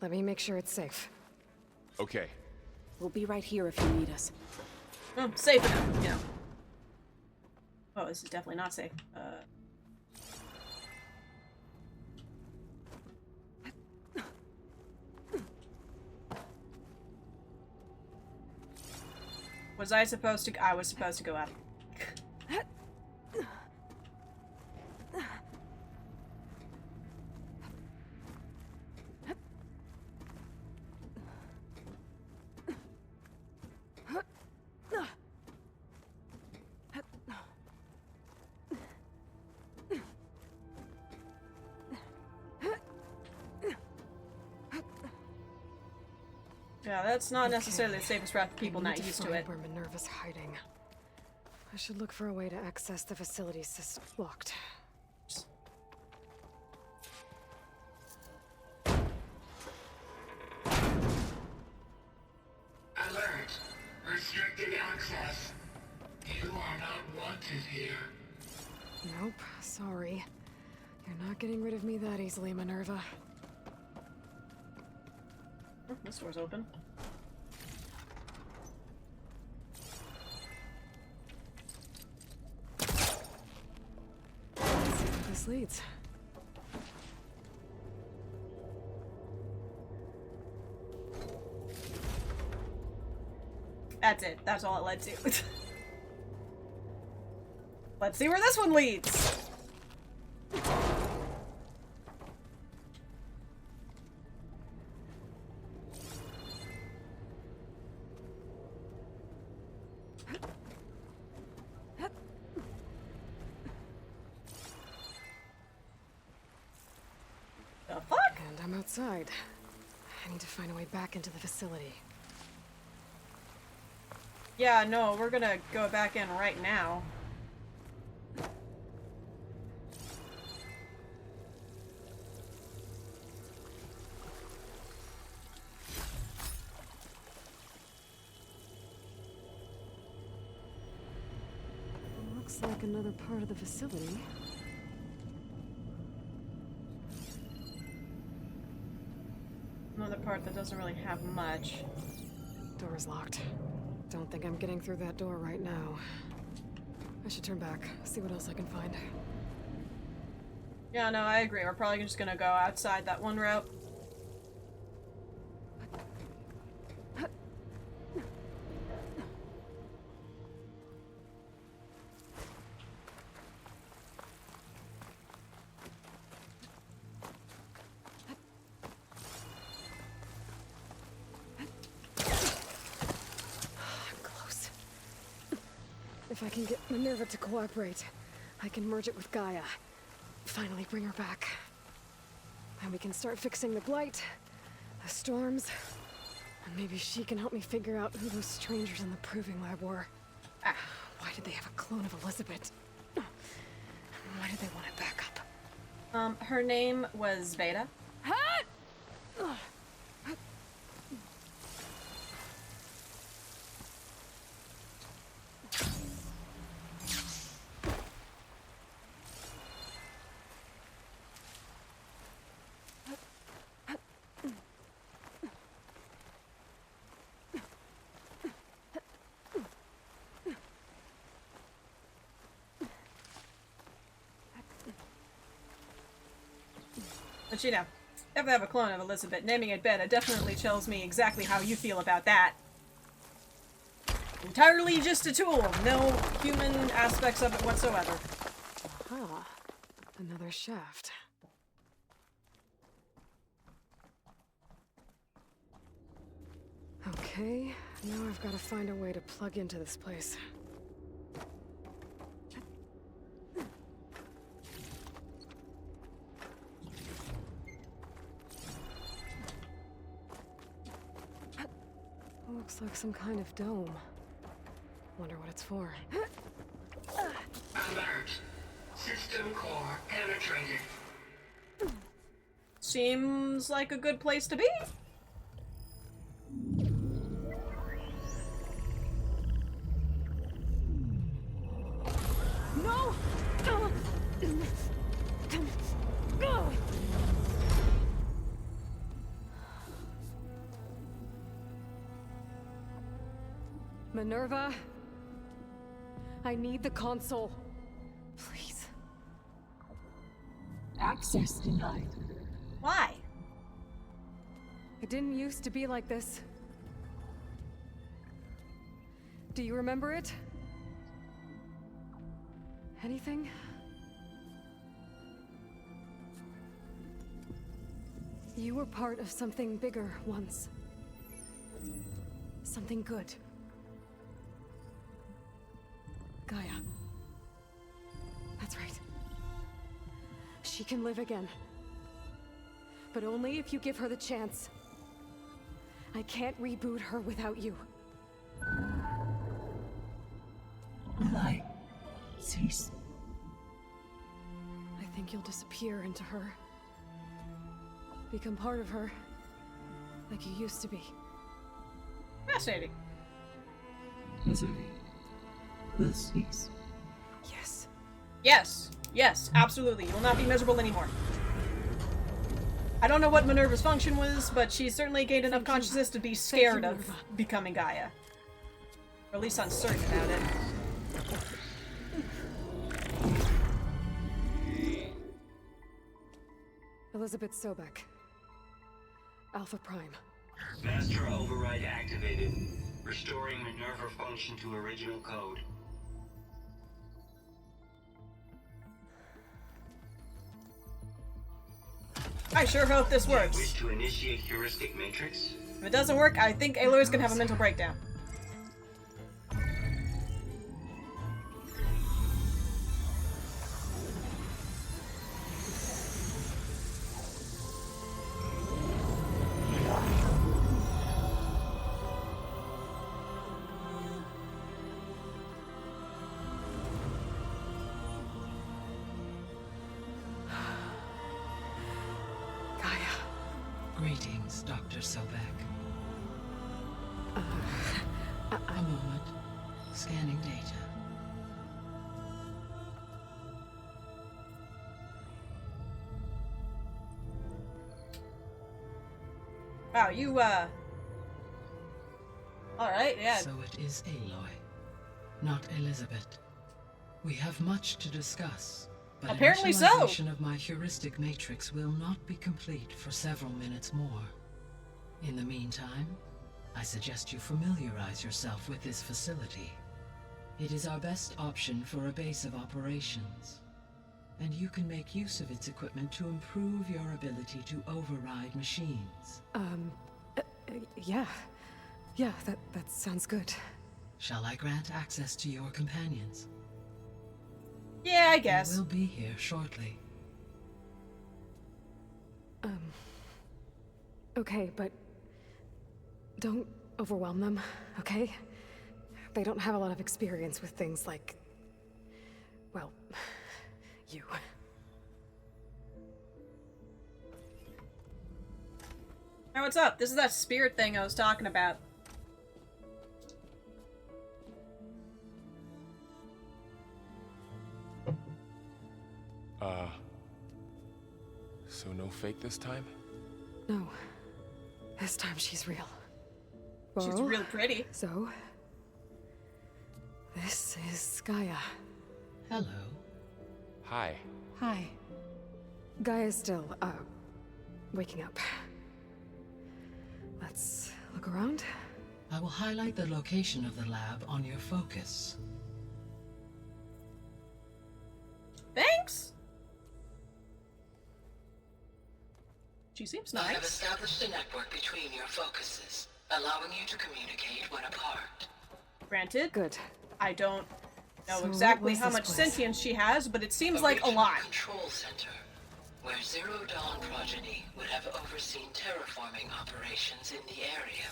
Speaker 2: Let me make sure it's safe.
Speaker 13: Okay.
Speaker 6: We'll be right here if you need us.
Speaker 1: Safe enough, you know. Oh, this is definitely not safe. Was I supposed to? I was supposed to go out. Yeah, that's not necessarily the safest route for people not used to it.
Speaker 2: Where Minerva's hiding. I should look for a way to access the facility system. Locked.
Speaker 15: Alert. Restricted access. You are not wanted here.
Speaker 2: Nope, sorry. You're not getting rid of me that easily, Minerva.
Speaker 1: Oh, this door's open.
Speaker 2: Let's see where this leads.
Speaker 1: That's it. That's all it led to. Let's see where this one leads. The fuck?
Speaker 2: And I'm outside. I need to find a way back into the facility.
Speaker 1: Yeah, no, we're gonna go back in right now.
Speaker 2: Looks like another part of the facility.
Speaker 1: Another part that doesn't really have much.
Speaker 2: Door's locked. Don't think I'm getting through that door right now. I should turn back, see what else I can find.
Speaker 1: Yeah, no, I agree. We're probably just gonna go outside that one route.
Speaker 2: Close. If I can get Minerva to cooperate, I can merge it with Gaia. Finally bring her back. And we can start fixing the blight, the storms, Maybe she can help me figure out who those strangers in the proving lab were. Why did they have a clone of Elizabeth? Why did they want it back up?
Speaker 1: Her name was Veda. But you know, if I have a clone of Elizabeth, naming it Beta definitely tells me exactly how you feel about that. Entirely just a tool, no human aspects of it whatsoever.
Speaker 2: Aha, another shaft. Okay, now I've got to find a way to plug into this place. Looks like some kind of dome. Wonder what it's for.
Speaker 15: Alert. System core penetrated.
Speaker 1: Seems like a good place to be.
Speaker 2: No! Minerva, I need the console. Please.
Speaker 14: Access denied.
Speaker 1: Why?
Speaker 2: It didn't used to be like this. Do you remember it? Anything? You were part of something bigger once. Something good. Gaia. That's right. She can live again. But only if you give her the chance. I can't reboot her without you.
Speaker 14: Light. Cease.
Speaker 2: I think you'll disappear into her. Become part of her. Like you used to be.
Speaker 1: Fascinating.
Speaker 14: Misery will cease.
Speaker 2: Yes.
Speaker 1: Yes. Yes, absolutely. You will not be miserable anymore. I don't know what Minerva's function was, but she certainly gained enough consciousness to be scared of becoming Gaia. Or at least uncertain about it.
Speaker 2: Elizabeth Sobek. Alpha Prime.
Speaker 15: Master override activated. Restoring Minerva function to original code.
Speaker 1: I sure hope this works.
Speaker 15: Wish to initiate heuristic matrix?
Speaker 1: If it doesn't work, I think Aloy's gonna have a mental breakdown.
Speaker 16: Greetings, Dr. Sobek. A moment. Scanning data.
Speaker 1: Wow, you, Alright, yeah.
Speaker 16: So it is Aloy, not Elizabeth. We have much to discuss, but
Speaker 1: apparently so.
Speaker 16: initialization of my heuristic matrix will not be complete for several minutes more. In the meantime, I suggest you familiarize yourself with this facility. It is our best option for a base of operations, and you can make use of its equipment to improve your ability to override machines.
Speaker 2: Yeah. Yeah, that sounds good.
Speaker 16: Shall I grant access to your companions?
Speaker 1: Yeah, I guess.
Speaker 16: They will be here shortly.
Speaker 2: Okay, but Don't overwhelm them, okay? They don't have a lot of experience with things like... well, you.
Speaker 1: Hey, what's up? This is that spirit thing I was talking about.
Speaker 9: So no fake this time?
Speaker 2: No. This time she's real.
Speaker 1: She's
Speaker 2: VARL,
Speaker 1: real pretty.
Speaker 2: So... this is Gaia.
Speaker 16: Hello.
Speaker 9: Hi.
Speaker 2: Hi. Gaia's still, waking up. Let's look around.
Speaker 16: I will highlight the location of the lab on your focus.
Speaker 1: Thanks! She seems
Speaker 16: I have
Speaker 1: nice.
Speaker 16: established a network between your focuses, allowing you to communicate when apart.
Speaker 1: Granted.
Speaker 2: Good.
Speaker 1: I don't know
Speaker 2: So
Speaker 1: exactly
Speaker 2: what was
Speaker 1: how
Speaker 2: this
Speaker 1: much
Speaker 2: place?
Speaker 1: sentience she has, but it seems like a
Speaker 16: regional
Speaker 1: lot.
Speaker 16: Control center, where Zero Dawn progeny would have overseen terraforming operations in the area.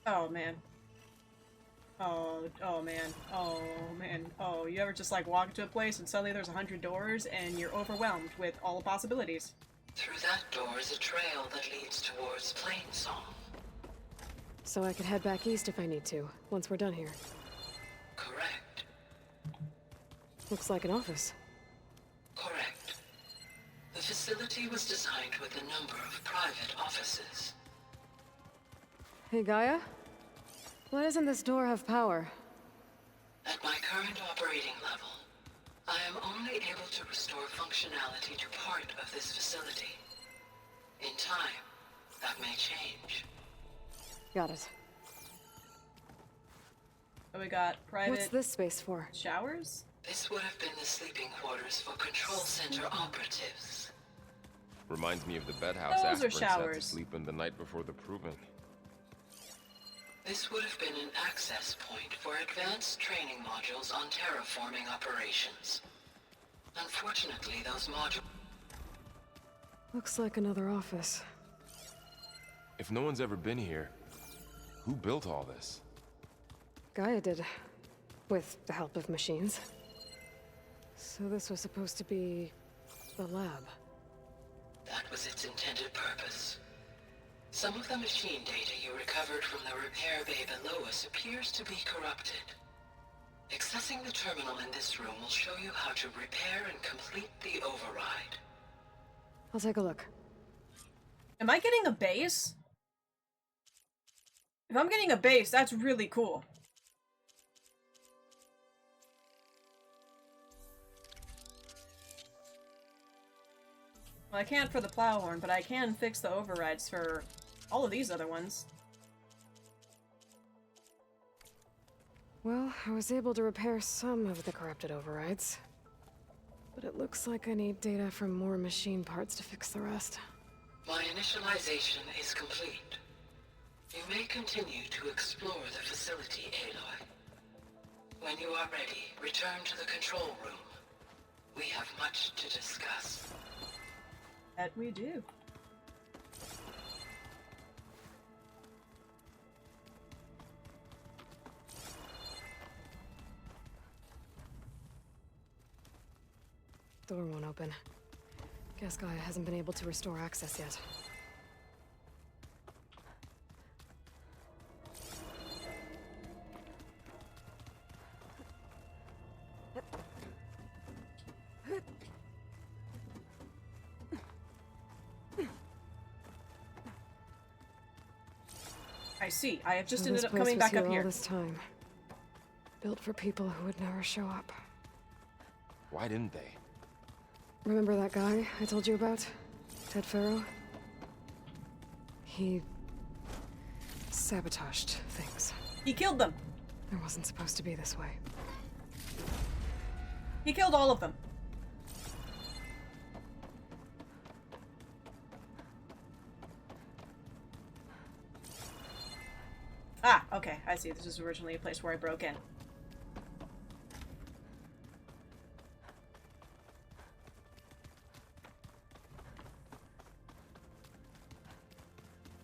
Speaker 1: Oh man. Oh man. Oh man. Oh, you ever just like walk into a place and suddenly there's 100 doors and you're overwhelmed with all the possibilities?
Speaker 16: Through that door is a trail that leads towards Plainsong.
Speaker 2: So I could head back east if I need to, once we're done here.
Speaker 16: Correct.
Speaker 2: Looks like an office.
Speaker 16: Correct. The facility was designed with a number of private offices.
Speaker 2: Hey, Gaia? Why doesn't this door have power?
Speaker 16: At my current operating level, I am only able to restore functionality to part of this facility. In time, that may change.
Speaker 2: Got it.
Speaker 1: So we got private
Speaker 2: What's this space for?
Speaker 1: showers?
Speaker 16: This would have been the sleeping quarters for control center operatives.
Speaker 9: Reminds me of the bedhouse
Speaker 1: Those are
Speaker 9: aspirants had to
Speaker 1: showers.
Speaker 9: sleep in the night before the proving.
Speaker 16: This would have been an access point for advanced training modules on terraforming operations. Unfortunately, those modules...
Speaker 2: Looks like another office.
Speaker 9: If no one's ever been here, who built all this?
Speaker 2: Gaia did. With the help of machines. So this was supposed to be... the lab.
Speaker 16: That was its intended purpose. Some of the machine data you recovered from the repair bay below us appears to be corrupted. Accessing the terminal in this room will show you how to repair and complete the override.
Speaker 2: I'll take a look.
Speaker 1: Am I getting a base? If I'm getting a base, that's really cool. Well, I can't for the plow horn, but I can fix the overrides for all of these other ones.
Speaker 2: Well, I was able to repair some of the corrupted overrides. But it looks like I need data from more machine parts to fix the rest.
Speaker 16: My initialization is complete. You may continue to explore the facility, Aloy. When you are ready, return to the control room. We have much to discuss.
Speaker 1: That we do.
Speaker 2: Door won't open. Guess Gaia hasn't been able to restore access yet.
Speaker 1: I see. I have just
Speaker 2: So
Speaker 1: ended
Speaker 2: this
Speaker 1: up
Speaker 2: place
Speaker 1: coming
Speaker 2: was
Speaker 1: back
Speaker 2: here
Speaker 1: up
Speaker 2: all
Speaker 1: here.
Speaker 2: this time. Built for people who would never show up.
Speaker 9: Why didn't they?
Speaker 2: Remember that guy I told you about? Ted Farrow? He... sabotaged things.
Speaker 1: He killed them.
Speaker 2: It wasn't supposed to be this way.
Speaker 1: He killed all of them. Ah, okay. I see. This is originally a place where I broke in.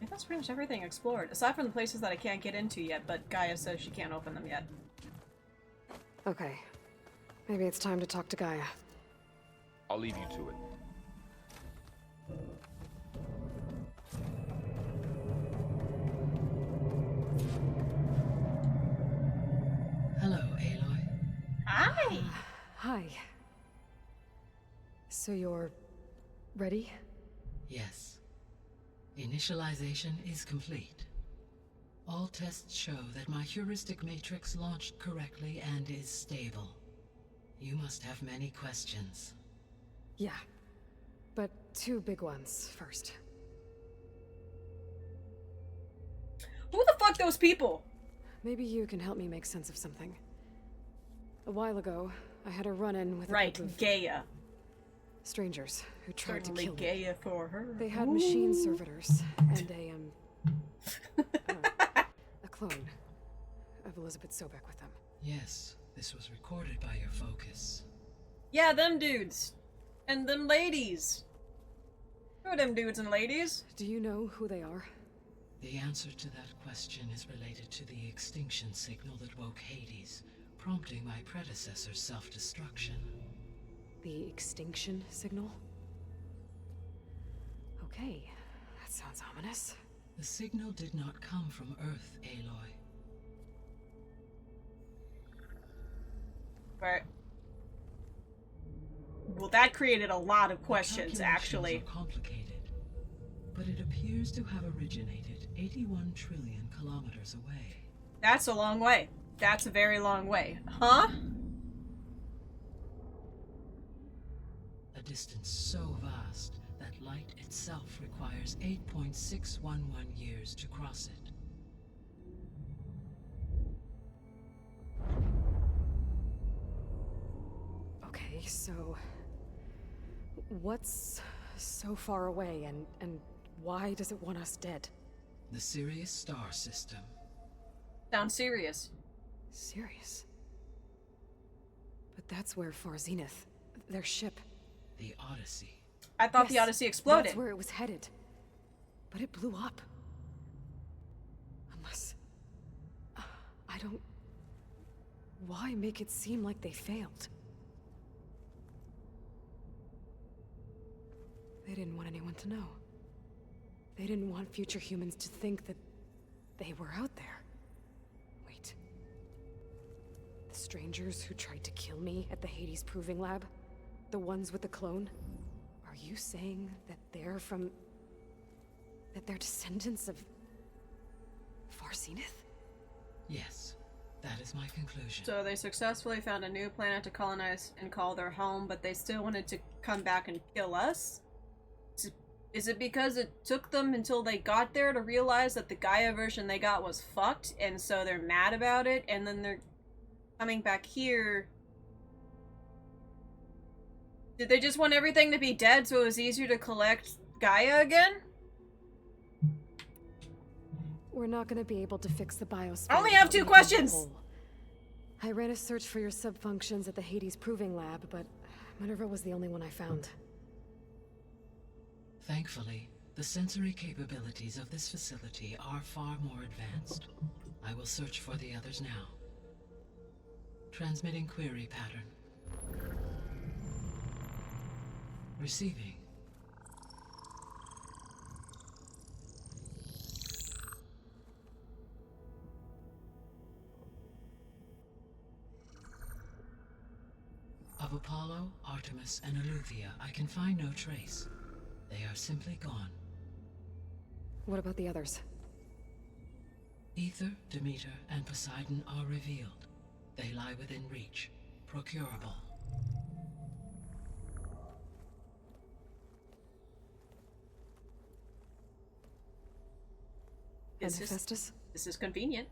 Speaker 1: I That's pretty much everything explored, aside from the places that I can't get into yet, but Gaia says she can't open them yet.
Speaker 2: Okay. Maybe it's time to talk to Gaia.
Speaker 13: I'll leave you to it.
Speaker 16: Hello, Aloy.
Speaker 1: Hi!
Speaker 2: Hi. So you're... ready?
Speaker 16: Yes. Initialization is complete. All tests show that my heuristic matrix launched correctly and is stable. You must have many questions.
Speaker 2: Yeah. But two big ones first.
Speaker 1: Who the fuck those people?
Speaker 2: Maybe you can help me make sense of something. A while ago, I had a run-in with a
Speaker 1: Right,
Speaker 2: group of
Speaker 1: Gaia.
Speaker 2: strangers who tried
Speaker 1: Certainly
Speaker 2: to kill me.
Speaker 1: Gaia for her.
Speaker 2: They had machine servitors and a clone of Elizabeth Sobek with them.
Speaker 16: Yes, this was recorded by your focus.
Speaker 1: Yeah, them dudes. And them ladies. Who are them dudes and ladies?
Speaker 2: Do you know who they are?
Speaker 16: The answer to that question is related to the extinction signal that woke Hades, prompting my predecessor's self-destruction.
Speaker 2: The extinction signal? Okay, that sounds ominous.
Speaker 16: The signal did not come from Earth, Aloy.
Speaker 1: Right. Well, that created a lot of questions, actually.
Speaker 16: Are complicated, but it appears to have originated 81 trillion kilometers away.
Speaker 1: That's a long way. That's a very long way. Huh?
Speaker 16: A distance so vast that light itself requires 8.611 years to cross it.
Speaker 2: Okay, so... what's so far away, and why does it want us dead?
Speaker 16: The Sirius star system.
Speaker 1: Sounds serious.
Speaker 2: Serious? But that's where Far Zenith, their ship...
Speaker 16: The Odyssey.
Speaker 1: I thought the Odyssey exploded.
Speaker 2: That's where it was headed. But it blew up. Unless... I don't... Why make it seem like they failed? They didn't want anyone to know. They didn't want future humans to think that they were out there. Wait. The strangers who tried to kill me at the Hades Proving Lab? The ones with the clone? Are you saying that they're from... that they're descendants of... Far Zenith?
Speaker 16: Yes, that is my conclusion.
Speaker 1: So they successfully found a new planet to colonize and call their home, but they still wanted to come back and kill us? Is it because it took them until they got there to realize that the Gaia version they got was fucked, and so they're mad about it, and then they're coming back here? Did they just want everything to be dead so it was easier to collect Gaia again?
Speaker 2: We're not gonna be able to fix the biosphere.
Speaker 1: I only have 2 questions!
Speaker 2: I ran a search for your subfunctions at the Hades Proving Lab, but Minerva was the only one I found.
Speaker 16: Thankfully, the sensory capabilities of this facility are far more advanced. I will search for the others now. Transmitting query pattern. Receiving. Of Apollo, Artemis, and Eleuthia, I can find no trace. They are simply gone.
Speaker 2: What about the others?
Speaker 16: Ether, Demeter, and Poseidon are revealed. They lie within reach, procurable.
Speaker 2: And Hephaestus?
Speaker 1: This is convenient.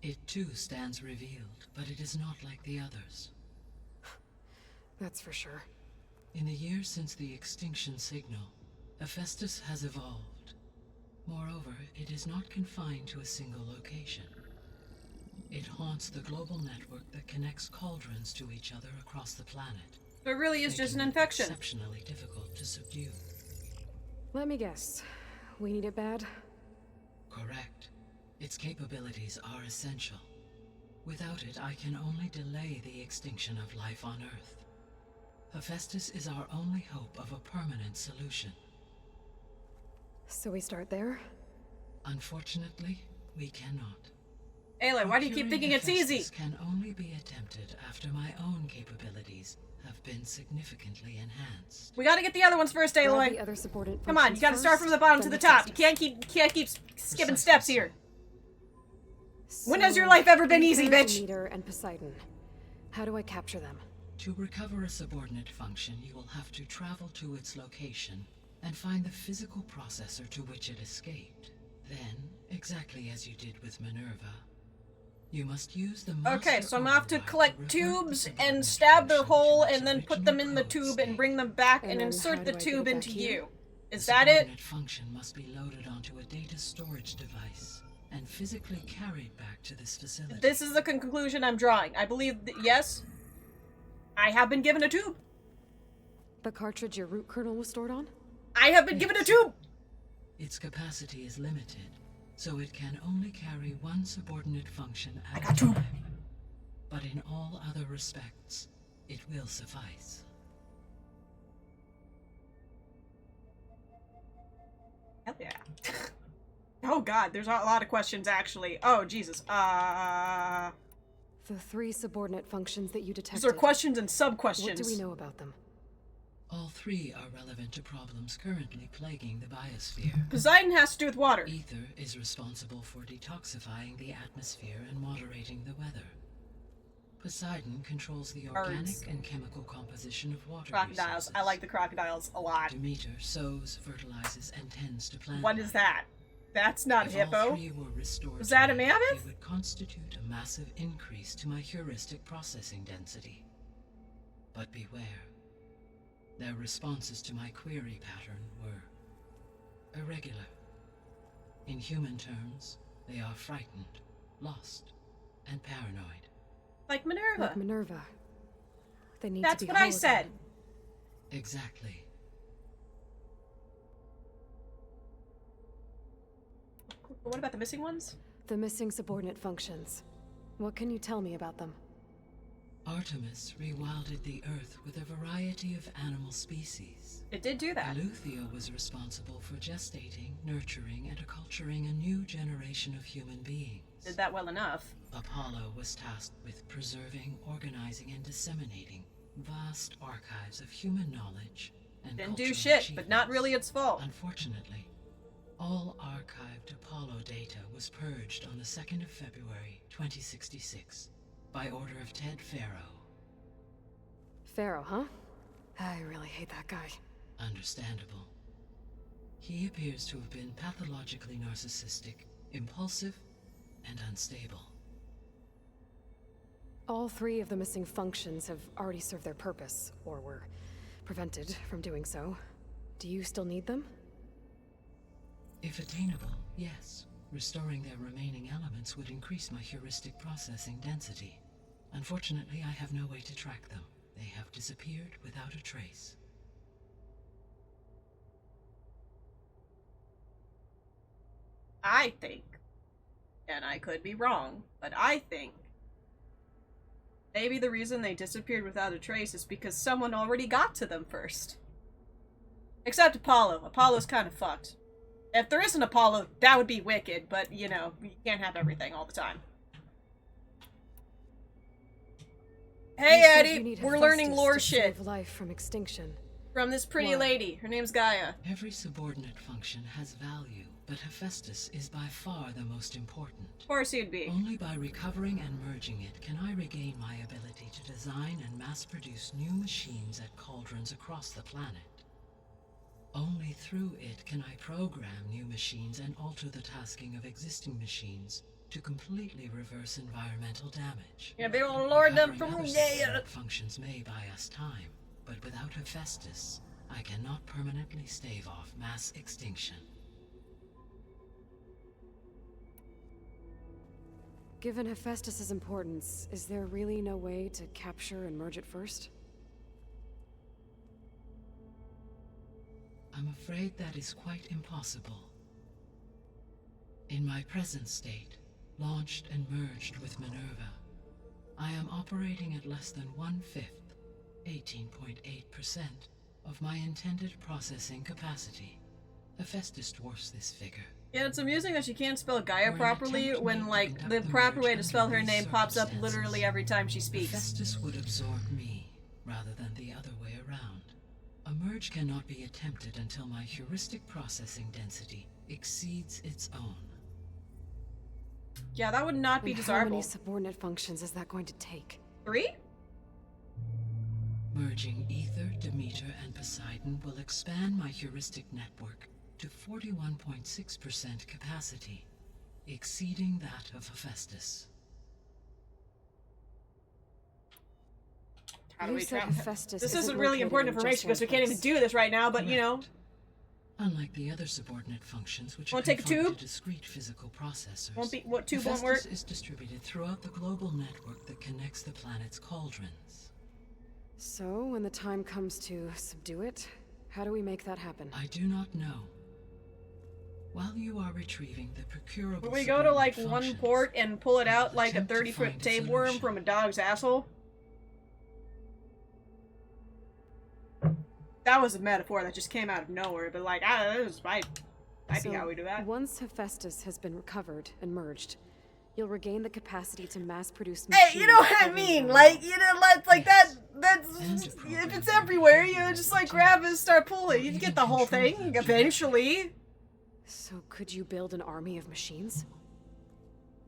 Speaker 16: It too stands revealed, but it is not like the others.
Speaker 2: That's for sure.
Speaker 16: In the years since the extinction signal, Hephaestus has evolved. Moreover, it is not confined to a single location. It haunts the global network that connects cauldrons to each other across the planet.
Speaker 1: So it really is just an infection.
Speaker 16: Exceptionally difficult to subdue.
Speaker 2: Let me guess. We need it bad?
Speaker 16: Correct. Its capabilities are essential. Without it, I can only delay the extinction of life on Earth. Hephaestus is our only hope of a permanent solution.
Speaker 2: So we start there?
Speaker 16: Unfortunately, we cannot.
Speaker 1: Aloy, why do you keep thinking it's easy?
Speaker 16: Hephaestus can only be attempted after my own capabilities have been significantly enhanced.
Speaker 1: We gotta get the other ones first, Aloy.
Speaker 2: The other subordinate
Speaker 1: Come on, you gotta start from the bottom to the top. You can't keep skipping steps here. When has your life ever been easy, bitch?
Speaker 2: Demeter and Poseidon. How do I capture them?
Speaker 16: To recover a subordinate function, you will have to travel to its location and find the physical processor to which it escaped. Then, exactly as you did with Minerva, you must use the
Speaker 1: Okay, so I'm gonna have to collect tubes and stab their hole and then put them in the tube and bring them back and insert the tube into you. Is that it?
Speaker 16: The function must be loaded onto a data storage device and physically carried back to this facility.
Speaker 1: This is the conclusion I'm drawing. I believe that, yes, I have been given a tube.
Speaker 2: The cartridge your root kernel was stored on?
Speaker 1: I have been given a tube!
Speaker 16: Its capacity is limited, so it can only carry one subordinate function at
Speaker 1: a time.
Speaker 16: But in all other respects, it will suffice.
Speaker 1: Hell yeah. Oh god, there's a lot of questions actually. Oh Jesus.
Speaker 2: The 3 subordinate functions that you detected.
Speaker 1: These are questions and sub-questions.
Speaker 2: What do we know about them?
Speaker 16: All 3 are relevant to problems currently plaguing the biosphere.
Speaker 1: Poseidon has to do with water.
Speaker 16: Ether is responsible for detoxifying the atmosphere and moderating the weather. Poseidon controls the organic and chemical composition of water
Speaker 1: Crocodiles.
Speaker 16: resources.
Speaker 1: I like the crocodiles a lot.
Speaker 16: Demeter sows, fertilizes, and tends to plant.
Speaker 1: What is that? That's not a
Speaker 16: If all
Speaker 1: hippo.
Speaker 16: 3 were restored
Speaker 1: Was that a
Speaker 16: to me,
Speaker 1: mammoth?
Speaker 16: It would constitute a massive increase to my heuristic processing density. But beware. Their responses to my query pattern were irregular. In human terms, they are frightened, lost, and paranoid.
Speaker 1: Like Minerva.
Speaker 2: Like Minerva. They need
Speaker 1: That's
Speaker 2: to be
Speaker 1: what I said.
Speaker 16: Exactly.
Speaker 1: What about the missing ones?
Speaker 2: The missing subordinate functions. What can you tell me about them?
Speaker 16: Artemis rewilded the Earth with a variety of animal species.
Speaker 1: It did do that.
Speaker 16: Eleuthia was responsible for gestating, nurturing, and acculturating a new generation of human beings.
Speaker 1: Did that well enough.
Speaker 16: Apollo was tasked with preserving, organizing, and disseminating vast archives of human knowledge and
Speaker 1: Didn't do
Speaker 16: cultural
Speaker 1: shit, but not
Speaker 16: achievements.
Speaker 1: really its fault.
Speaker 16: Unfortunately, all archived Apollo data was purged on the 2nd of February, 2066, by order of Ted Faro.
Speaker 2: Pharaoh, huh? I really hate that guy.
Speaker 16: Understandable. He appears to have been pathologically narcissistic, impulsive, and unstable.
Speaker 2: All 3 of the missing functions have already served their purpose, or were prevented from doing so. Do you still need them?
Speaker 16: If attainable, yes. Restoring their remaining elements would increase my heuristic processing density. Unfortunately, I have no way to track them. They have disappeared without a trace.
Speaker 1: I think, and I could be wrong, but I think maybe the reason they disappeared without a trace is because someone already got to them first. Except Apollo. Apollo's kind of fucked. If there isn't Apollo, that would be wicked, but, you know, you can't have everything all the time. Hey, Eddie! We're learning lore shit.
Speaker 2: Save life from extinction.
Speaker 1: From this pretty lady. Her name's Gaia.
Speaker 16: Every subordinate function has value, but Hephaestus is by far the most important.
Speaker 1: Of course he'd be.
Speaker 16: Only by recovering and merging it can I regain my ability to design and mass-produce new machines at cauldrons across the planet. Only through it can I program new machines and alter the tasking of existing machines to completely reverse environmental damage.
Speaker 1: Yeah, they will lord them from
Speaker 16: Recovering
Speaker 1: Gaia.
Speaker 16: other functions may buy us time, but without Hephaestus, I cannot permanently stave off mass extinction.
Speaker 2: Given Hephaestus's importance, is there really no way to capture and merge it first?
Speaker 16: I'm afraid that is quite impossible. In my present state, launched and merged with Minerva, I am operating at less than 1/5, 18.8%, of my intended processing capacity. Hephaestus dwarfs this figure.
Speaker 1: Yeah, it's amusing that she can't spell Gaia properly when, like, the proper way to spell her name pops up literally every time she speaks.
Speaker 16: Hephaestus would absorb me, rather than the other way around. A merge cannot be attempted until my heuristic processing density exceeds its own.
Speaker 1: Yeah, that would not be
Speaker 2: And
Speaker 1: desirable.
Speaker 2: how many subordinate functions is that going to take?
Speaker 1: 3?
Speaker 16: Merging Ether, Demeter, and Poseidon will expand my heuristic network to 41.6% capacity, exceeding that of Hephaestus.
Speaker 1: How do we
Speaker 2: said
Speaker 1: track
Speaker 2: Hephaestus
Speaker 1: this
Speaker 2: isn't
Speaker 1: isn't really
Speaker 2: located
Speaker 1: important
Speaker 2: in
Speaker 1: information
Speaker 2: just
Speaker 1: because we
Speaker 2: one
Speaker 1: can't even
Speaker 2: place.
Speaker 1: do this right now, but you know.
Speaker 16: Unlike the other subordinate functions, which are
Speaker 1: Wanna take a
Speaker 16: confined
Speaker 1: tube?
Speaker 16: to discrete physical processors,
Speaker 1: Won't be what tube won't work?
Speaker 16: Hephaestus is distributed throughout the global network that connects the planet's cauldrons.
Speaker 2: So, when the time comes to subdue it, how do we make that happen?
Speaker 16: I do not know. While you are retrieving the procurable
Speaker 1: Would we go to like
Speaker 16: subordinate
Speaker 1: one
Speaker 16: functions,
Speaker 1: port and pull it out like a
Speaker 16: attempt to
Speaker 1: 30-foot
Speaker 16: find a
Speaker 1: tapeworm
Speaker 16: solution.
Speaker 1: from a dog's asshole? That was a metaphor that just came out of nowhere, but like, this might be how we do that.
Speaker 2: Once Hephaestus has been recovered and merged, you'll regain the capacity to mass-produce
Speaker 1: Hey,
Speaker 2: machines.
Speaker 1: you know what I mean? Like, you know, like that's if it's everywhere, you know, just like grab it and start pulling. You get the whole thing eventually.
Speaker 2: So could you build an army of machines?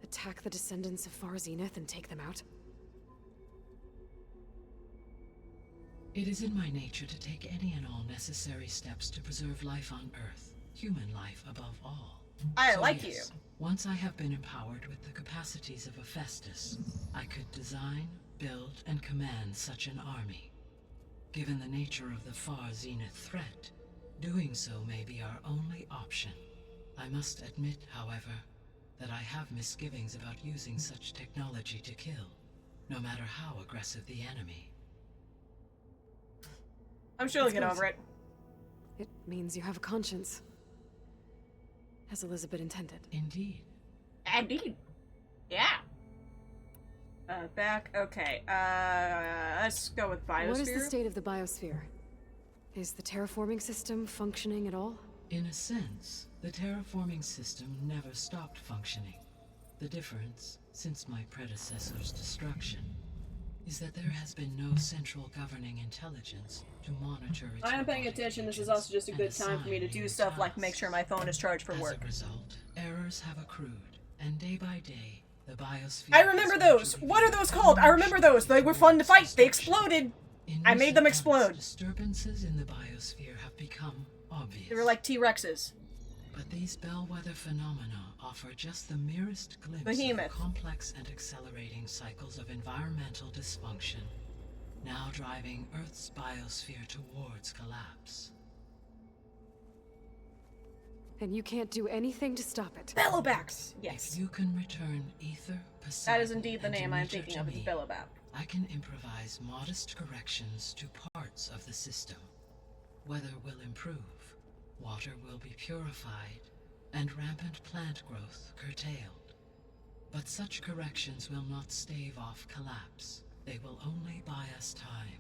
Speaker 2: Attack the descendants of Far Zenith and take them out?
Speaker 16: It is in my nature to take any and all necessary steps to preserve life on Earth, human life above all.
Speaker 1: I
Speaker 16: So
Speaker 1: like
Speaker 16: yes, once I have been empowered with the capacities of Hephaestus, I could design, build, and command such an army. Given the nature of the Far Zenith threat, doing so may be our only option. I must admit, however, that I have misgivings about using such technology to kill, no matter how aggressive the enemy.
Speaker 1: I'm sure they'll get over it.
Speaker 2: It means you have a conscience. As Elizabeth intended.
Speaker 16: Indeed.
Speaker 1: Indeed. Yeah. Back. Okay. Let's go with biosphere.
Speaker 2: What is the state of the biosphere? Is the terraforming system functioning at all?
Speaker 16: In a sense, the terraforming system never stopped functioning. The difference, since my predecessor's destruction, is that there has been no central governing intelligence to monitor its
Speaker 1: I am paying attention. This is also just a good time for me to do stuff like make sure my phone is charged for work.
Speaker 16: As a result, errors have accrued, and day by day, the biosphere...
Speaker 1: I remember those! What are those called? I remember those! They were fun to fight! They exploded! I made them explode!
Speaker 16: Disturbances in the biosphere have become obvious.
Speaker 1: They were like T-Rexes.
Speaker 16: But these bellwether phenomena offer just the merest glimpse
Speaker 1: Behemoth.
Speaker 16: of complex and accelerating cycles of environmental dysfunction, now driving Earth's biosphere towards collapse.
Speaker 2: And you can't do anything to stop it.
Speaker 1: Bellowbacks! Yes.
Speaker 16: If you can return Ether, Poseidon,
Speaker 1: That is indeed the
Speaker 16: and
Speaker 1: name I'm
Speaker 16: Demeter
Speaker 1: thinking
Speaker 16: to
Speaker 1: of, it's
Speaker 16: me,
Speaker 1: Bellowbap.
Speaker 16: I can improvise modest corrections to parts of the system. Weather will improve, water will be purified, and rampant plant growth curtailed. But such corrections will not stave off collapse. They will only buy us time.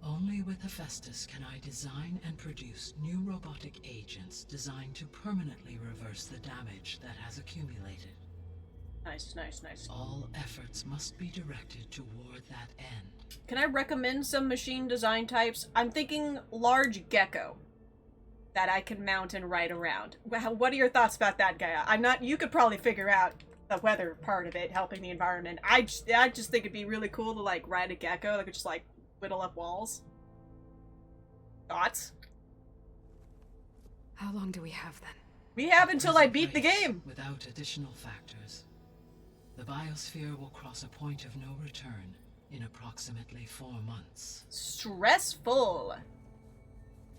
Speaker 16: Only with Hephaestus can I design and produce new robotic agents designed to permanently reverse the damage that has accumulated.
Speaker 1: Nice, nice, nice.
Speaker 16: All efforts must be directed toward that end.
Speaker 1: Can I recommend some machine design types? I'm thinking large gecko that I can mount and ride around. What are your thoughts about that, Gaia? I'm not. You could probably figure out the weather part of it, helping the environment. I just think it'd be really cool to like ride a gecko that could just like whittle up walls. Thoughts?
Speaker 2: How long do we have then?
Speaker 1: We have until I beat the
Speaker 16: Race,
Speaker 1: game.
Speaker 16: Without additional factors, the biosphere will cross a point of no return in approximately 4 months.
Speaker 1: Stressful.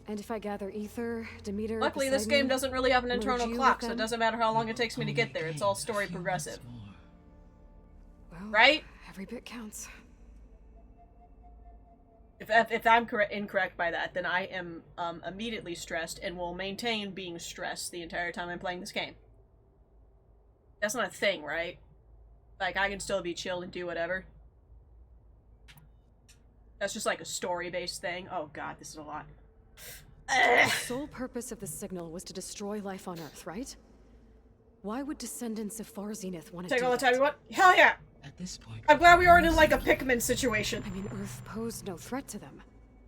Speaker 2: And if I gather Ether, Demeter,
Speaker 1: Luckily, this
Speaker 2: Poseidon,
Speaker 1: game doesn't really have an
Speaker 2: merge
Speaker 1: internal
Speaker 2: you
Speaker 1: clock,
Speaker 2: with
Speaker 1: so it
Speaker 2: them?
Speaker 1: doesn't matter how long it takes me to get there. It's all story progressive.
Speaker 2: Well,
Speaker 1: Right?
Speaker 2: Every bit counts.
Speaker 1: If I'm incorrect by that, then I am immediately stressed and will maintain being stressed the entire time I'm playing this game. That's not a thing, right? Like, I can still be chill and do whatever. That's just like a story-based thing. Oh god, this is a lot.
Speaker 2: The sole purpose of the signal was to destroy life on Earth, right? Why would descendants of Far Zenith want to
Speaker 1: Take
Speaker 2: do
Speaker 1: all the
Speaker 2: that?
Speaker 1: time you want? Hell yeah!
Speaker 16: At this point,
Speaker 1: I'm glad we aren't in like a Pikmin situation.
Speaker 2: I mean, Earth posed no threat to them.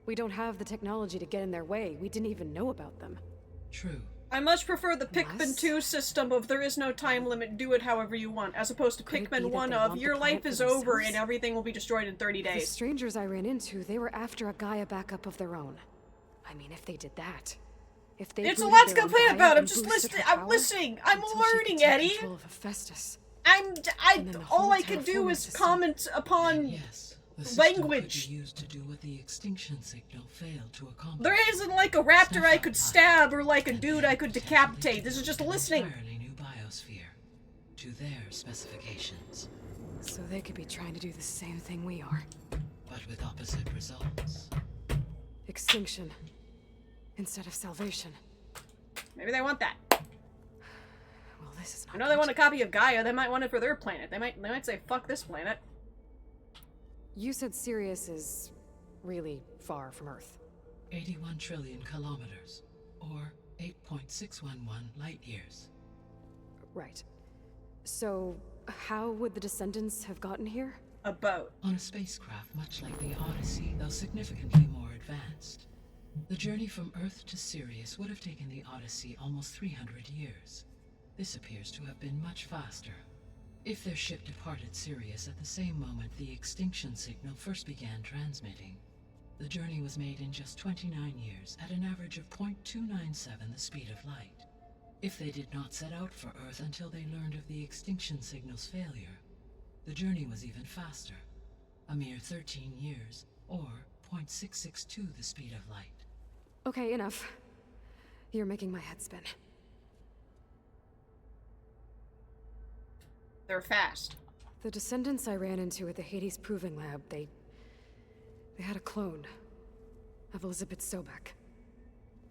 Speaker 2: We don't have the technology to get in their way. We didn't even know about them.
Speaker 16: True.
Speaker 1: I much prefer the Pikmin 2 system of there is no time limit, do it however you want, as opposed to Pikmin 1 of your life is over and everything will be destroyed in 30
Speaker 2: The
Speaker 1: days.
Speaker 2: strangers I ran into, they were after a Gaia backup of their own. I mean, if they did that. If they
Speaker 1: It's a
Speaker 2: booted
Speaker 1: lot to
Speaker 2: their own
Speaker 1: complain
Speaker 2: Gaia
Speaker 1: about, I'm
Speaker 2: and
Speaker 1: just
Speaker 2: boosted
Speaker 1: listening,
Speaker 2: her
Speaker 1: I'm
Speaker 2: power
Speaker 1: listening, I'm
Speaker 2: until she could
Speaker 1: learning,
Speaker 2: take
Speaker 1: Eddie!
Speaker 2: control of Hephaestus.
Speaker 1: The all I can do is comment upon language.
Speaker 16: Could be used to do what the extinction signal failed to accomplish.
Speaker 1: There isn't like a raptor I could stab or like a dude I could decapitate. This is just listening.
Speaker 16: Entirely new biosphere to their specifications.
Speaker 2: So they could be trying to do the same thing we are.
Speaker 16: But with opposite results.
Speaker 2: Extinction instead of salvation.
Speaker 1: Maybe they want that.
Speaker 2: Well, this is not
Speaker 1: I know they want a copy of Gaia. They might want it for their planet. They might say, fuck this planet.
Speaker 2: You said Sirius is really far from Earth.
Speaker 16: 81 trillion kilometers, or 8.611 light years.
Speaker 2: Right. So, how would the descendants have gotten here?
Speaker 1: A boat.
Speaker 16: On a spacecraft much like the Odyssey, though significantly more advanced. The journey from Earth to Sirius would have taken the Odyssey almost 300 years. This appears to have been much faster. If their ship departed Sirius at the same moment the extinction signal first began transmitting, the journey was made in just 29 years at an average of 0.297 the speed of light. If they did not set out for Earth until they learned of the extinction signal's failure, the journey was even faster, a mere 13 years, or 0.662 the speed of light.
Speaker 2: Okay, enough. You're making my head spin.
Speaker 1: They're fast.
Speaker 2: The descendants I ran into at the Hades Proving Lab, they had a clone of Elizabeth Sobek.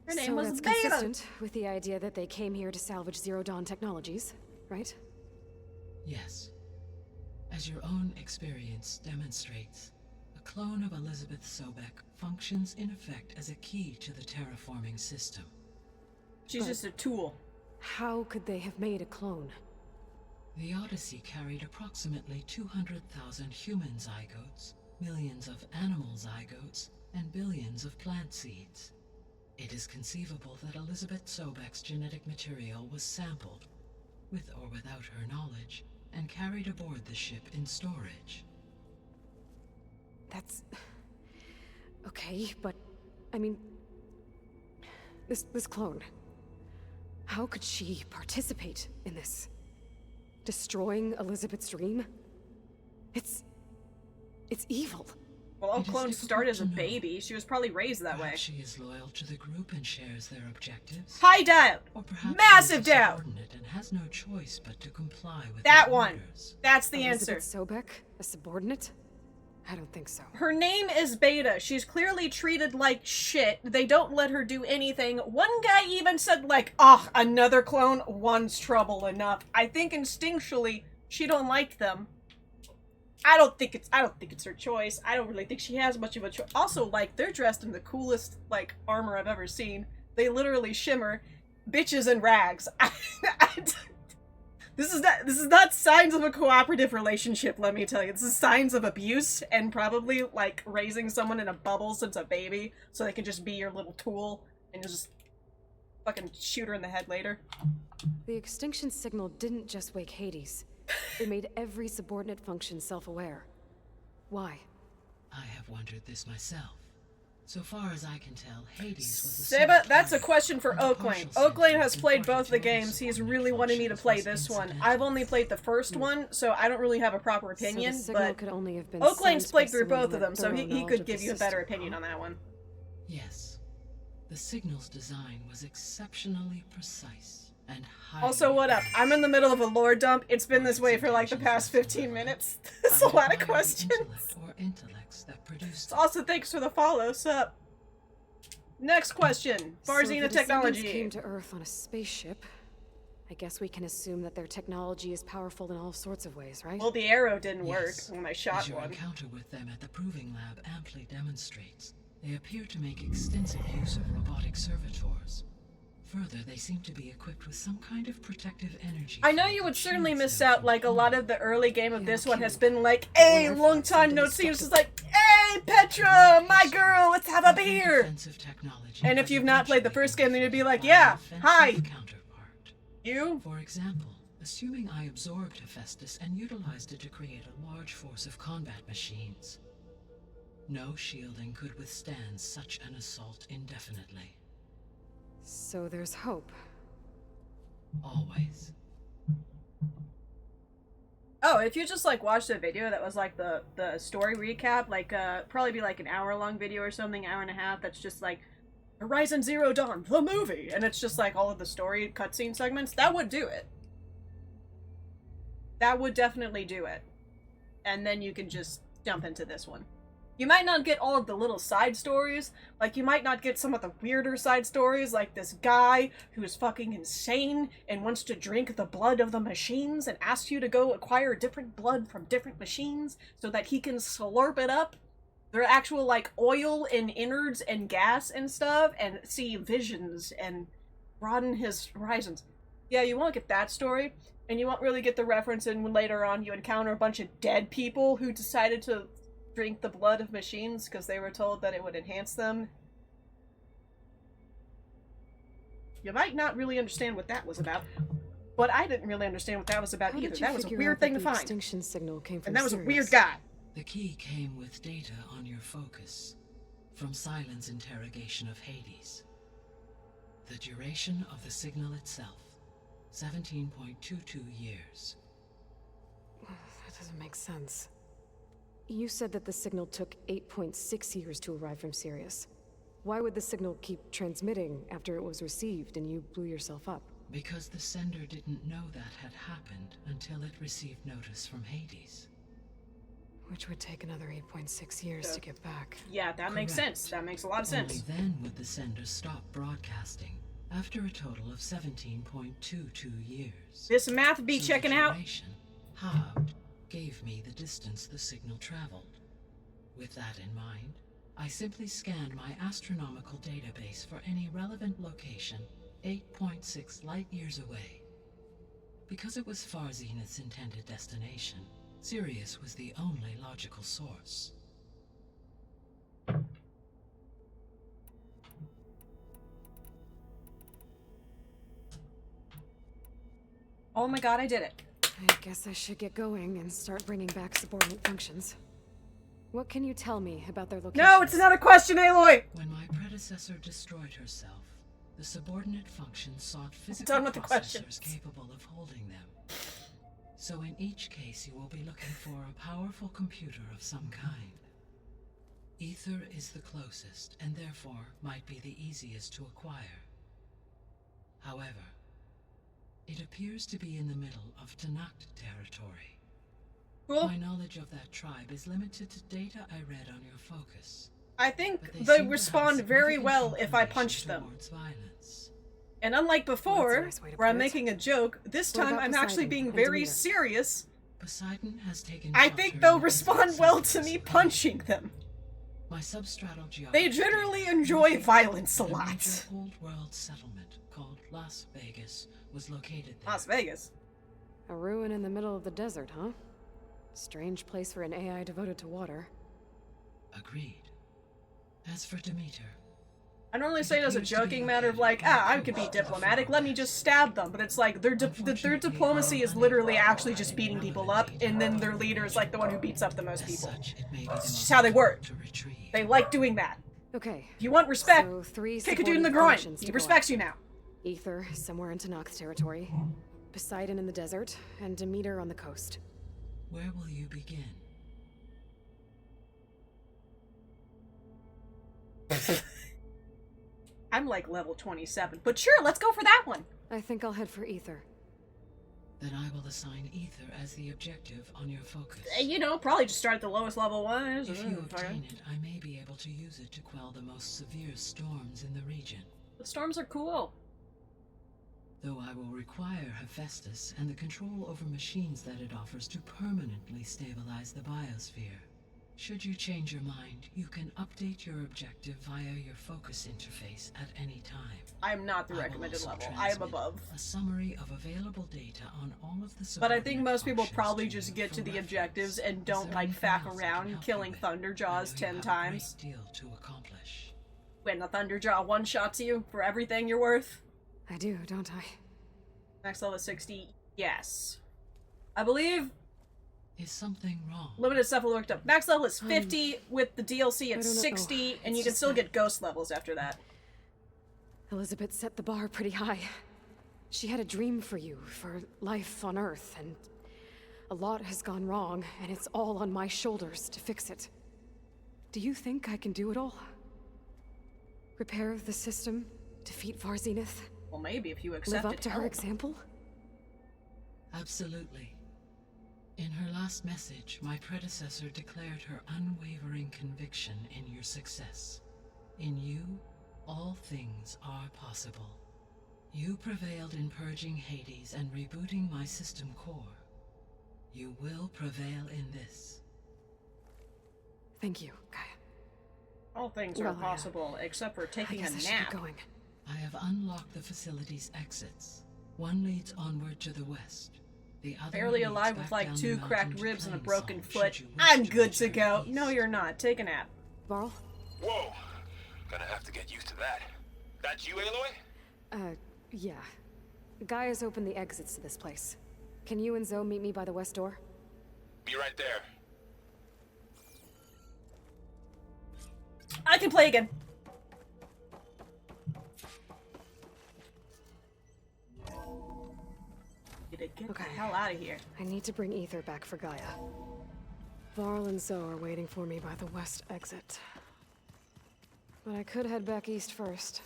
Speaker 1: Her name
Speaker 2: so
Speaker 1: was
Speaker 2: that's
Speaker 1: Beta.
Speaker 2: consistent with the idea that they came here to salvage Zero Dawn technologies, right?
Speaker 16: Yes. As your own experience demonstrates, a clone of Elizabeth Sobek functions in effect as a key to the terraforming system.
Speaker 1: She's just a tool.
Speaker 2: How could they have made a clone?
Speaker 16: The Odyssey carried approximately 200,000 human zygotes, millions of animal zygotes, and billions of plant seeds. It is conceivable that Elizabeth Sobek's genetic material was sampled, with or without her knowledge, and carried aboard the ship in storage.
Speaker 2: That's... okay, but... I mean... This clone... How could she participate in this? Destroying Elizabeth's dream? It's evil.
Speaker 1: Well, all clones start as a baby. She was probably raised that way.
Speaker 16: She is loyal to the group and shares their objectives.
Speaker 1: High doubt.
Speaker 16: Or perhaps
Speaker 1: Massive
Speaker 16: she is
Speaker 1: doubt.
Speaker 16: subordinate and has no choice but to comply with
Speaker 1: That
Speaker 16: their
Speaker 1: one.
Speaker 16: orders.
Speaker 1: That's the answer.
Speaker 2: Elizabeth Sobek? A subordinate? I don't think so.
Speaker 1: Her name is Beta. She's clearly treated like shit. They don't let her do anything. One guy even said like, "Ah, another clone, one's trouble enough." I think instinctually she don't like them. I don't think it's her choice. I don't really think she has much of a choice. Also, like, they're dressed in the coolest like armor I've ever seen. They literally shimmer, bitches in rags. This is not signs of a cooperative relationship, let me tell you. This is signs of abuse and probably, like, raising someone in a bubble since a baby so they can just be your little tool and you just fucking shoot her in the head later.
Speaker 2: The extinction signal didn't just wake Hades. It made every subordinate function self-aware. Why?
Speaker 16: I have wondered this myself. So far as I can tell, Hades was the
Speaker 1: Seba, that's a question for Oaklane. Oaklane has played both the games. He's really wanting me to play this one. I've only played the first one, so I don't really have a proper opinion,
Speaker 2: so the signal
Speaker 1: but
Speaker 2: could only have been
Speaker 1: Oaklane's played through
Speaker 2: someone
Speaker 1: both
Speaker 2: who
Speaker 1: of
Speaker 2: had
Speaker 1: them, so
Speaker 2: thorough
Speaker 1: he
Speaker 2: knowledge
Speaker 1: could
Speaker 2: of the
Speaker 1: give you a better
Speaker 2: system.
Speaker 1: opinion on that one.
Speaker 16: Yes. The signal's design was exceptionally precise and highly...
Speaker 1: Also, what up? I'm in the middle of a lore dump. It's been this way for like the past 15 minutes. There's a lot of questions.
Speaker 16: Or intellects that produced...
Speaker 1: Also, thanks for the follow. Sup? Next question.
Speaker 2: So
Speaker 1: Barzina
Speaker 2: the descendants
Speaker 1: technology.
Speaker 2: came to Earth on a spaceship, I guess we can assume that their technology is powerful in all sorts of ways, right?
Speaker 1: Well, the arrow didn't work
Speaker 16: Yes,
Speaker 1: when I shot
Speaker 16: as your
Speaker 1: one.
Speaker 16: encounter with them at the Proving Lab amply demonstrates, they appear to make extensive use of robotic servitors. Further, they seem to be equipped with some kind of protective energy.
Speaker 1: I know you would certainly miss out, like, a lot of the early game of this one has been like, hey, long time no see. It's just like, hey, Petra, my girl, let's have a beer. And if you've not played the first game, then you'd be like, yeah, hi. You?
Speaker 16: For example, assuming I absorbed Hephaestus and utilized it to create a large force of combat machines. No shielding could withstand such an assault indefinitely.
Speaker 2: So there's hope.
Speaker 16: Always.
Speaker 1: Oh, if you just, like, watched a video that was, like, the story recap, like, probably be, like, an hour-long video or something, hour and a half, that's just, like, Horizon Zero Dawn, the movie, and it's just, like, all of the story cutscene segments, that would do it. That would definitely do it. And then you can just jump into this one. You might not get all of the little side stories, like you might not get some of the weirder side stories, like this guy who is fucking insane and wants to drink the blood of the machines and asks you to go acquire different blood from different machines so that he can slurp it up. They're actual, like, oil and innards and gas and stuff, and see visions and broaden his horizons. Yeah, you won't get that story, and you won't really get the reference in when later on you encounter a bunch of dead people who decided to drink the blood of machines because they were told that it would enhance them. You might not really understand what that was about, but I didn't really understand what that was about either. That was a weird thing to find.
Speaker 2: Extinction signal came from
Speaker 1: and that was a
Speaker 2: Sirius.
Speaker 1: weird guy.
Speaker 16: The key came with data on your focus from Silent's interrogation of Hades. The duration of the signal itself, 17.22 years.
Speaker 2: That doesn't make sense. You said that the signal took 8.6 years to arrive from Sirius. Why would the signal keep transmitting after it was received and you blew yourself up?
Speaker 16: Because the sender didn't know that had happened until it received notice from Hades.
Speaker 2: Which would take another 8.6 years to get back.
Speaker 1: Yeah, that makes sense. That makes a lot of sense.
Speaker 16: Only then would the sender stop broadcasting, after a total of 17.22 years.
Speaker 1: This math be
Speaker 16: So
Speaker 1: checking
Speaker 16: the
Speaker 1: out.
Speaker 16: duration, halved, gave me the distance the signal traveled. With that in mind, I simply scanned my astronomical database for any relevant location 8.6 light-years away. Because it was far Zenith's intended destination, Sirius was the only logical source.
Speaker 1: Oh my god, I did it.
Speaker 2: I guess I should get going and start bringing back subordinate functions. What can you tell me about their location?
Speaker 1: No, it's another question, Aloy!
Speaker 16: When my predecessor destroyed herself, the subordinate functions sought physical
Speaker 1: Done with the
Speaker 16: processors
Speaker 1: questions.
Speaker 16: capable of holding them. So in each case, you will be looking for a powerful computer of some kind. Ether is the closest, and therefore might be the easiest to acquire. However, it appears to be in the middle of Tanakh territory.
Speaker 1: Cool.
Speaker 16: My knowledge of that tribe is limited to data I read on your focus.
Speaker 1: I think
Speaker 16: But
Speaker 1: they
Speaker 16: seem to have
Speaker 1: respond very
Speaker 16: significant
Speaker 1: well if I punch
Speaker 16: inclination
Speaker 1: them.
Speaker 16: towards violence.
Speaker 1: And unlike before,
Speaker 2: nice way to
Speaker 1: where I'm
Speaker 2: put it.
Speaker 1: making a joke, this
Speaker 2: What
Speaker 1: time
Speaker 2: about
Speaker 1: I'm actually
Speaker 2: Poseidon
Speaker 1: being
Speaker 2: and
Speaker 1: very
Speaker 2: Demeter?
Speaker 1: serious.
Speaker 16: Poseidon has taken
Speaker 1: I
Speaker 16: shelter
Speaker 1: think
Speaker 16: in
Speaker 1: they'll
Speaker 16: the
Speaker 1: respond
Speaker 16: desert
Speaker 1: well
Speaker 16: south
Speaker 1: to
Speaker 16: of
Speaker 1: me
Speaker 16: Spain.
Speaker 1: punching them.
Speaker 16: My substratal geography
Speaker 1: They generally enjoy violence a
Speaker 16: that
Speaker 1: lot.
Speaker 16: major old world settlement called Las Vegas was located there.
Speaker 1: Las Vegas.
Speaker 2: A ruin in the middle of the desert, huh? Strange place for an AI devoted to water.
Speaker 16: Agreed. As for Demeter,
Speaker 1: I normally say it as a joking matter of like, I could be diplomatic, let me just stab them. But it's like, their diplomacy is literally actually just beating people up, and then their leader is like the one who beats up the most people. It's just how they work. They like doing that.
Speaker 2: Okay.
Speaker 1: If you want respect,
Speaker 2: So 3
Speaker 1: kick a dude in the
Speaker 2: subordinate
Speaker 1: groin.
Speaker 2: functions
Speaker 1: He
Speaker 2: to go
Speaker 1: respects
Speaker 2: after.
Speaker 1: you now.
Speaker 2: Ether, somewhere in Tanakh's territory. Poseidon in the desert, and Demeter on the coast.
Speaker 16: where will you begin?
Speaker 1: I'm like level 27, but sure, let's go for that one.
Speaker 2: I think I'll head for Ether.
Speaker 16: Then I will assign Ether as the objective on your focus.
Speaker 1: You know, probably just start at the lowest level one.
Speaker 16: If you obtain it, I may be able to use it to quell the most severe storms in the region.
Speaker 1: The storms are cool.
Speaker 16: though I will require Hephaestus and the control over machines that it offers to permanently stabilize the biosphere. Should you change your mind, you can update your objective via your focus interface at any time.
Speaker 1: I am not the
Speaker 16: I will
Speaker 1: recommended
Speaker 16: also
Speaker 1: level. I am
Speaker 16: transmit
Speaker 1: above.
Speaker 16: a summary of available data on all of the
Speaker 1: But I think
Speaker 16: subordinate
Speaker 1: most people
Speaker 16: functions
Speaker 1: probably
Speaker 16: to
Speaker 1: just
Speaker 16: you
Speaker 1: get
Speaker 16: for
Speaker 1: to the
Speaker 16: reference.
Speaker 1: objectives and
Speaker 16: Is
Speaker 1: don't
Speaker 16: there
Speaker 1: like
Speaker 16: anything
Speaker 1: fack
Speaker 16: else I can
Speaker 1: around
Speaker 16: help
Speaker 1: killing
Speaker 16: you with?
Speaker 1: Thunderjaws
Speaker 16: I know
Speaker 1: 10
Speaker 16: you have
Speaker 1: times.
Speaker 16: a great deal to accomplish.
Speaker 1: When the Thunderjaw one-shots you for everything you're worth.
Speaker 2: I do, don't I?
Speaker 1: Max level is 60. Yes. I believe
Speaker 16: Is something wrong?
Speaker 1: limited stuff will looked up. Max level is 50. With the DLC,
Speaker 2: I
Speaker 1: it's
Speaker 2: don't know.
Speaker 1: 60, and
Speaker 2: It's
Speaker 1: you can
Speaker 2: just
Speaker 1: still
Speaker 2: that-
Speaker 1: get ghost levels after that.
Speaker 2: Elizabeth set the bar pretty high. She had a dream for you, for life on Earth, and a lot has gone wrong, and it's all on my shoulders to fix it. Do you think I can do it all? Repair the system, defeat VARL Zenith,
Speaker 1: Well, maybe if you accept
Speaker 2: live
Speaker 1: it.
Speaker 2: up to her example?
Speaker 16: Absolutely. In her last message, my predecessor declared her unwavering conviction in your success. In you, all things are possible. You prevailed in purging Hades and rebooting my system core. You will prevail in this.
Speaker 2: Thank you, Gaia.
Speaker 1: All things are
Speaker 2: Well,
Speaker 1: possible, except for taking a
Speaker 2: I should
Speaker 1: nap.
Speaker 2: get going.
Speaker 16: I have unlocked the facility's exits. One leads onward to the west. The other
Speaker 1: Barely
Speaker 16: leads
Speaker 1: alive
Speaker 16: back
Speaker 1: with like
Speaker 16: down
Speaker 1: 2
Speaker 16: the
Speaker 1: cracked
Speaker 16: mountain to
Speaker 1: ribs and a
Speaker 16: Plainsong,
Speaker 1: broken
Speaker 16: should
Speaker 1: foot.
Speaker 16: you wish
Speaker 1: I'm
Speaker 16: to
Speaker 1: good to
Speaker 16: return
Speaker 1: go.
Speaker 16: east.
Speaker 1: No, you're not. Take a nap.
Speaker 2: VARL?
Speaker 9: Whoa! Gonna have to get used to that. That's you, Aloy?
Speaker 2: Yeah. Gaia's opened the exits to this place. Can you and Zoe meet me by the west door?
Speaker 9: Be right there.
Speaker 1: I can play again. Get the hell out of here.
Speaker 2: I need to bring Ether back for Gaia. VARL and Zoe are waiting for me by the west exit. But I could head back east first.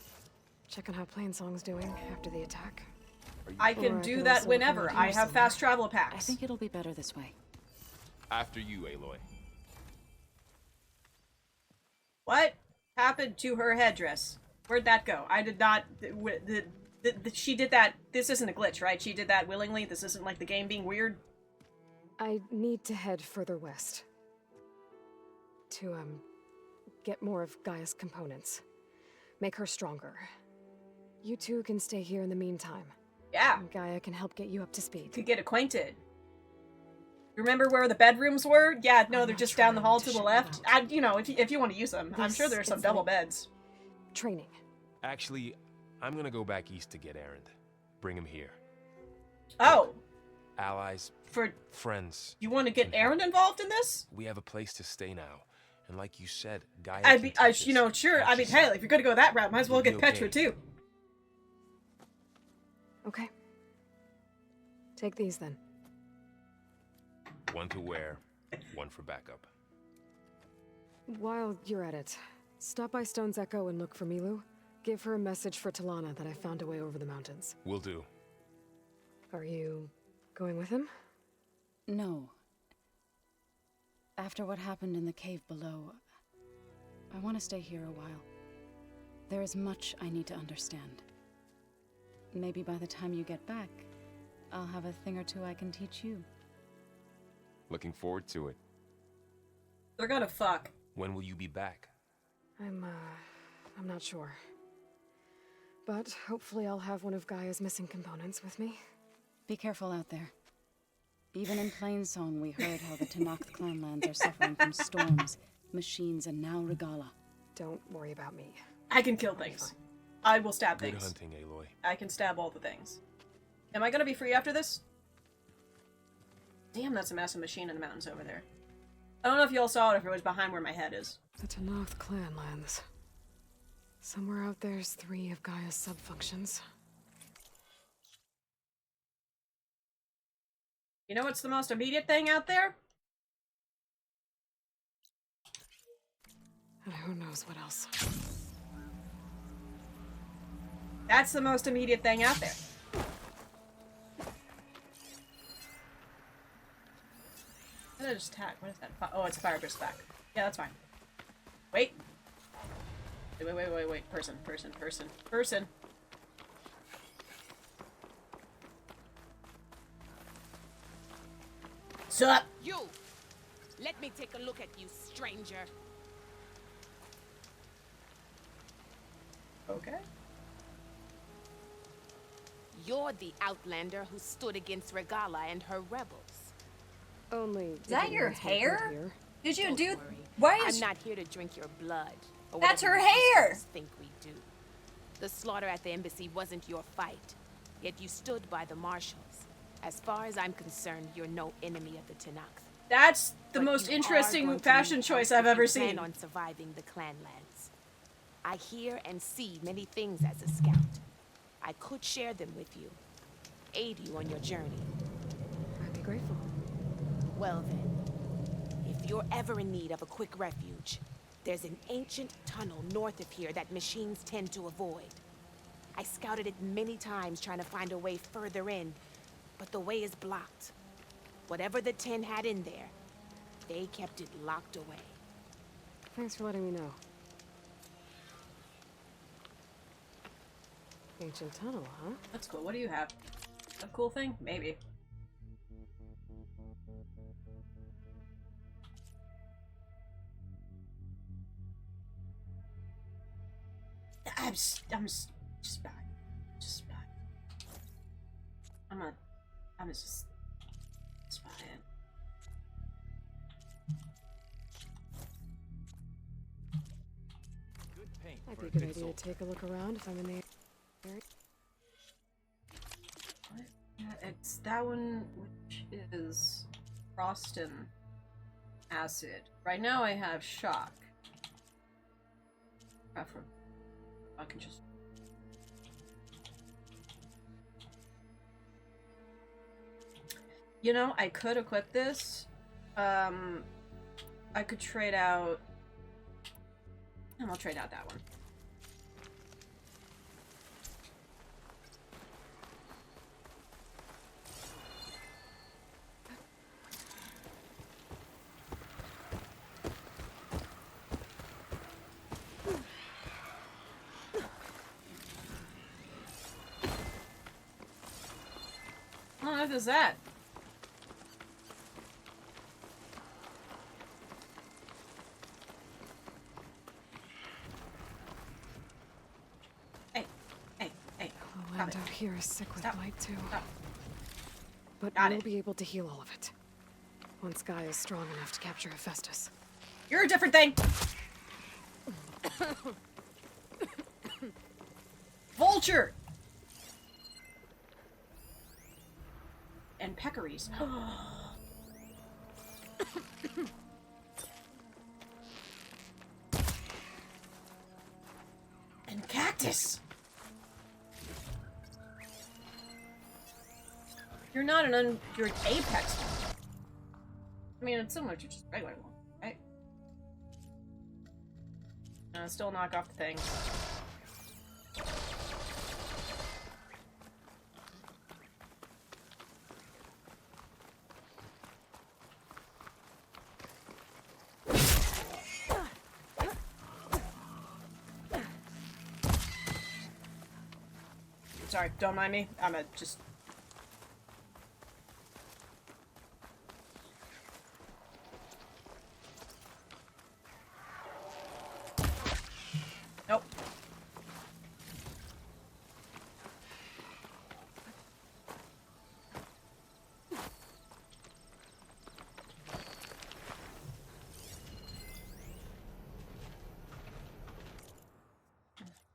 Speaker 2: Check on how Plainsong's doing after the attack.
Speaker 1: I can do that whenever. I have fast travel packs.
Speaker 6: I think it'll be better this way.
Speaker 9: After you, Aloy.
Speaker 1: What happened to her headdress? Where'd that go? I did not... she did that... This isn't a glitch, right? She did that willingly? This isn't like the game being weird?
Speaker 2: I need to head further west. To, get more of Gaia's components. Make her stronger. You two can stay here in the meantime.
Speaker 1: Yeah.
Speaker 2: And Gaia can help get you up to speed.
Speaker 1: To get acquainted. Remember where the bedrooms were? Yeah, no, they're just down the hall to the left. You know, if you want to use them. I'm sure there's some double beds.
Speaker 2: Training.
Speaker 9: Actually, I'm gonna go back east to get Erend. Bring him here.
Speaker 1: Oh.
Speaker 9: Allies.
Speaker 1: For
Speaker 9: friends.
Speaker 1: You want to get Erend involved in this?
Speaker 9: We have a place to stay now. And like you said, Gaia
Speaker 1: you know, sure. I mean, hell, if you're gonna go that route, might as well get Petra too.
Speaker 2: Okay. Take these then.
Speaker 9: One to wear, one for backup.
Speaker 2: While you're at it, stop by Stone's Echo and look for Milu. Give her a message for Talana that I found a way over the mountains.
Speaker 9: Will do.
Speaker 2: Are you going with him?
Speaker 6: No. After what happened in the cave below, I want to stay here a while. There is much I need to understand. Maybe by the time you get back, I'll have a thing or two I can teach you.
Speaker 13: Looking forward to it.
Speaker 1: They're gonna fuck.
Speaker 9: When will you be back?
Speaker 2: I'm not sure. But hopefully I'll have one of Gaia's missing components with me.
Speaker 6: Be careful out there. Even in Plainsong, we heard how the Tenakth clanlands are suffering from storms, machines, and now Regala.
Speaker 2: Don't worry about me.
Speaker 1: I can kill things. I will stab
Speaker 9: Good
Speaker 1: things.
Speaker 9: hunting, Aloy.
Speaker 1: I can stab all the things. Am I gonna be free after this? Damn, that's a massive machine in the mountains over there. I don't know if you all saw it or if it was behind where my head is.
Speaker 2: The Tenakth clanlands. Somewhere out there's 3 of Gaia's sub-functions.
Speaker 1: You know what's the most immediate thing out there?
Speaker 2: And who knows what else.
Speaker 1: That's the most immediate thing out there. What did I just attack? What is that? Oh, it's a fire burst back. Yeah, that's fine. Wait. Wait. Person. Sup?
Speaker 17: You! Let me take a look at you, stranger.
Speaker 1: Okay.
Speaker 17: You're the outlander who stood against Regala and her rebels.
Speaker 2: Only.
Speaker 18: Is that your hair? Did you
Speaker 17: Don't
Speaker 18: do?
Speaker 17: worry.
Speaker 18: Why is?
Speaker 17: I'm not here to drink your blood. Or
Speaker 18: That's
Speaker 17: whatever
Speaker 18: her
Speaker 17: you
Speaker 18: hair!
Speaker 17: think we do. The slaughter at the embassy wasn't your fight, yet you stood by the marshals. As far as I'm concerned, you're no enemy of the Tenakth.
Speaker 1: That's the
Speaker 17: But
Speaker 1: most
Speaker 17: you are
Speaker 1: interesting
Speaker 17: going to
Speaker 1: fashion
Speaker 17: need
Speaker 1: choice
Speaker 17: help
Speaker 1: I've
Speaker 17: if
Speaker 1: ever
Speaker 17: you plan
Speaker 1: seen.
Speaker 17: on surviving the clanlands. I hear and see many things as a scout. I could share them with you, aid you on your journey.
Speaker 2: I'd be grateful.
Speaker 17: Well then, if you're ever in need of a quick refuge, there's an ancient tunnel north of here that machines tend to avoid. I scouted it many times trying to find a way further in, but the way is blocked. Whatever the Ten had in there, they kept it locked away.
Speaker 2: Thanks for letting me know. Ancient tunnel, huh?
Speaker 1: That's cool. What do you have? A cool thing? Maybe. I'm just back. Just back. I'm just spying.
Speaker 11: Good paint
Speaker 2: Might
Speaker 11: for
Speaker 2: be a
Speaker 11: a
Speaker 2: good
Speaker 11: good
Speaker 2: idea
Speaker 11: soldier.
Speaker 2: to take a look around if I'm in the area.
Speaker 1: What? Yeah, it's that one, which is Frostin' Acid. Right now I have Shock. I can just... You know, I could equip this. I could trade out... And I'll trade out that one. Oh, what is that? Hey.
Speaker 2: The land out here is sick with blight too.
Speaker 1: Stop.
Speaker 2: But
Speaker 1: Got
Speaker 2: we'll
Speaker 1: it.
Speaker 2: be able to heal all of it. Once Guy is strong enough to capture Hephaestus.
Speaker 1: You're a different thing! Vulture! And peccaries. And cactus! You're not you're an apex. I mean, it's similar to just regular one, right? Still knock off the thing. Sorry, don't mind me. I'm just... Nope.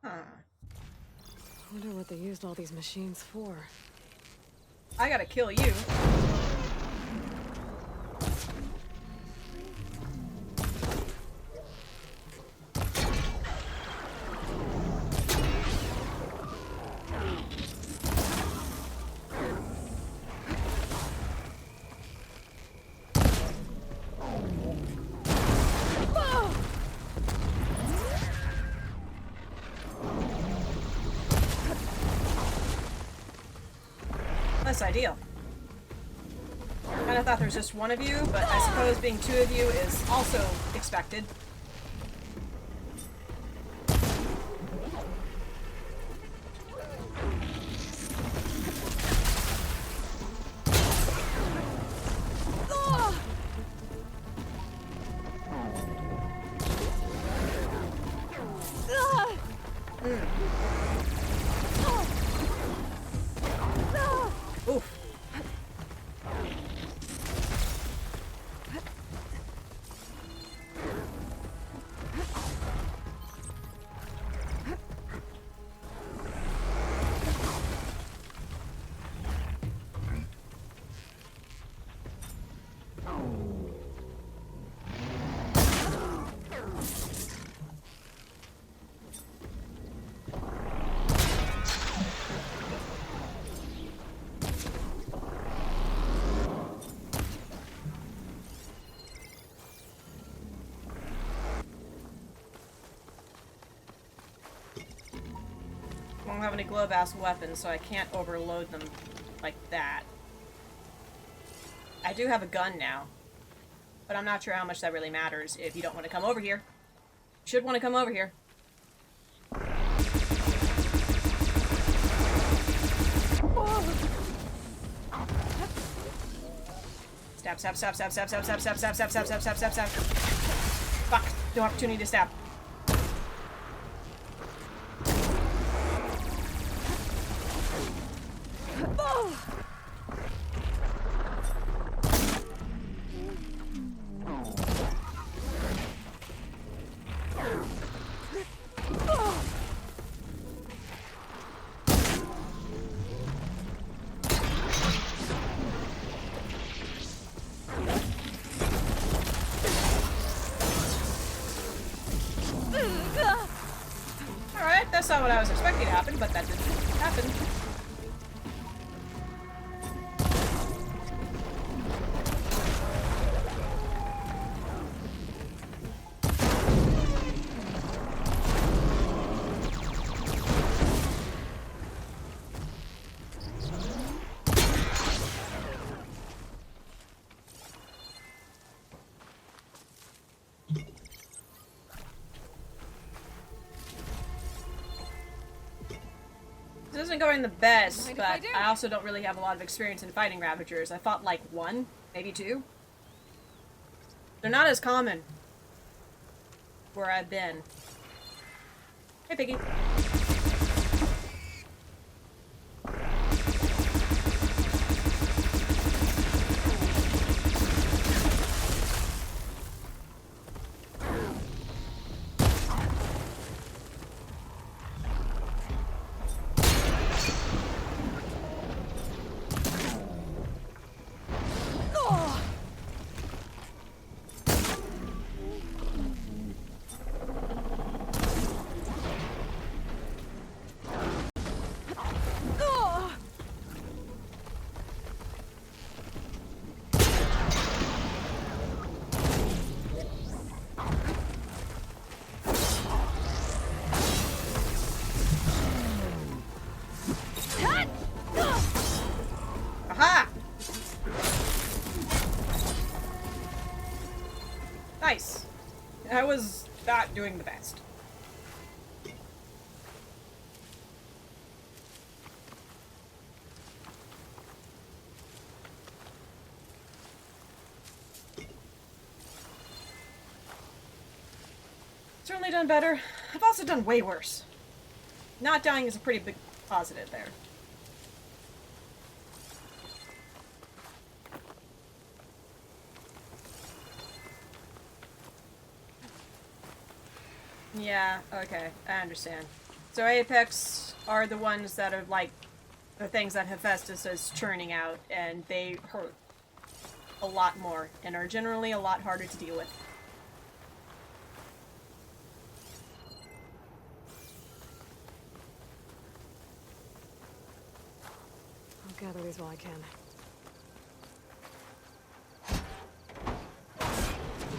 Speaker 1: Huh.
Speaker 2: I wonder what they used all these machines for.
Speaker 1: I gotta kill you. Less ideal. Kinda thought there was just one of you, but I suppose being two of you is also expected. Oof. I don't have any glove-ass weapons, so I can't overload them like that. I do have a gun now, but I'm not sure how much that really matters if you don't want to come over here. You should want to come over here. Stab, stab, stab, stab, stab, stab, stab, stab, stab, stab, stab, stab, stab, stab, stab. Fuck! No opportunity to stab. Alright, that's not what I was expecting to happen, but that didn't happen. This isn't going the best, but I also don't really have a lot of experience in fighting Ravagers. I fought like one, maybe two. They're not as common where I've been. Hey, Piggy. Aha! Nice. I was not doing the best. Certainly done better. I've also done way worse. Not dying is a pretty big positive there. Yeah, okay, I understand. So Apex are the ones that are like the things that Hephaestus is churning out, and they hurt a lot more and are generally a lot harder to deal with.
Speaker 2: I'll gather these while I can.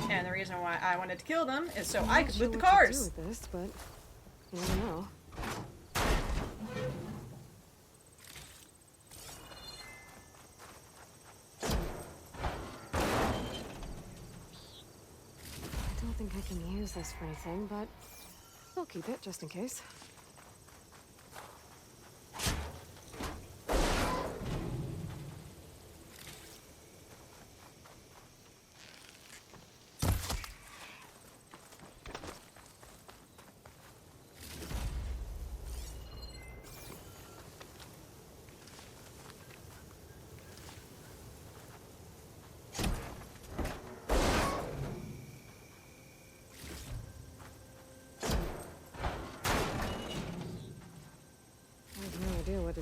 Speaker 1: And the reason why I wanted to kill them is so I could loot the
Speaker 2: What
Speaker 1: cars.
Speaker 2: to do with this, but you never know. I don't think I can use this for anything, but I'll keep it just in case.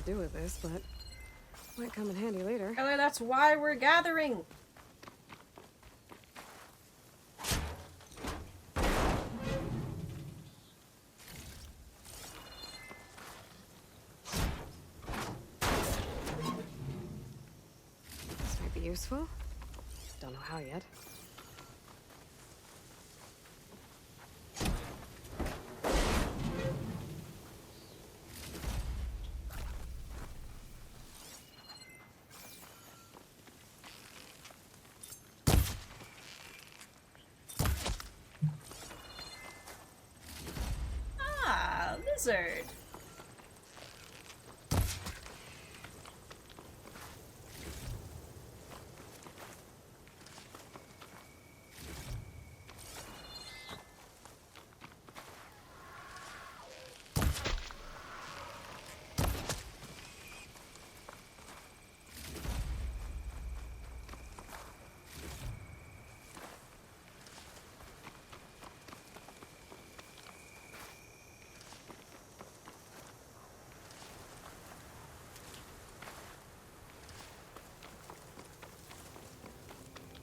Speaker 2: do with this, but might come in handy later.
Speaker 1: Aloy, that's why we're gathering.
Speaker 2: This might be useful. Don't know how yet.
Speaker 1: Ah, lizard.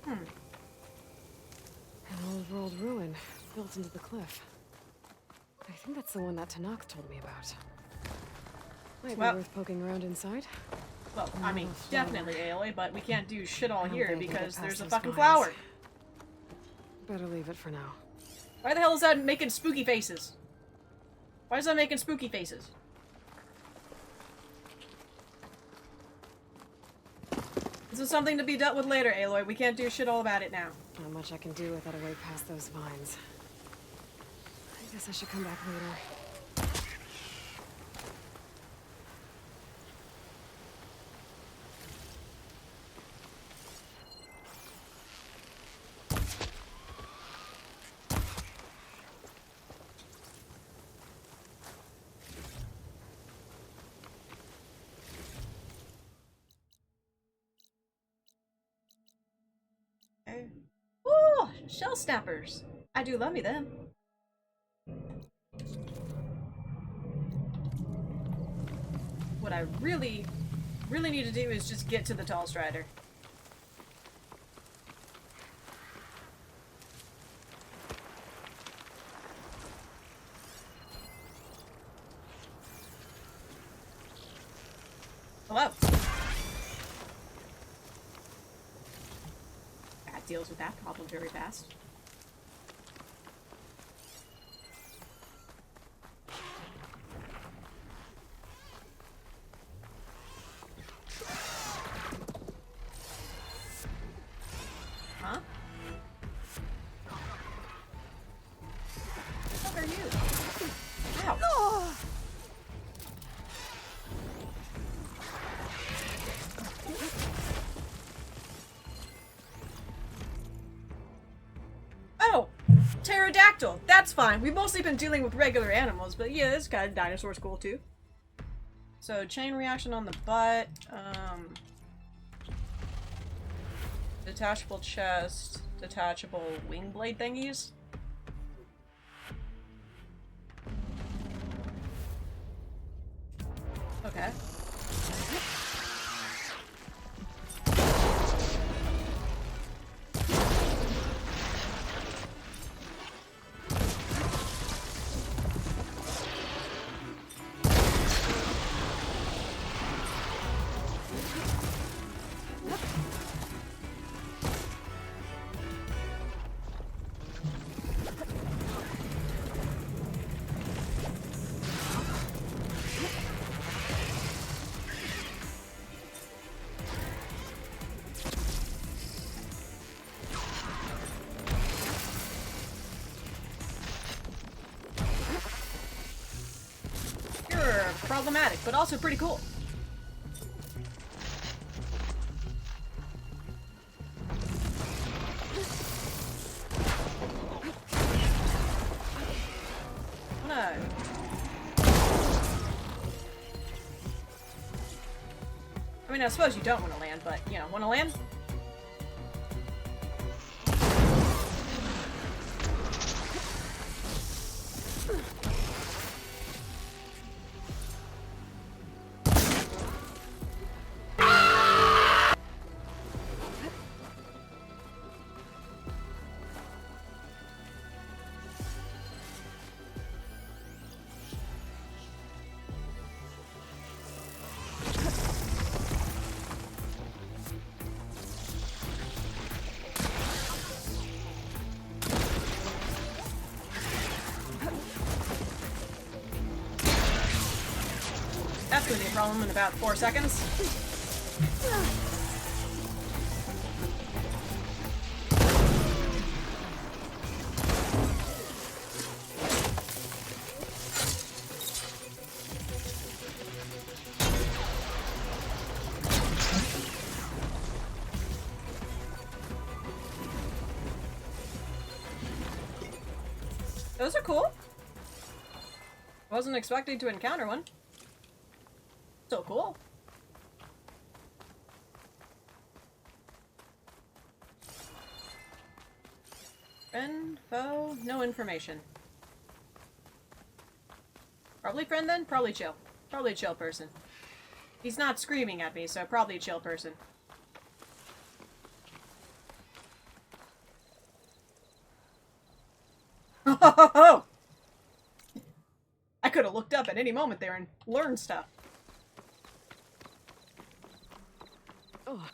Speaker 2: An old world ruin built into the cliff. I think that's the one that Tanakh told me about. Might be worth poking around inside.
Speaker 1: Well, I mean, definitely Aloy, but we can't do shit all here
Speaker 2: think I can get
Speaker 1: because
Speaker 2: past
Speaker 1: there's a
Speaker 2: those
Speaker 1: fucking
Speaker 2: vines.
Speaker 1: flower.
Speaker 2: Better leave it for now.
Speaker 1: Why the hell is that making spooky faces? Why is that making spooky faces? This is something to be dealt with later, Aloy. We can't do shit all about it now.
Speaker 2: Not much I can do without a way past those vines. I guess I should come back later.
Speaker 1: Okay. Ooh, shell snappers. I do love me them. What I really need to do is just get to the tall strider. Hello. That deals with that problem very fast. Huh? What are you? Ow! Oh! Pterodactyl! That's fine. We've mostly been dealing with regular animals, but yeah, this guy dinosaur's cool too. So, chain reaction on the butt, detachable chest, detachable wing blade thingies. Okay. You're problematic, but also pretty cool. I mean, I suppose you don't want to land, but, you know, want to land? That's gonna be a problem in about 4 seconds. Those are cool. Wasn't expecting to encounter one. So cool. Friend, foe, no information. Probably friend then? Probably chill. Probably a chill person. He's not screaming at me, so probably a chill person. Oh! I could have looked up at any moment there and learned stuff.
Speaker 2: Oh.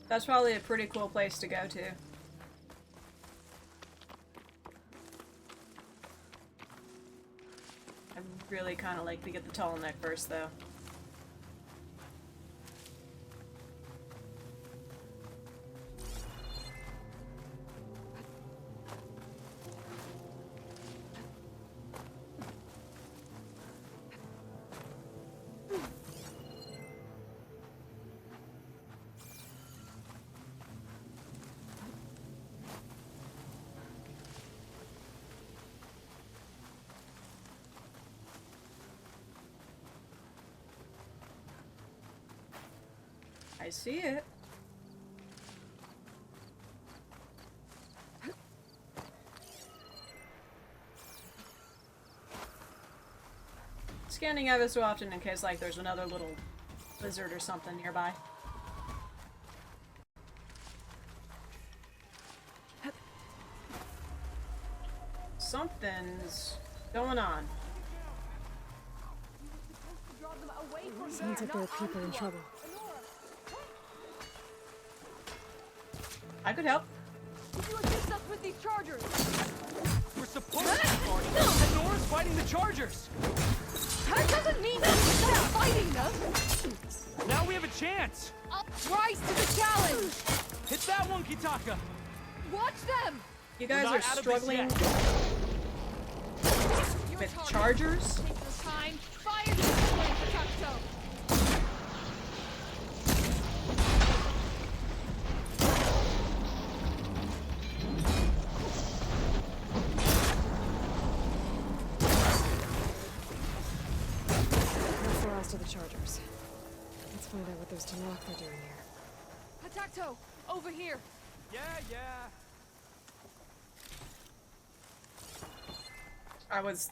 Speaker 1: That's probably a pretty cool place to go to. I really kind of like to get the tall neck first, though. I see it. Scanning ever so often in case, like, there's another little lizard or something nearby. Something's going on.
Speaker 2: Sounds like there are people in trouble.
Speaker 1: I could help.
Speaker 19: Could you assist us with these chargers?
Speaker 11: We're supposed to be guarding them, and Nora's fighting the Chargers!
Speaker 19: That doesn't mean that we stop fighting them!
Speaker 11: Now we have a chance!
Speaker 19: I'll rise to the challenge!
Speaker 11: Hit that one, Kitaka!
Speaker 19: Watch them!
Speaker 1: You guys are struggling with chargers?
Speaker 19: Take your time. Fire this way, Takto!
Speaker 2: To the Chargers. Let's find out what those Tanakh are doing here.
Speaker 19: Hatakto, over here.
Speaker 11: Yeah.
Speaker 1: I was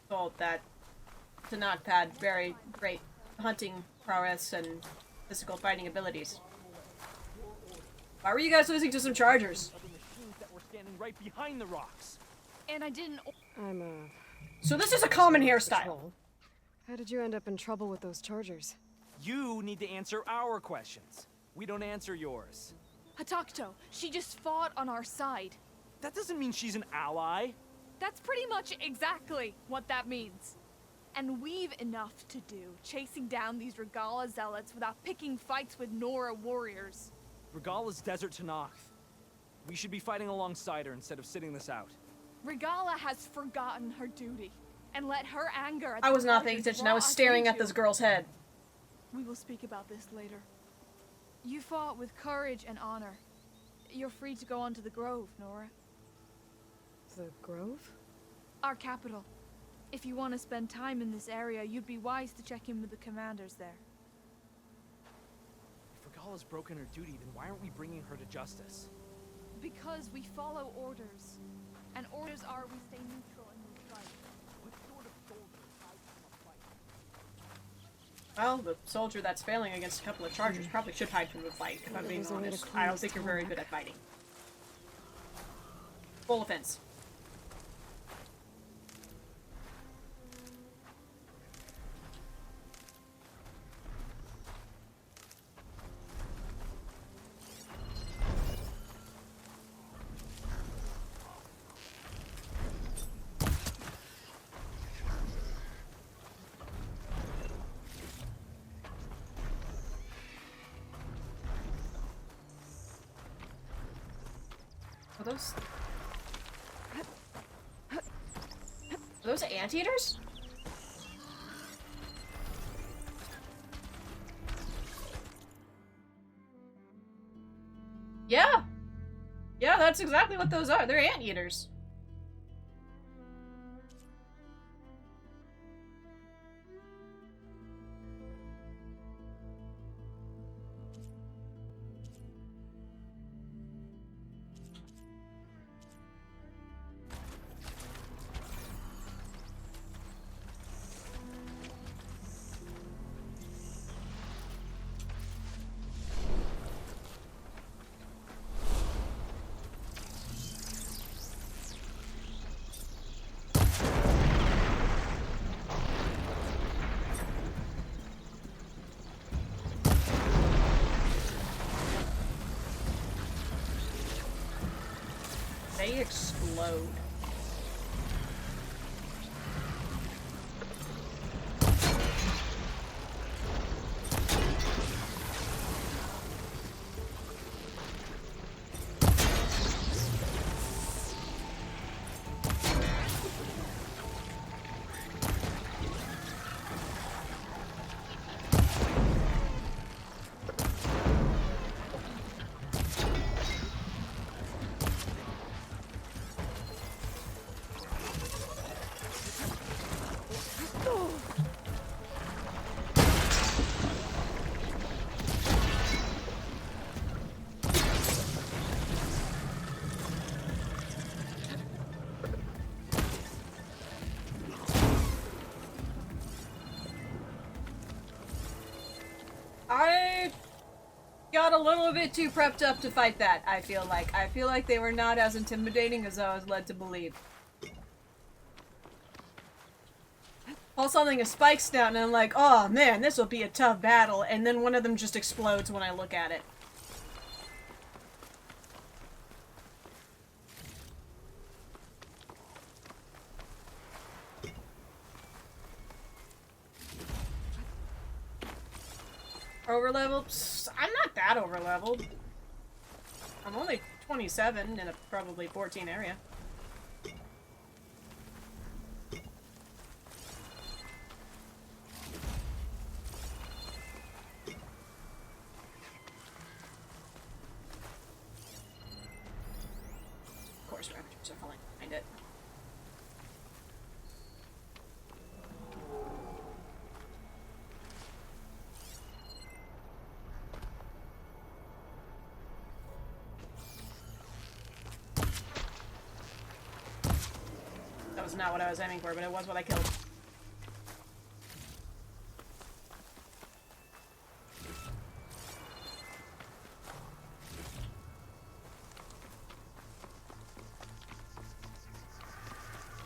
Speaker 1: told that Tanakh had very great hunting prowess and physical fighting abilities. Why were you guys losing to some Chargers?
Speaker 11: Other machines that were standing right behind the rocks.
Speaker 19: And I didn't.
Speaker 2: I'm
Speaker 1: So this is a common hairstyle.
Speaker 2: Patrol. How did you end up in trouble with those Chargers?
Speaker 11: You need to answer our questions. We don't answer yours.
Speaker 19: Hatakto, she just fought on our side.
Speaker 11: That doesn't mean she's an ally.
Speaker 19: That's pretty much exactly what that means. And we've enough to do chasing down these Regala zealots without picking fights with Nora warriors.
Speaker 11: Regala's desert Tanakh. We should be fighting alongside her instead of sitting this out.
Speaker 19: Regala has forgotten her duty and let her anger at
Speaker 1: I
Speaker 19: the
Speaker 1: was not paying
Speaker 19: Chargers
Speaker 1: attention.
Speaker 19: draw
Speaker 1: I was
Speaker 19: us
Speaker 1: staring at
Speaker 19: into-
Speaker 1: this girl's head.
Speaker 19: We will speak about this later. You fought with courage and honor. You're free to go on to the Grove, Nora.
Speaker 2: The Grove?
Speaker 19: Our capital. If you want to spend time in this area, you'd be wise to check in with the commanders there.
Speaker 11: Regala's broken her duty, then why aren't we bringing her to justice?
Speaker 19: Because we follow orders. And orders are we stay neutral in this fight.
Speaker 11: What sort of soldier hides from a fight?
Speaker 1: Well, the soldier that's failing against a couple of chargers probably should hide from the fight, if I'm being honest. I don't think you're very good at fighting. Full offense. Are those anteaters? Yeah! Yeah, that's exactly what those are. They're anteaters. They explode. I got a little bit too prepped up to fight that, I feel like. I feel like they were not as intimidating as I was led to believe. All something is spikes down and I'm like, oh man, this will be a tough battle, and then one of them just explodes when I look at it. Overleveled? Psst, I'm not that overleveled. I'm only 27 in a probably 14 area. Of course, Ravagers are falling behind it. That was not what I was aiming for, but it was what I killed.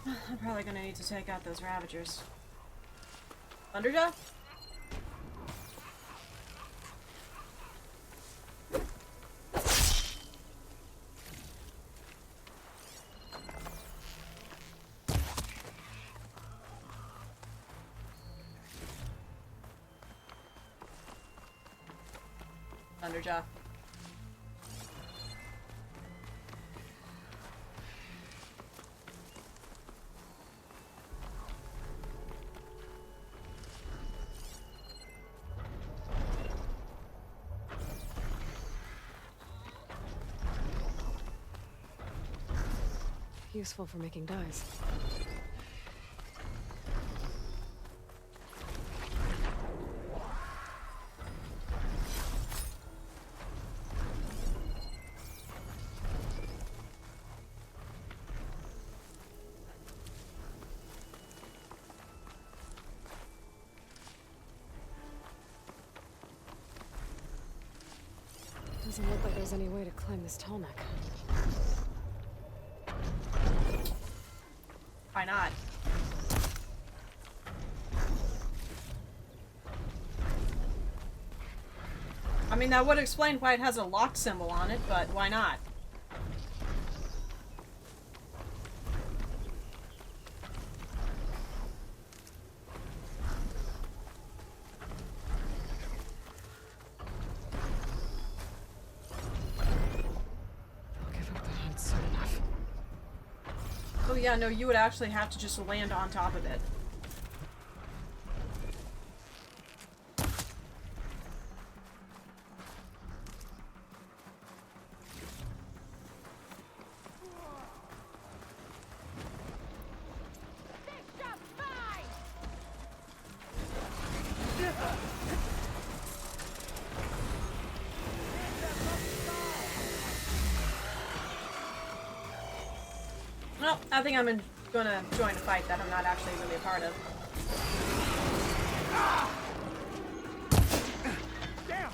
Speaker 1: I'm probably gonna need to take out those Ravagers. Thunderjaw? Thunderjaw.
Speaker 2: Useful for making dyes. Doesn't look like there's any way to climb this tall neck.
Speaker 1: Why not? I mean, that would explain why it has a lock symbol on it, but why not?
Speaker 2: I'll give up the hunt soon enough.
Speaker 1: Oh yeah, no, you would actually have to just land on top of it. Well, I think I'm gonna join a fight that I'm not actually really a part of.
Speaker 5: Damn!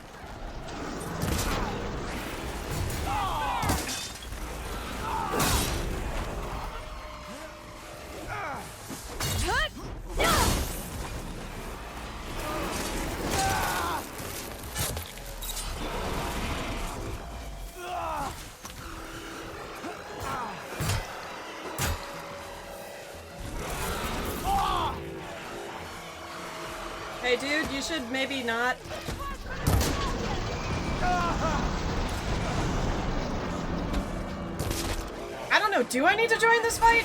Speaker 1: Hey dude, you should maybe not. I don't know, do I need to join this fight?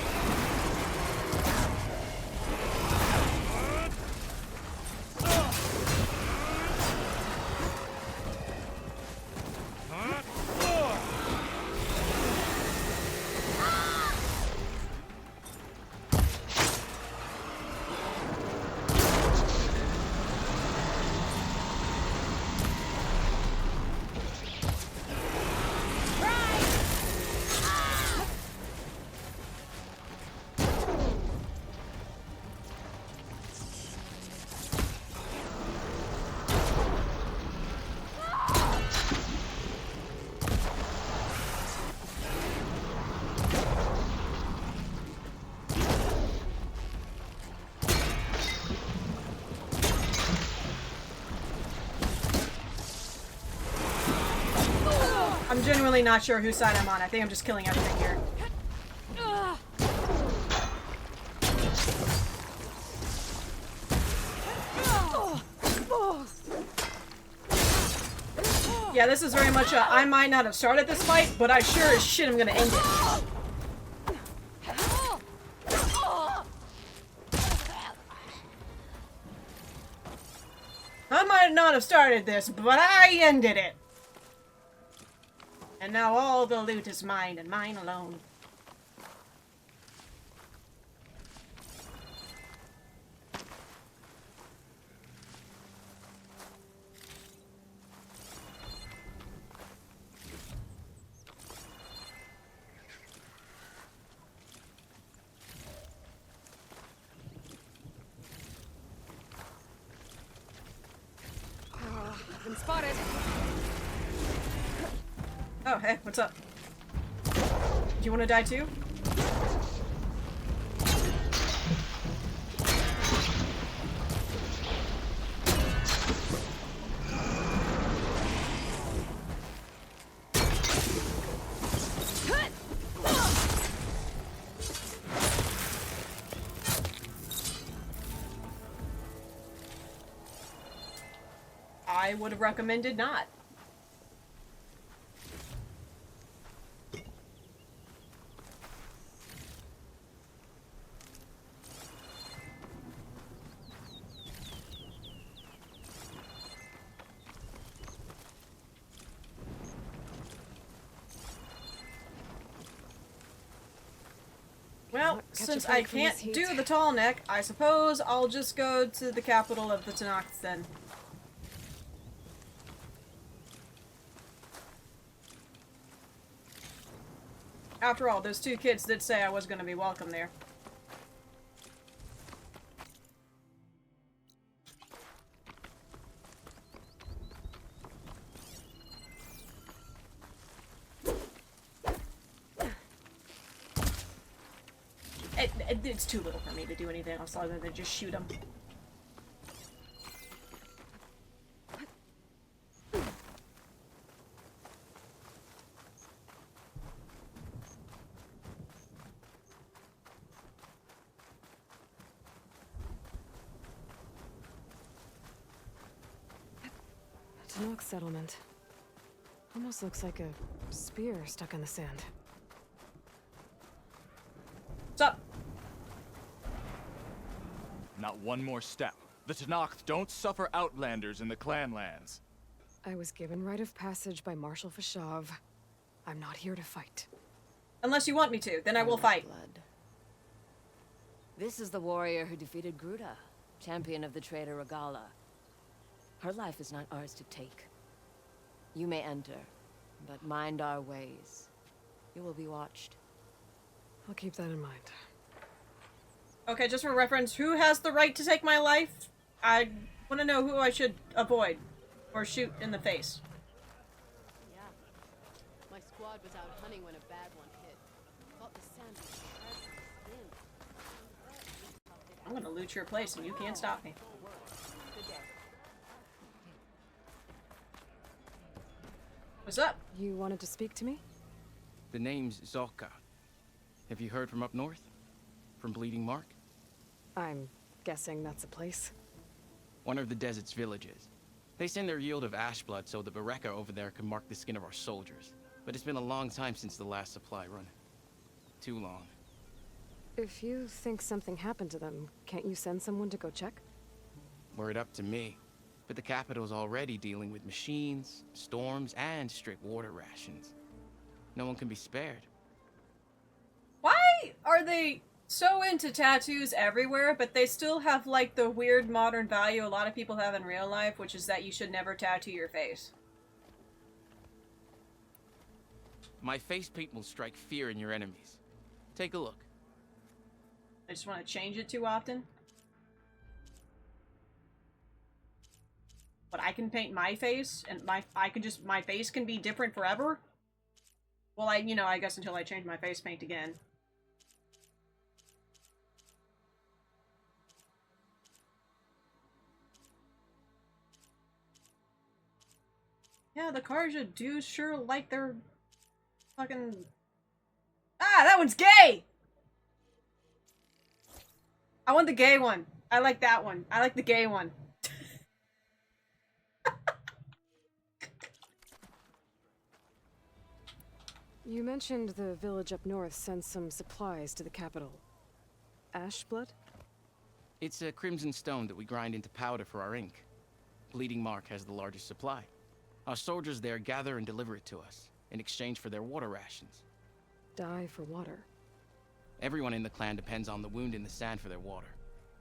Speaker 1: I'm genuinely not sure whose side I'm on. I think I'm just killing everything here. Yeah, this is very much a, I might not have started this fight, but I sure as shit am gonna end it. I might not have started this, but I ended it. And now all the loot is mine and mine alone.
Speaker 2: I've been spotted.
Speaker 1: Oh, hey, what's up? Do you want to die too? I would have recommended not. Well, since I can't do the tall neck, I suppose I'll just go to the capital of the Tanakhs then. After all, those two kids did say I was going to be welcome there. It's too little for me to do anything else other than just shoot him.
Speaker 2: Tannoch settlement. Almost looks like a spear stuck in the sand.
Speaker 1: What's up?
Speaker 11: Not one more step. The Tanakh don't suffer outlanders in the clan lands.
Speaker 2: I was given rite of passage by Marshal Fashav. I'm not here to fight.
Speaker 1: Unless you want me to, then I will fight.
Speaker 20: Blood. This is the warrior who defeated Gruda, champion of the traitor Regala. Her life is not ours to take. You may enter, but mind our ways. You will be watched.
Speaker 2: I'll keep that in mind.
Speaker 1: Okay, just for reference, who has the right to take my life? I want to know who I should avoid or shoot in the face.
Speaker 21: Yeah. My squad was out hunting when a bad one hit. Thought the sand was hard to skin.
Speaker 1: I'm gonna loot your place and you can't stop me. What's up?
Speaker 2: You wanted to speak to me?
Speaker 22: The name's Zolka. Have you heard from up north? From Bleeding Mark?
Speaker 2: I'm guessing that's a place.
Speaker 22: One of the desert's villages. They send their yield of ash blood so the Bereka over there can mark the skin of our soldiers. But it's been a long time since the last supply run. Too long.
Speaker 2: If you think something happened to them, can't you send someone to go check?
Speaker 22: Were it up to me. But the capital's already dealing with machines, storms, and strict water rations. No one can be spared.
Speaker 1: Why are they so into tattoos everywhere, but they still have, like, the weird modern value a lot of people have in real life, which is that you should never tattoo your face?
Speaker 22: My face paint will strike fear in your enemies. Take a look.
Speaker 1: I just want to change it too often. But I can paint my face, and my face can be different forever? Well, I guess until I change my face paint again. Yeah, the Karja do sure like their fucking... Ah, that one's gay! I want the gay one. I like that one. I like the gay one.
Speaker 2: You mentioned the village up north sent some supplies to the capital. Ash blood?
Speaker 22: It's a crimson stone that we grind into powder for our ink. Bleeding Mark has the largest supply. Our soldiers there gather and deliver it to us, in exchange for their water rations.
Speaker 2: Die for water.
Speaker 22: Everyone in the clan depends on the wound in the sand for their water.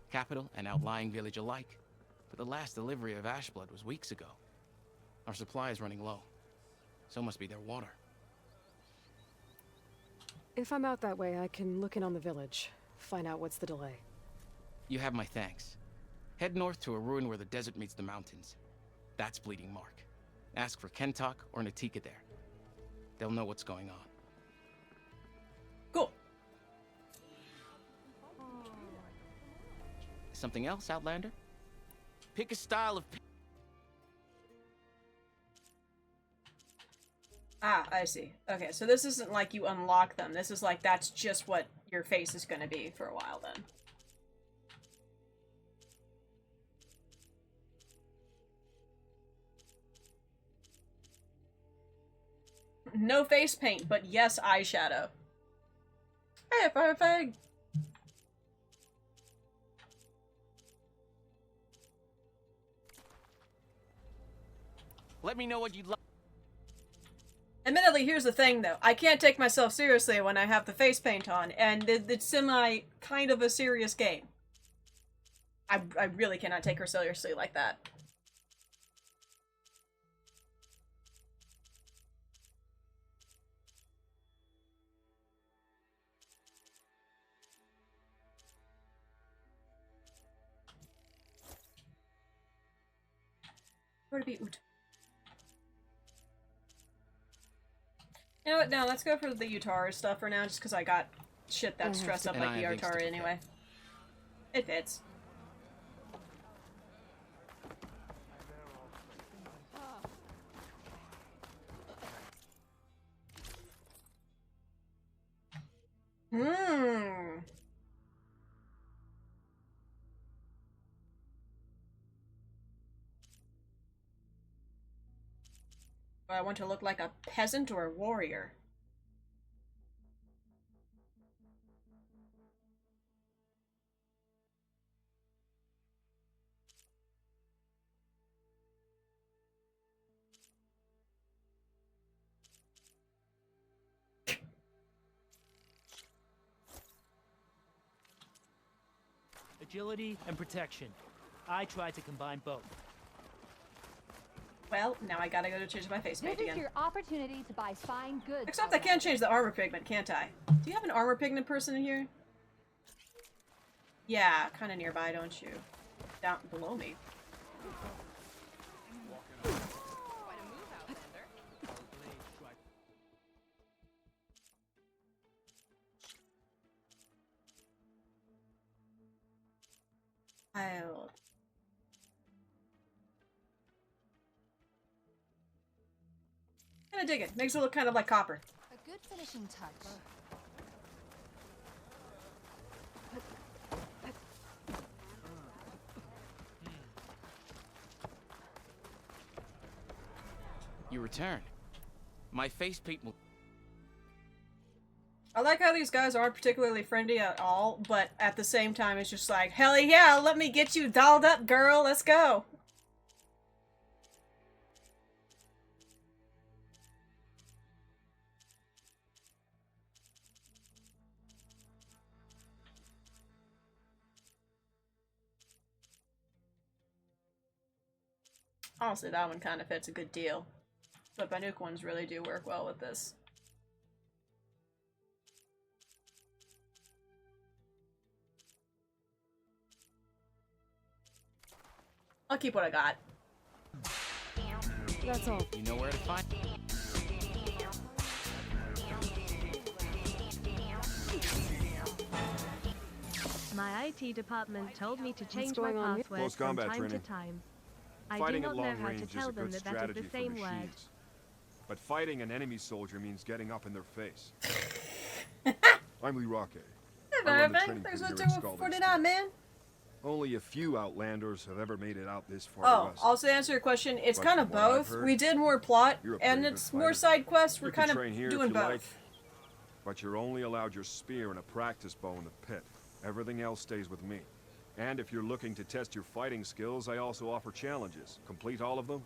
Speaker 22: Capital and outlying village alike. But the last delivery of ash blood was weeks ago. Our supply is running low. So must be their water.
Speaker 2: If I'm out that way, I can look in on the village. Find out what's the delay.
Speaker 22: You have my thanks. Head north to a ruin where the desert meets the mountains. That's Bleeding Mark. Ask for Kentok or Natika there. They'll know what's going on.
Speaker 1: Cool.
Speaker 22: Something else, Outlander? Pick a style of...
Speaker 1: Ah, I see. Okay, so this isn't like you unlock them. This is like, that's just what your face is gonna be for a while then. No face paint, but yes eyeshadow. Hey, perfect!
Speaker 22: Let me know what you'd like.
Speaker 1: Admittedly, here's the thing though. I can't take myself seriously when I have the face paint on, and it's kind of a serious game. I really cannot take her seriously like that. Where to be Oot? You know what, no, let's go for the Utara stuff for now, just because I got shit that stress up
Speaker 22: And
Speaker 1: like
Speaker 22: I
Speaker 1: the
Speaker 22: have things to
Speaker 1: Artari
Speaker 22: protect.
Speaker 1: anyway. It fits. Hmm. Do I want to look like a peasant or a warrior?
Speaker 3: Agility and protection. I tried to combine both.
Speaker 1: Well, now I gotta go to change my face
Speaker 10: This
Speaker 1: paint
Speaker 10: is
Speaker 1: again.
Speaker 10: your opportunity to buy fine goods.
Speaker 1: Except I can change the armor pigment, can't I? Do you have an armor pigment person in here? Yeah, kind of nearby, don't you? Down below me. I'll... Kinda dig it. Makes it look kind of like copper.
Speaker 10: A good finishing touch.
Speaker 22: You return. My face paint will...
Speaker 1: I like how these guys aren't particularly friendly at all, but at the same time it's just like, hell yeah, let me get you dolled up, girl, let's go. Honestly, that one kind of fits a good deal. But Banuk ones really do work well with this. I'll keep what I got.
Speaker 2: That's all.
Speaker 22: You know where to find...
Speaker 4: My IT department told me to change my
Speaker 2: going on here?
Speaker 4: password
Speaker 13: Close
Speaker 4: from
Speaker 13: combat
Speaker 4: time
Speaker 13: training.
Speaker 4: to time. I do
Speaker 13: Fighting
Speaker 4: not
Speaker 13: at
Speaker 4: know
Speaker 13: long
Speaker 4: how to
Speaker 13: range is
Speaker 4: tell
Speaker 13: a
Speaker 4: them
Speaker 13: good
Speaker 4: that that is
Speaker 13: strategy
Speaker 4: the
Speaker 13: for
Speaker 4: same word.
Speaker 13: machines. But fighting an enemy soldier means getting up in their face. I'm Lee Roque. I run the training
Speaker 1: There's
Speaker 13: crew
Speaker 1: a
Speaker 13: here at Scalding
Speaker 1: 249, man.
Speaker 13: Only a few Outlanders have ever made it out this far
Speaker 1: Oh,
Speaker 13: west.
Speaker 1: also to answer your question, it's
Speaker 13: But
Speaker 1: kind of
Speaker 13: from what I've
Speaker 1: both.
Speaker 13: heard,
Speaker 1: We did more plot,
Speaker 13: you're a
Speaker 1: and
Speaker 13: pretty
Speaker 1: it's
Speaker 13: good
Speaker 1: more
Speaker 13: fighter.
Speaker 1: side quests. We're
Speaker 13: You can
Speaker 1: kind
Speaker 13: train here
Speaker 1: of
Speaker 13: if
Speaker 1: doing
Speaker 13: you
Speaker 1: both.
Speaker 13: like, but you're only allowed your spear and a practice bow in the pit. Everything else stays with me. And if you're looking to test your fighting skills, I also offer challenges. Complete all of them,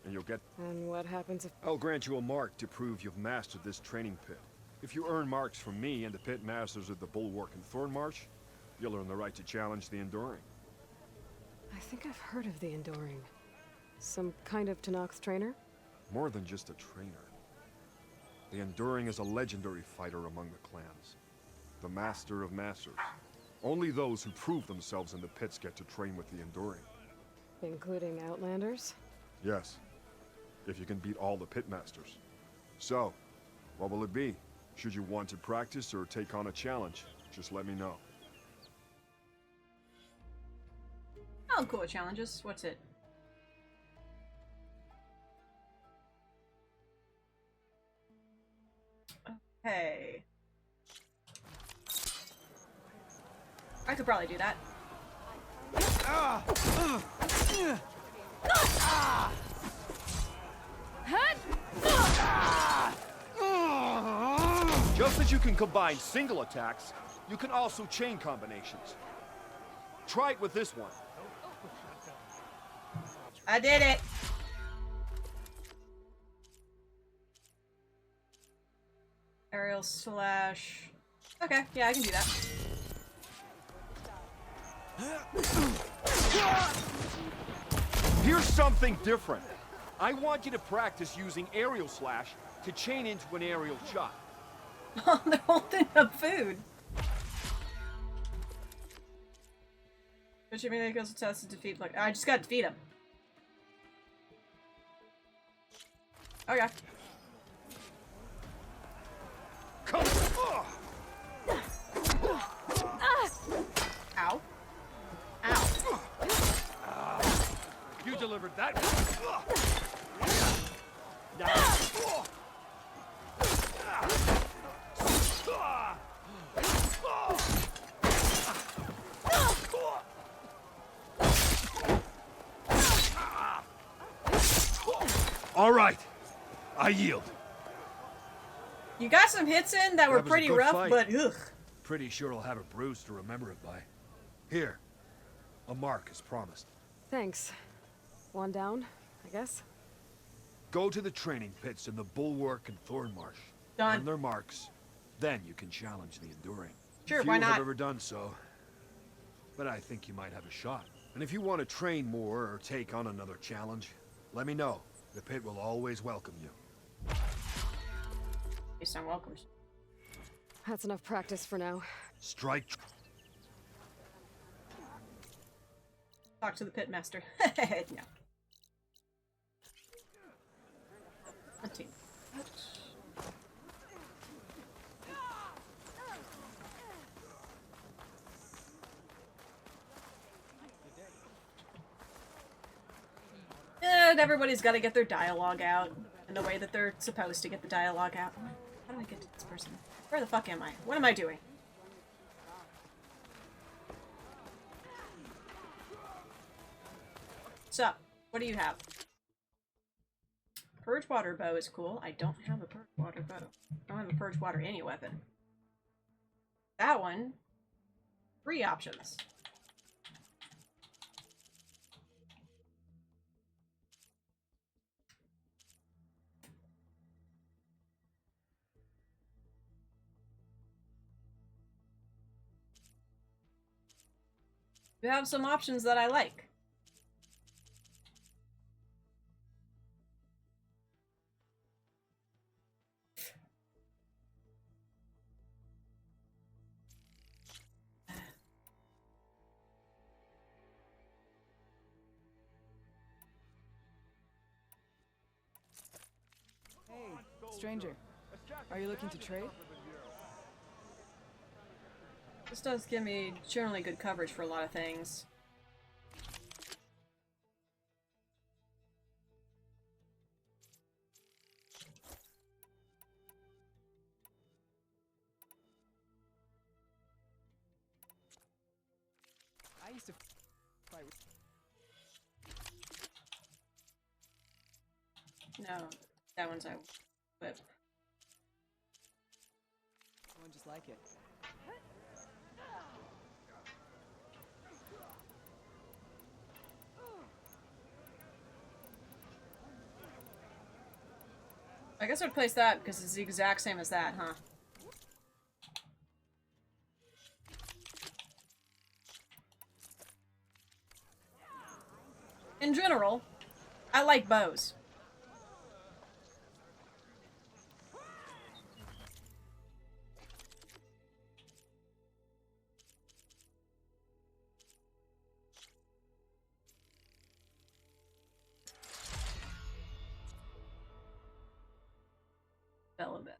Speaker 13: and you'll get...
Speaker 2: And what happens if...
Speaker 13: I'll grant you a mark to prove you've mastered this training pit. If you earn marks from me and the pit masters of the Bulwark and Thornmarsh, you'll earn the right to challenge the Enduring.
Speaker 2: I think I've heard of the Enduring. Some kind of Tanox trainer?
Speaker 13: More than just a trainer. The Enduring is a legendary fighter among the clans. The Master of Masters. Only those who prove themselves in the pits get to train with the Enduring.
Speaker 2: Including Outlanders?
Speaker 13: Yes. If you can beat all the pit masters. So, what will it be? Should you want to practice or take on a challenge, just let me know.
Speaker 1: I'm cool with challenges. What's it? Okay. I could probably do that.
Speaker 13: Just as you can combine single attacks, you can also chain combinations. Try it with this one.
Speaker 1: I did it! Aerial slash... Okay, yeah, I can do that.
Speaker 13: Here's something different. I want you to practice using aerial slash to chain into an aerial shot.
Speaker 1: Oh, they're holding up food. Which immediately goes to test to defeat, like, I just gotta defeat him. Okay.
Speaker 13: Come on! delivered that. All right, I yield.
Speaker 1: You got some hits in that were
Speaker 13: was a
Speaker 1: pretty
Speaker 13: good
Speaker 1: rough,
Speaker 13: fight.
Speaker 1: but ugh.
Speaker 13: Pretty sure I'll have a bruise to remember it by. Here, a mark as promised.
Speaker 2: Thanks. One down, I guess.
Speaker 13: Go to the training pits in the Bulwark and Thornmarsh.
Speaker 1: Done.
Speaker 13: Earn their marks. Then you can challenge the Enduring.
Speaker 1: Sure,
Speaker 13: Few
Speaker 1: why not?
Speaker 13: have ever done so. But I think you might have a shot. And if you want to train more or take on another challenge, let me know. The pit will always welcome you.
Speaker 1: Based on welcomes.
Speaker 2: That's enough practice for now.
Speaker 13: Strike.
Speaker 1: Talk to the pitmaster. No. 15. And everybody's got to get their dialogue out in the way that they're supposed to get the dialogue out. How do I get to this person? Where the fuck am I? What am I doing? So, what do you have? Purge water bow is cool. I don't have a purge water bow. I don't have a purge water any weapon. That one, 3 options. You have some options that I like.
Speaker 7: Hey, stranger. Are you looking to trade?
Speaker 1: This does give me generally good coverage for a lot of things.
Speaker 7: I used to fight.
Speaker 1: No, that one's I whip.
Speaker 7: One just like it.
Speaker 1: I guess I'd place that because it's the exact same as that, huh? In general, I like bows. Element.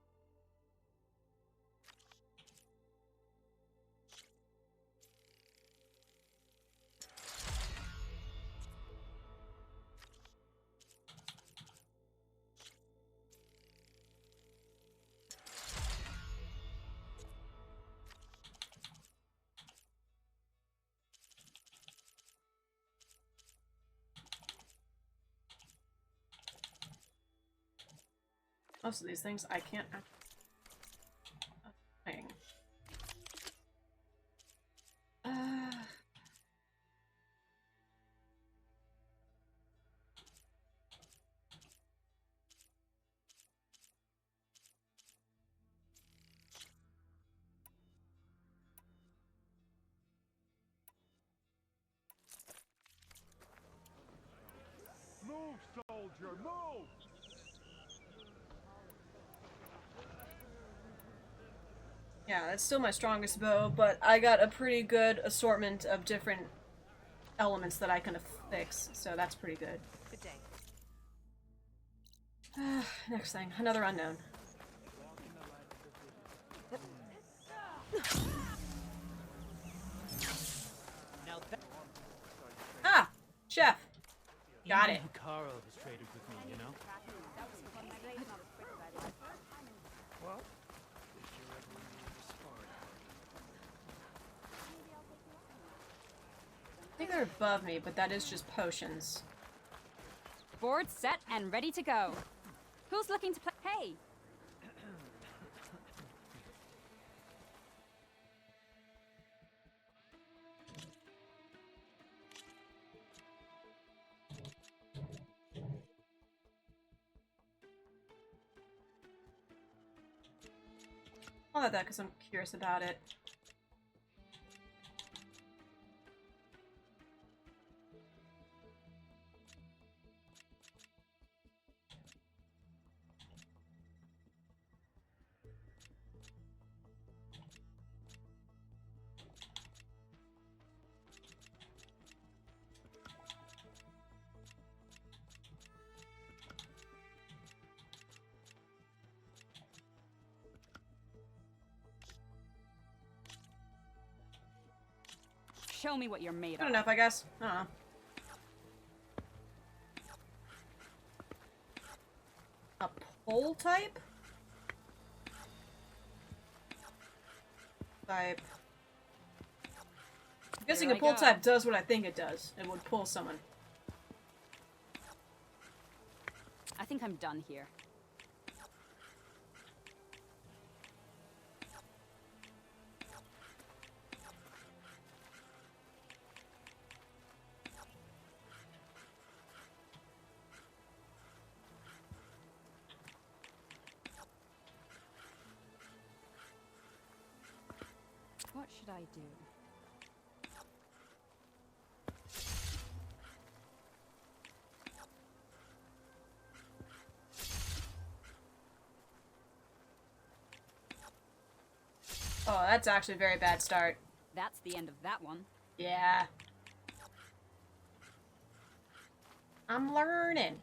Speaker 1: Most of these things I can't actually.
Speaker 13: Move, soldier, move!
Speaker 1: Yeah, that's still my strongest bow, but I got a pretty good assortment of different elements that I can fix, so that's pretty good.
Speaker 17: Good day.
Speaker 1: Next thing, another unknown. Ah! Chef! Got it.
Speaker 3: Carl has traded with me, you know? Well, if you're ever in need of a sparring.
Speaker 1: I think they're above me, but that is just potions.
Speaker 8: Board set and ready to go. Who's looking to play? Hey!
Speaker 1: I'll let that because I'm curious about it.
Speaker 8: Show me what you're made
Speaker 1: Good
Speaker 8: of.
Speaker 1: enough, I guess. I don't know. A pole type? I'm guessing a pull type does what I think it does. It would pull someone.
Speaker 8: I think I'm done here. What should I do?
Speaker 1: Oh, that's actually a very bad start.
Speaker 8: That's the end of that one.
Speaker 1: Yeah. I'm learning.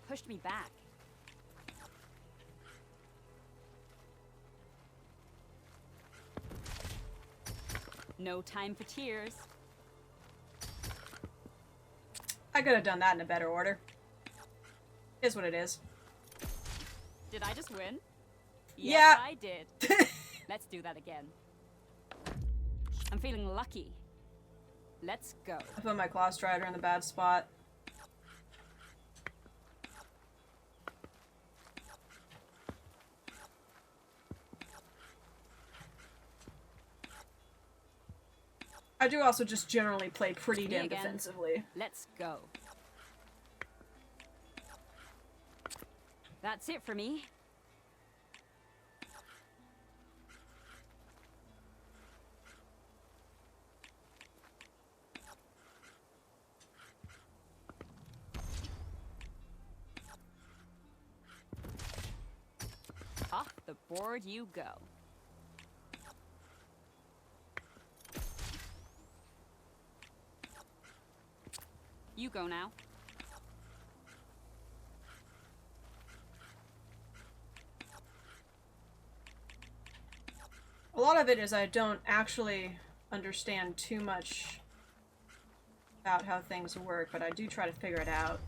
Speaker 8: Pushed me back. No time for tears.
Speaker 1: I could have done that in a better order. Is what it is.
Speaker 8: Did I just win?
Speaker 1: Yeah.
Speaker 8: Yes, I did. Let's do that again. I'm feeling lucky. Let's go.
Speaker 1: I put my Claw Strider in the bad spot. I do also just generally play pretty damn defensively.
Speaker 8: Let's go. That's it for me. Off the board you go. You go now.
Speaker 1: A lot of it is I don't actually understand too much about how things work, but I do try to figure it out.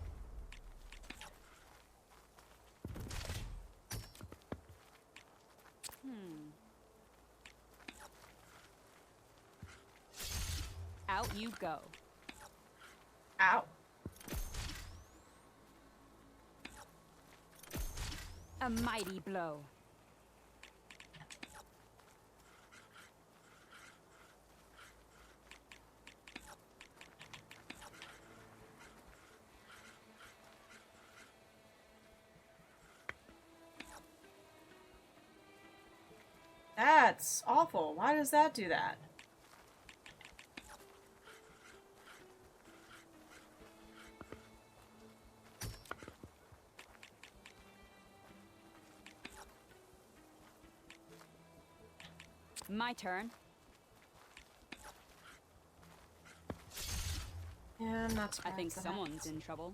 Speaker 8: Out you go.
Speaker 1: Ow.
Speaker 8: A mighty blow.
Speaker 1: That's awful. Why does that do that?
Speaker 8: My turn.
Speaker 1: Yeah, I'm not surprised.
Speaker 8: I think
Speaker 1: that
Speaker 8: someone's
Speaker 1: happens.
Speaker 8: in trouble.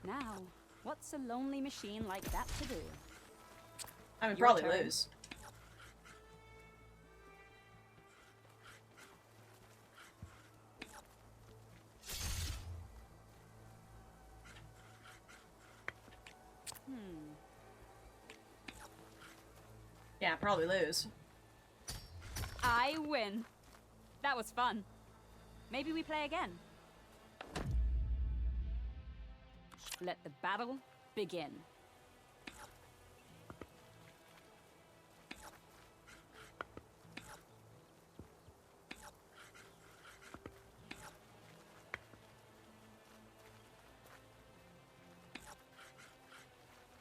Speaker 8: Now, what's a lonely machine like that to do?
Speaker 1: I mean,
Speaker 8: Your
Speaker 1: probably
Speaker 8: turn.
Speaker 1: lose. Yeah, probably lose.
Speaker 8: I win. That was fun. Maybe we play again. Let the battle begin.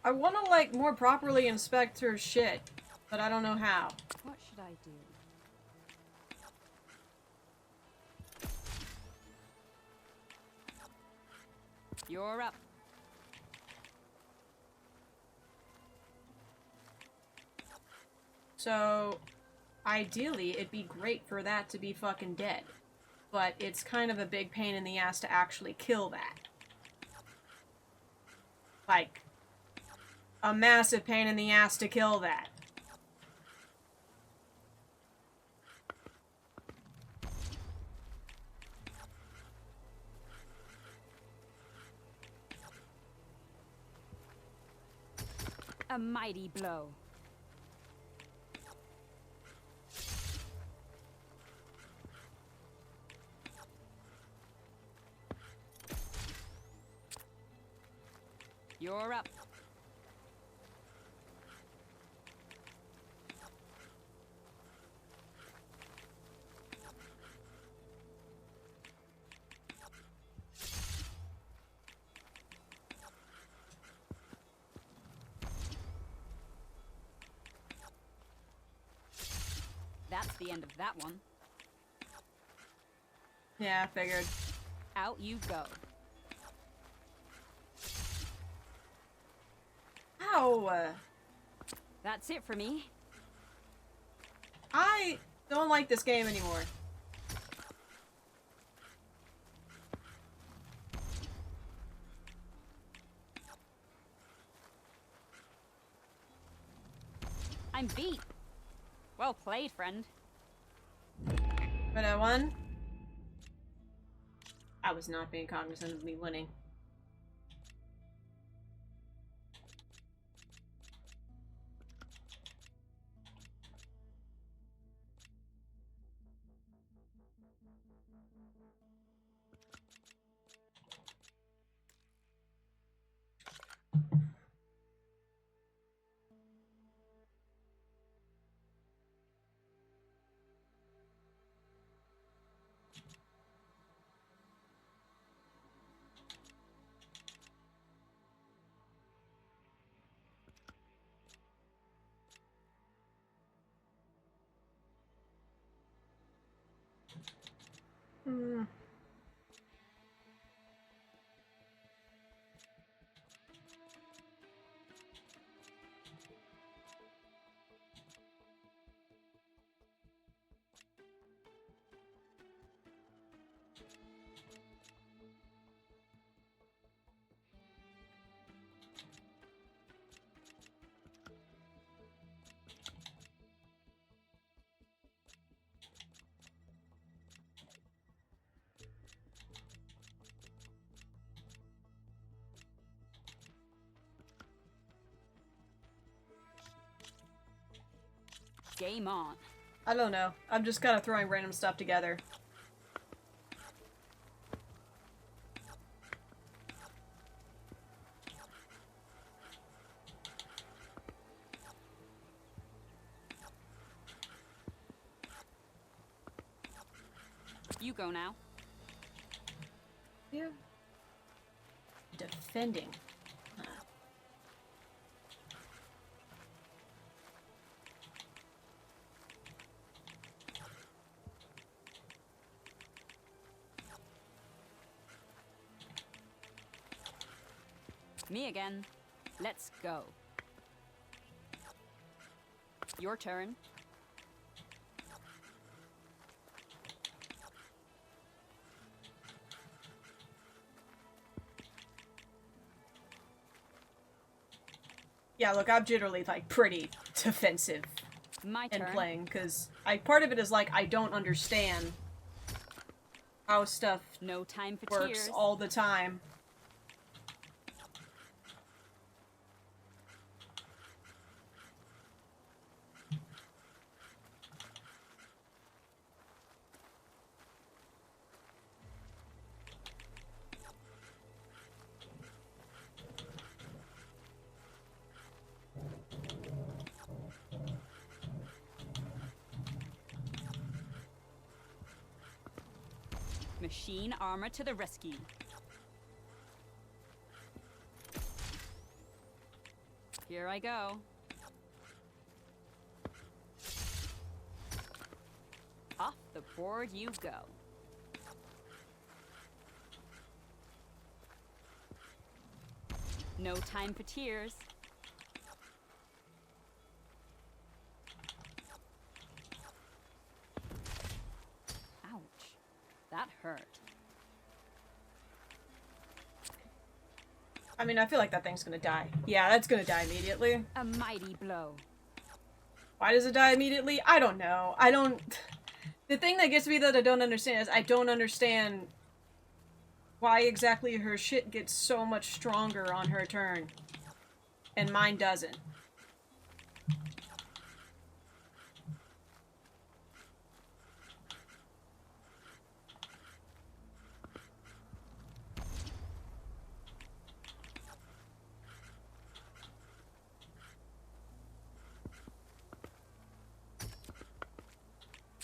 Speaker 1: I want to, like, more properly inspect her shit, but I don't know how.
Speaker 8: What should I do? You're up.
Speaker 1: So, ideally, it'd be great for that to be fucking dead. But it's kind of a big pain in the ass to actually kill that. Like, a massive pain in the ass to kill that.
Speaker 8: A mighty blow. You're up. That's the end of that one.
Speaker 1: Yeah, I figured.
Speaker 8: Out you go.
Speaker 1: Ow!
Speaker 8: That's it for me.
Speaker 1: I don't like this game anymore.
Speaker 8: I'm beat. Well played, friend.
Speaker 1: But I won. I was not being cognizant of me winning. Hmm.
Speaker 8: Game on.
Speaker 1: I don't know. I'm just kind of throwing random stuff together.
Speaker 8: You go now.
Speaker 1: Yeah. Defending.
Speaker 8: Me again. Let's go. Your turn.
Speaker 1: Yeah, look, I'm generally, like, pretty defensive
Speaker 8: My
Speaker 1: in
Speaker 8: turn.
Speaker 1: playing, because part of it is like I don't understand how stuff
Speaker 8: No time for
Speaker 1: works
Speaker 8: tears.
Speaker 1: all the time.
Speaker 8: Machine armor to the rescue. Here I go. Off the board you go. No time for tears. Ouch. That hurt.
Speaker 1: I mean, I feel like that thing's gonna die. Yeah, that's gonna die immediately.
Speaker 8: A mighty blow.
Speaker 1: Why does it die immediately? I don't know. I don't... The thing that gets me that I don't understand is I don't understand why exactly her shit gets so much stronger on her turn. And mine doesn't.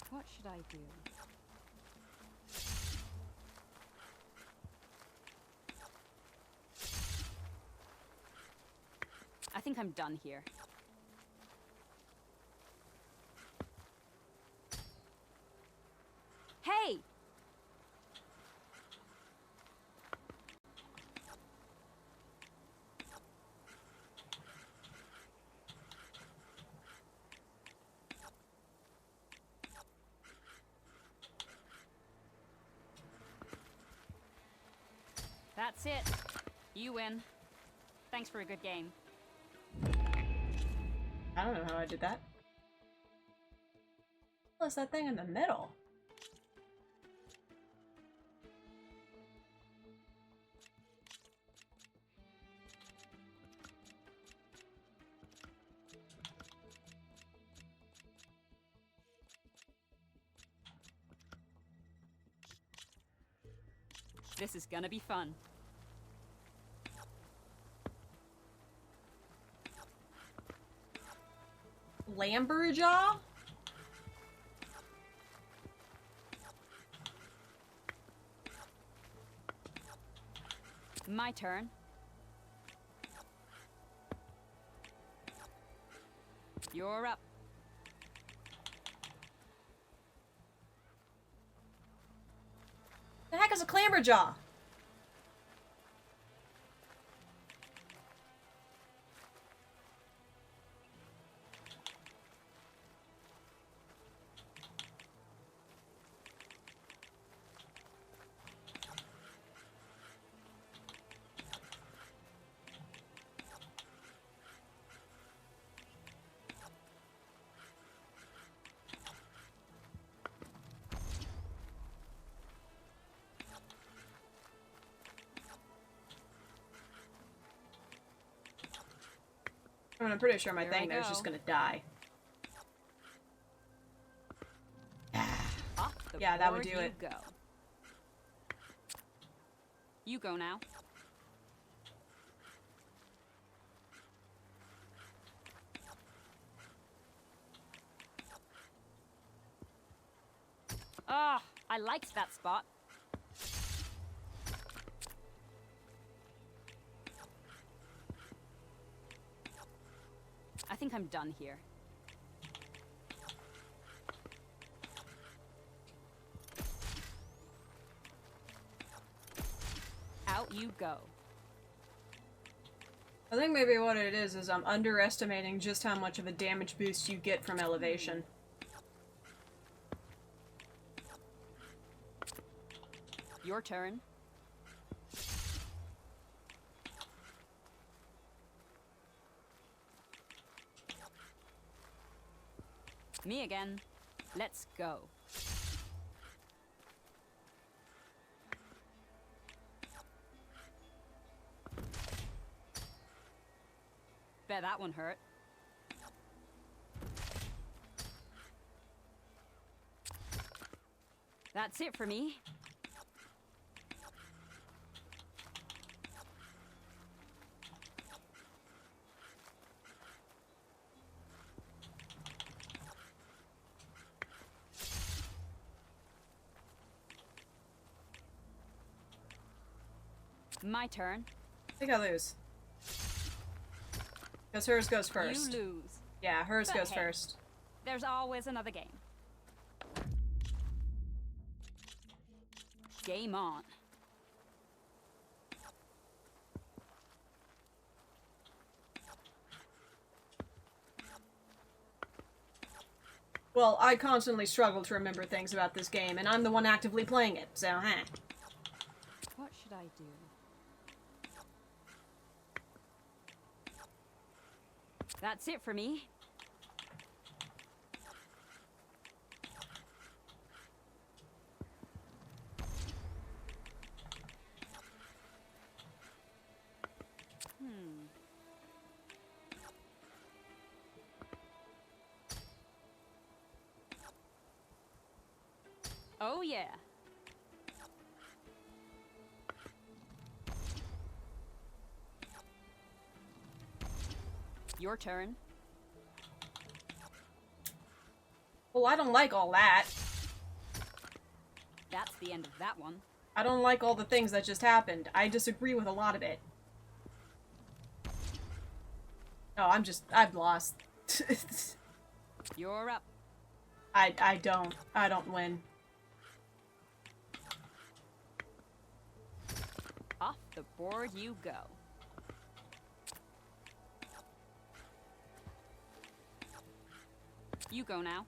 Speaker 8: What should I do? I think I'm done here. Hey! That's it. You win. Thanks for a good game.
Speaker 1: I don't know how I did that. What's that thing in the middle?
Speaker 8: This is gonna be fun.
Speaker 1: Lamberjaw?
Speaker 8: My turn. You're up.
Speaker 1: The heck is a clamberjaw? I mean, I'm pretty sure my
Speaker 8: Here I
Speaker 1: thing there is just
Speaker 8: go.
Speaker 1: gonna die.
Speaker 8: Off the
Speaker 1: Yeah, that would
Speaker 8: board
Speaker 1: do
Speaker 8: you
Speaker 1: it.
Speaker 8: Go. You go now. Ah, I liked that spot. I think I'm done here. Out you go.
Speaker 1: I think maybe what it is I'm underestimating just how much of a damage boost you get from elevation.
Speaker 8: Your turn. Me again. Let's go. Bet that one hurt. That's it for me. My turn.
Speaker 1: I think I lose. Because hers goes first.
Speaker 8: You lose.
Speaker 1: Yeah, hers
Speaker 8: But
Speaker 1: goes
Speaker 8: hey,
Speaker 1: first.
Speaker 8: There's always another game. Game on.
Speaker 1: Well, I constantly struggle to remember things about this game, and I'm the one actively playing it, so huh.
Speaker 8: What should I do? That's it for me. Oh yeah. Your turn.
Speaker 1: Well, I don't like all that.
Speaker 8: That's the end of that one.
Speaker 1: I don't like all the things that just happened. I disagree with a lot of it. Oh, I've lost.
Speaker 8: You're up.
Speaker 1: I don't win.
Speaker 8: Off the board you go. You go now.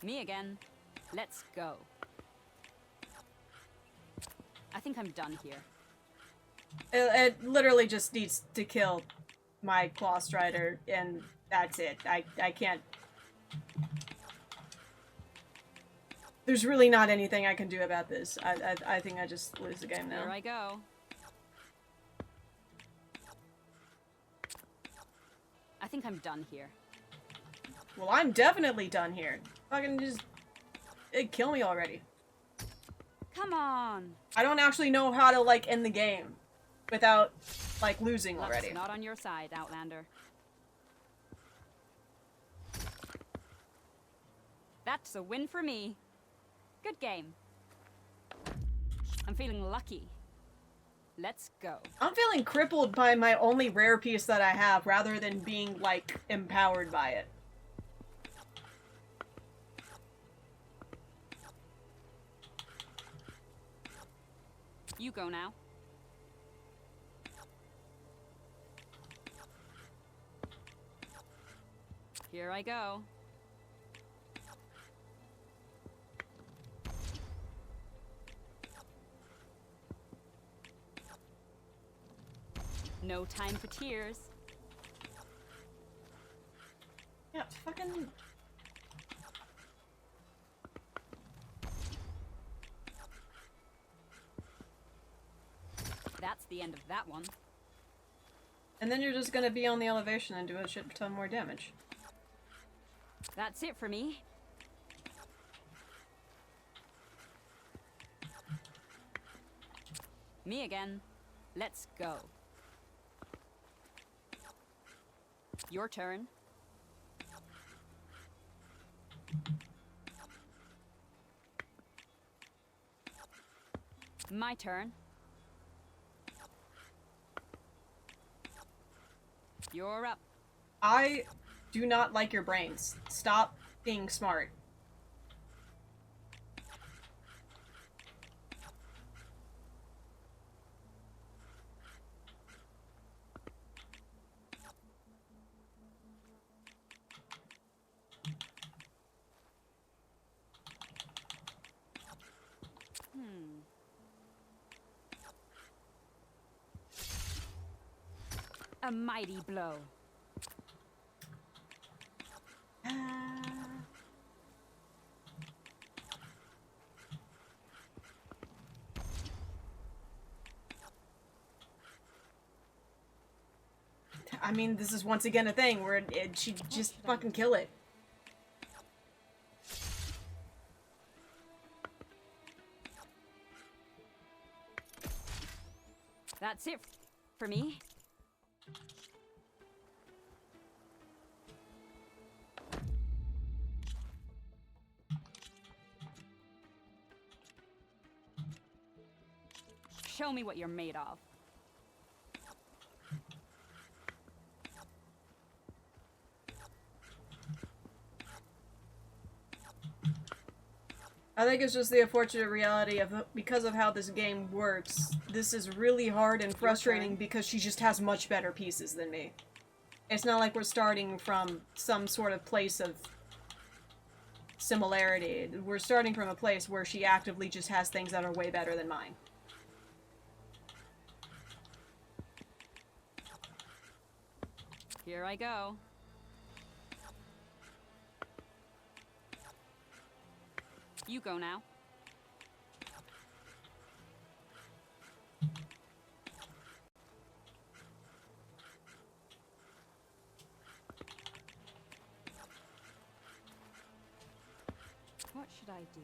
Speaker 8: Me again. Let's go. I think I'm done here.
Speaker 1: It literally just needs to kill my Claw Strider, and that's it. I can't... There's really not anything I can do about this. I think I just lose the game now.
Speaker 8: Here I go. I think I'm done here.
Speaker 1: Well, I'm definitely done here. Fucking just... kill me already.
Speaker 8: Come on.
Speaker 1: I don't actually know how to, like, end the game without, like, losing
Speaker 8: Luck's
Speaker 1: already.
Speaker 8: not on your side, Outlander. That's a win for me. Good game. I'm feeling lucky. Let's go.
Speaker 1: I'm feeling crippled by my only rare piece that I have rather than being, like, empowered by it.
Speaker 8: You go now. Here I go. No time for tears.
Speaker 1: Yeah, fucking...
Speaker 8: That's the end of that one.
Speaker 1: And then you're just gonna be on the elevation and do a shit ton more damage.
Speaker 8: That's it for me. Me again. Let's go. Your turn. My turn. You're up.
Speaker 1: I do not like your brains. Stop being smart.
Speaker 8: A mighty blow.
Speaker 1: I mean, this is once again a thing where she just fucking kill it.
Speaker 8: That's it for me. Show me what you're made of.
Speaker 1: I think it's just the unfortunate reality of, because of how this game works, this is really hard and frustrating because she just has much better pieces than me. It's not like we're starting from some sort of place of similarity. We're starting from a place where she actively just has things that are way better than mine.
Speaker 8: Here I go. You go now. What should I do?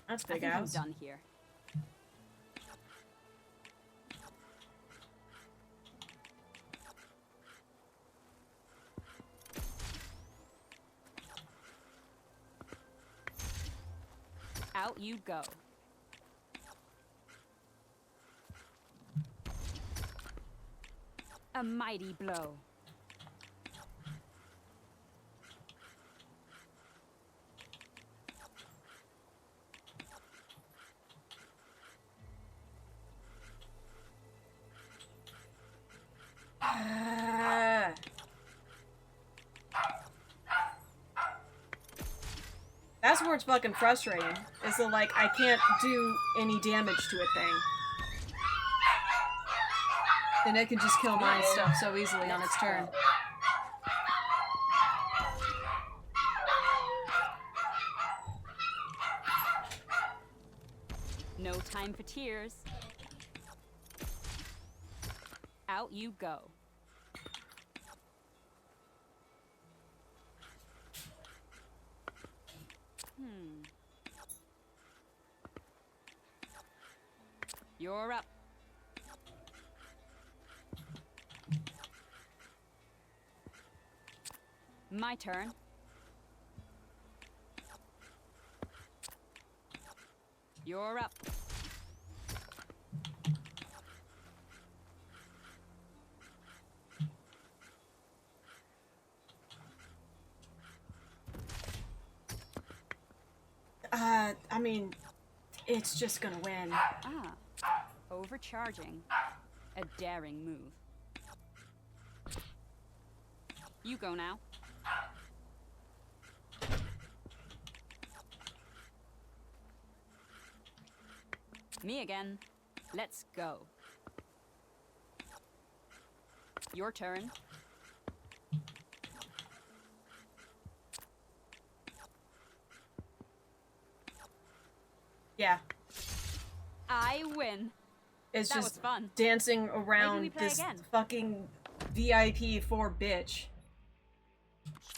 Speaker 1: That's
Speaker 8: I
Speaker 1: big
Speaker 8: think I'm
Speaker 1: house.
Speaker 8: done here. Out you go. A mighty blow.
Speaker 1: That's where it's fucking frustrating. Is that, like, I can't do any damage to a thing. Then it can just kill my stuff so easily on its turn.
Speaker 8: No time for tears. Out you go. You're up. My turn. You're up.
Speaker 1: I mean, it's just gonna win.
Speaker 8: Ah, overcharging. A daring move. You go now. Me again. Let's go. Your turn.
Speaker 1: Yeah.
Speaker 8: I win.
Speaker 1: It's
Speaker 8: That
Speaker 1: just
Speaker 8: was fun.
Speaker 1: dancing
Speaker 8: Maybe we
Speaker 1: around
Speaker 8: play
Speaker 1: this
Speaker 8: again.
Speaker 1: fucking VIP 4 bitch.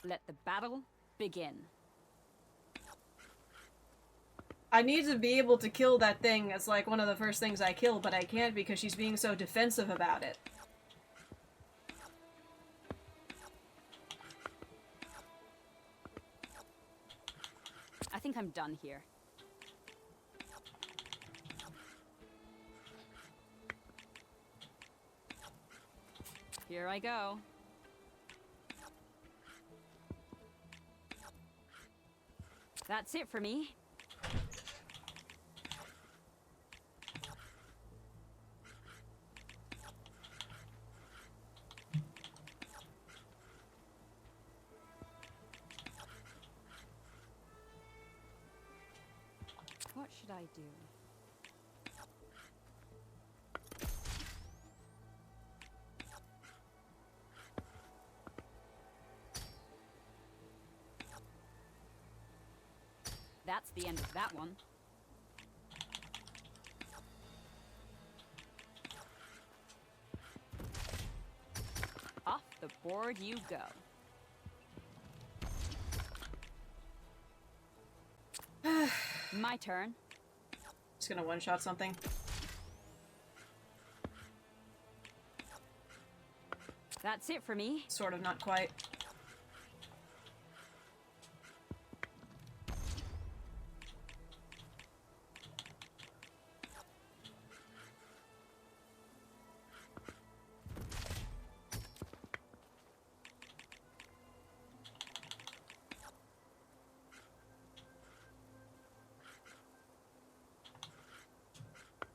Speaker 8: Let the battle begin.
Speaker 1: I need to be able to kill that thing as like one of the first things I kill, but I can't because she's being so defensive about it.
Speaker 8: I think I'm done here. Here I go. That's it for me. What should I do? That's the end of that one. Off the board you go. My turn.
Speaker 1: Just gonna one-shot something.
Speaker 8: That's it for me.
Speaker 1: Sort of, not quite.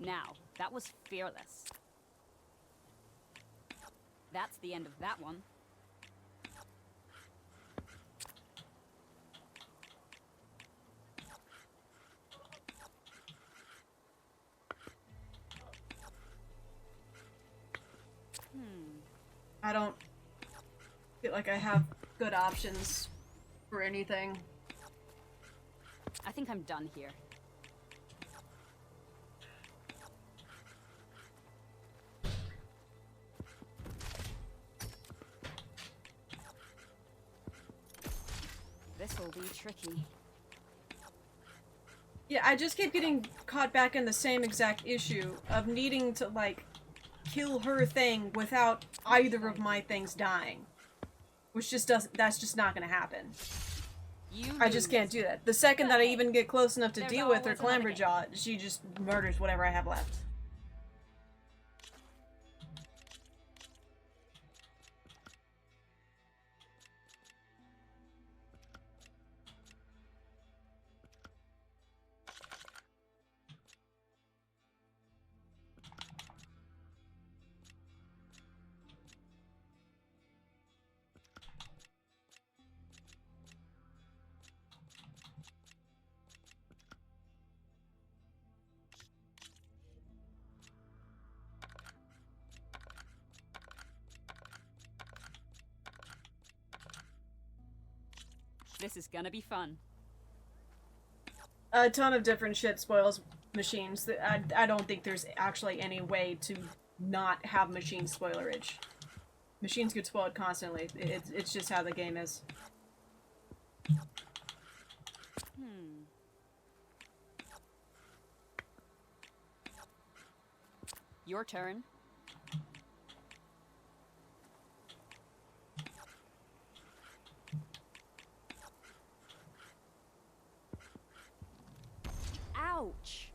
Speaker 8: Now, that was fearless. That's the end of that one.
Speaker 1: I don't feel like I have good options for anything.
Speaker 8: I think I'm done here. This'll be tricky.
Speaker 1: Yeah, I just keep getting caught back in the same exact issue of needing to, like, kill her thing without either of my things dying. Which just doesn't, that's just not gonna happen. I just can't do that. The second that I even get close enough to deal with her Clamberjaw, she just murders whatever I have left.
Speaker 8: This is gonna be fun.
Speaker 1: A ton of different shit spoils machines. I don't think there's actually any way to not have machine spoilerage. Machines get spoiled constantly. It's just how the game is.
Speaker 8: Your turn. Ouch!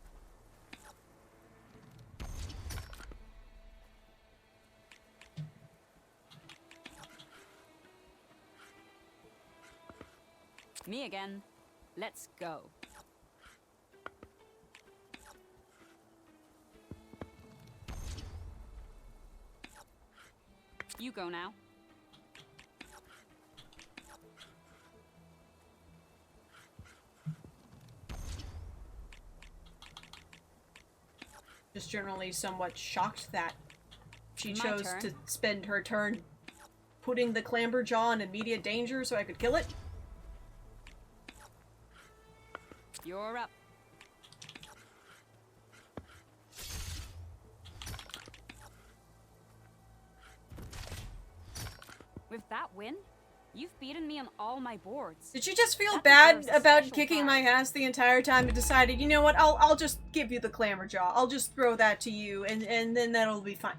Speaker 8: Me again. Let's go. You go now.
Speaker 1: Just generally somewhat shocked that she
Speaker 8: My
Speaker 1: chose
Speaker 8: turn.
Speaker 1: to spend her turn putting the Clamberjaw in immediate danger so I could kill it.
Speaker 8: You're up. With that win, you've beaten me on all my boards.
Speaker 1: Did you just feel
Speaker 8: That
Speaker 1: bad
Speaker 8: deserves a
Speaker 1: about
Speaker 8: special
Speaker 1: kicking my
Speaker 8: prize.
Speaker 1: ass the entire time and decided, you know what, I'll just give you the Clamberjaw. I'll just throw that to you and then that'll be fine.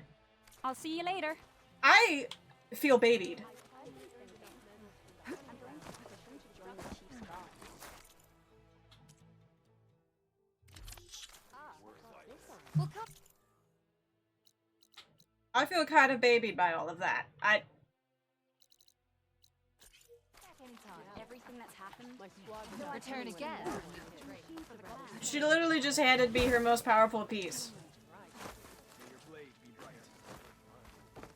Speaker 8: I'll see you later.
Speaker 1: I feel babied. I feel kind of babied by all of that.
Speaker 8: Everything that's happened.
Speaker 10: Return again.
Speaker 1: She literally just handed me her most powerful piece.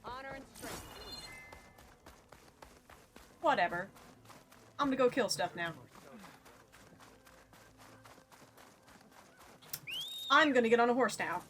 Speaker 10: Honor and strength.
Speaker 1: Whatever. I'm gonna go kill stuff now. I'm gonna get on a horse now.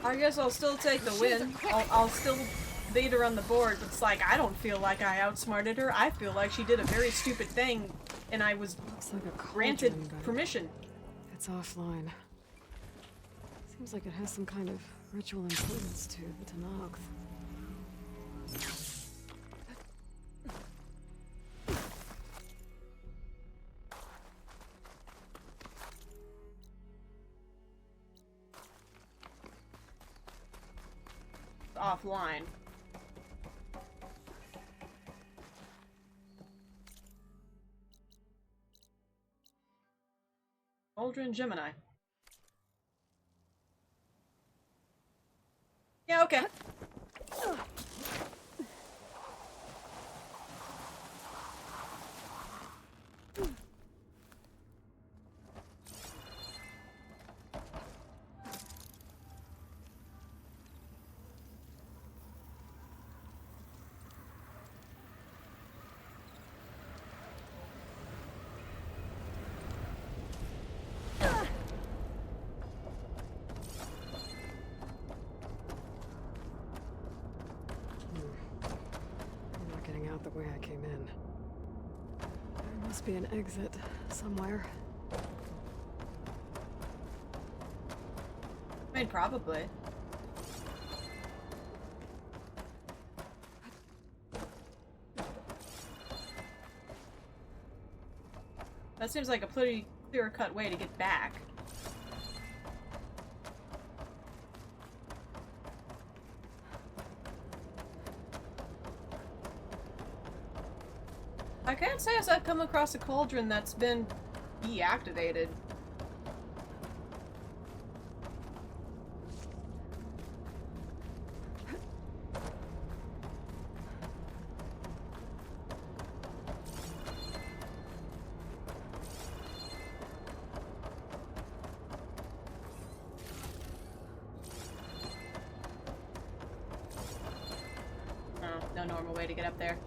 Speaker 1: I guess I'll still take the win. I'll still beat her on the board, but it's like, I don't feel like I outsmarted her. I feel like she did a very stupid thing, and I was granted permission.
Speaker 2: It's offline. Seems like it has some kind of ritual importance to the Tanakh.
Speaker 1: Offline. Aldrin Gemini. Yeah, okay.
Speaker 2: I'm not getting out the way I came in. There must be an exit somewhere.
Speaker 1: I mean, probably. That seems like a pretty clear-cut way to get back. I can't say as I've come across a cauldron that's been deactivated. Oh, no normal way to get up there.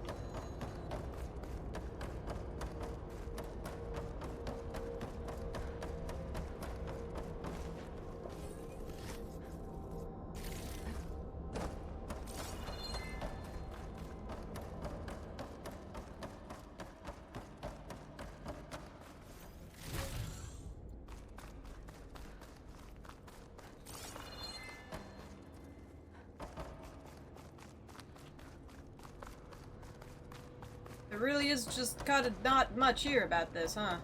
Speaker 1: There really is just kind of not much here about this, huh?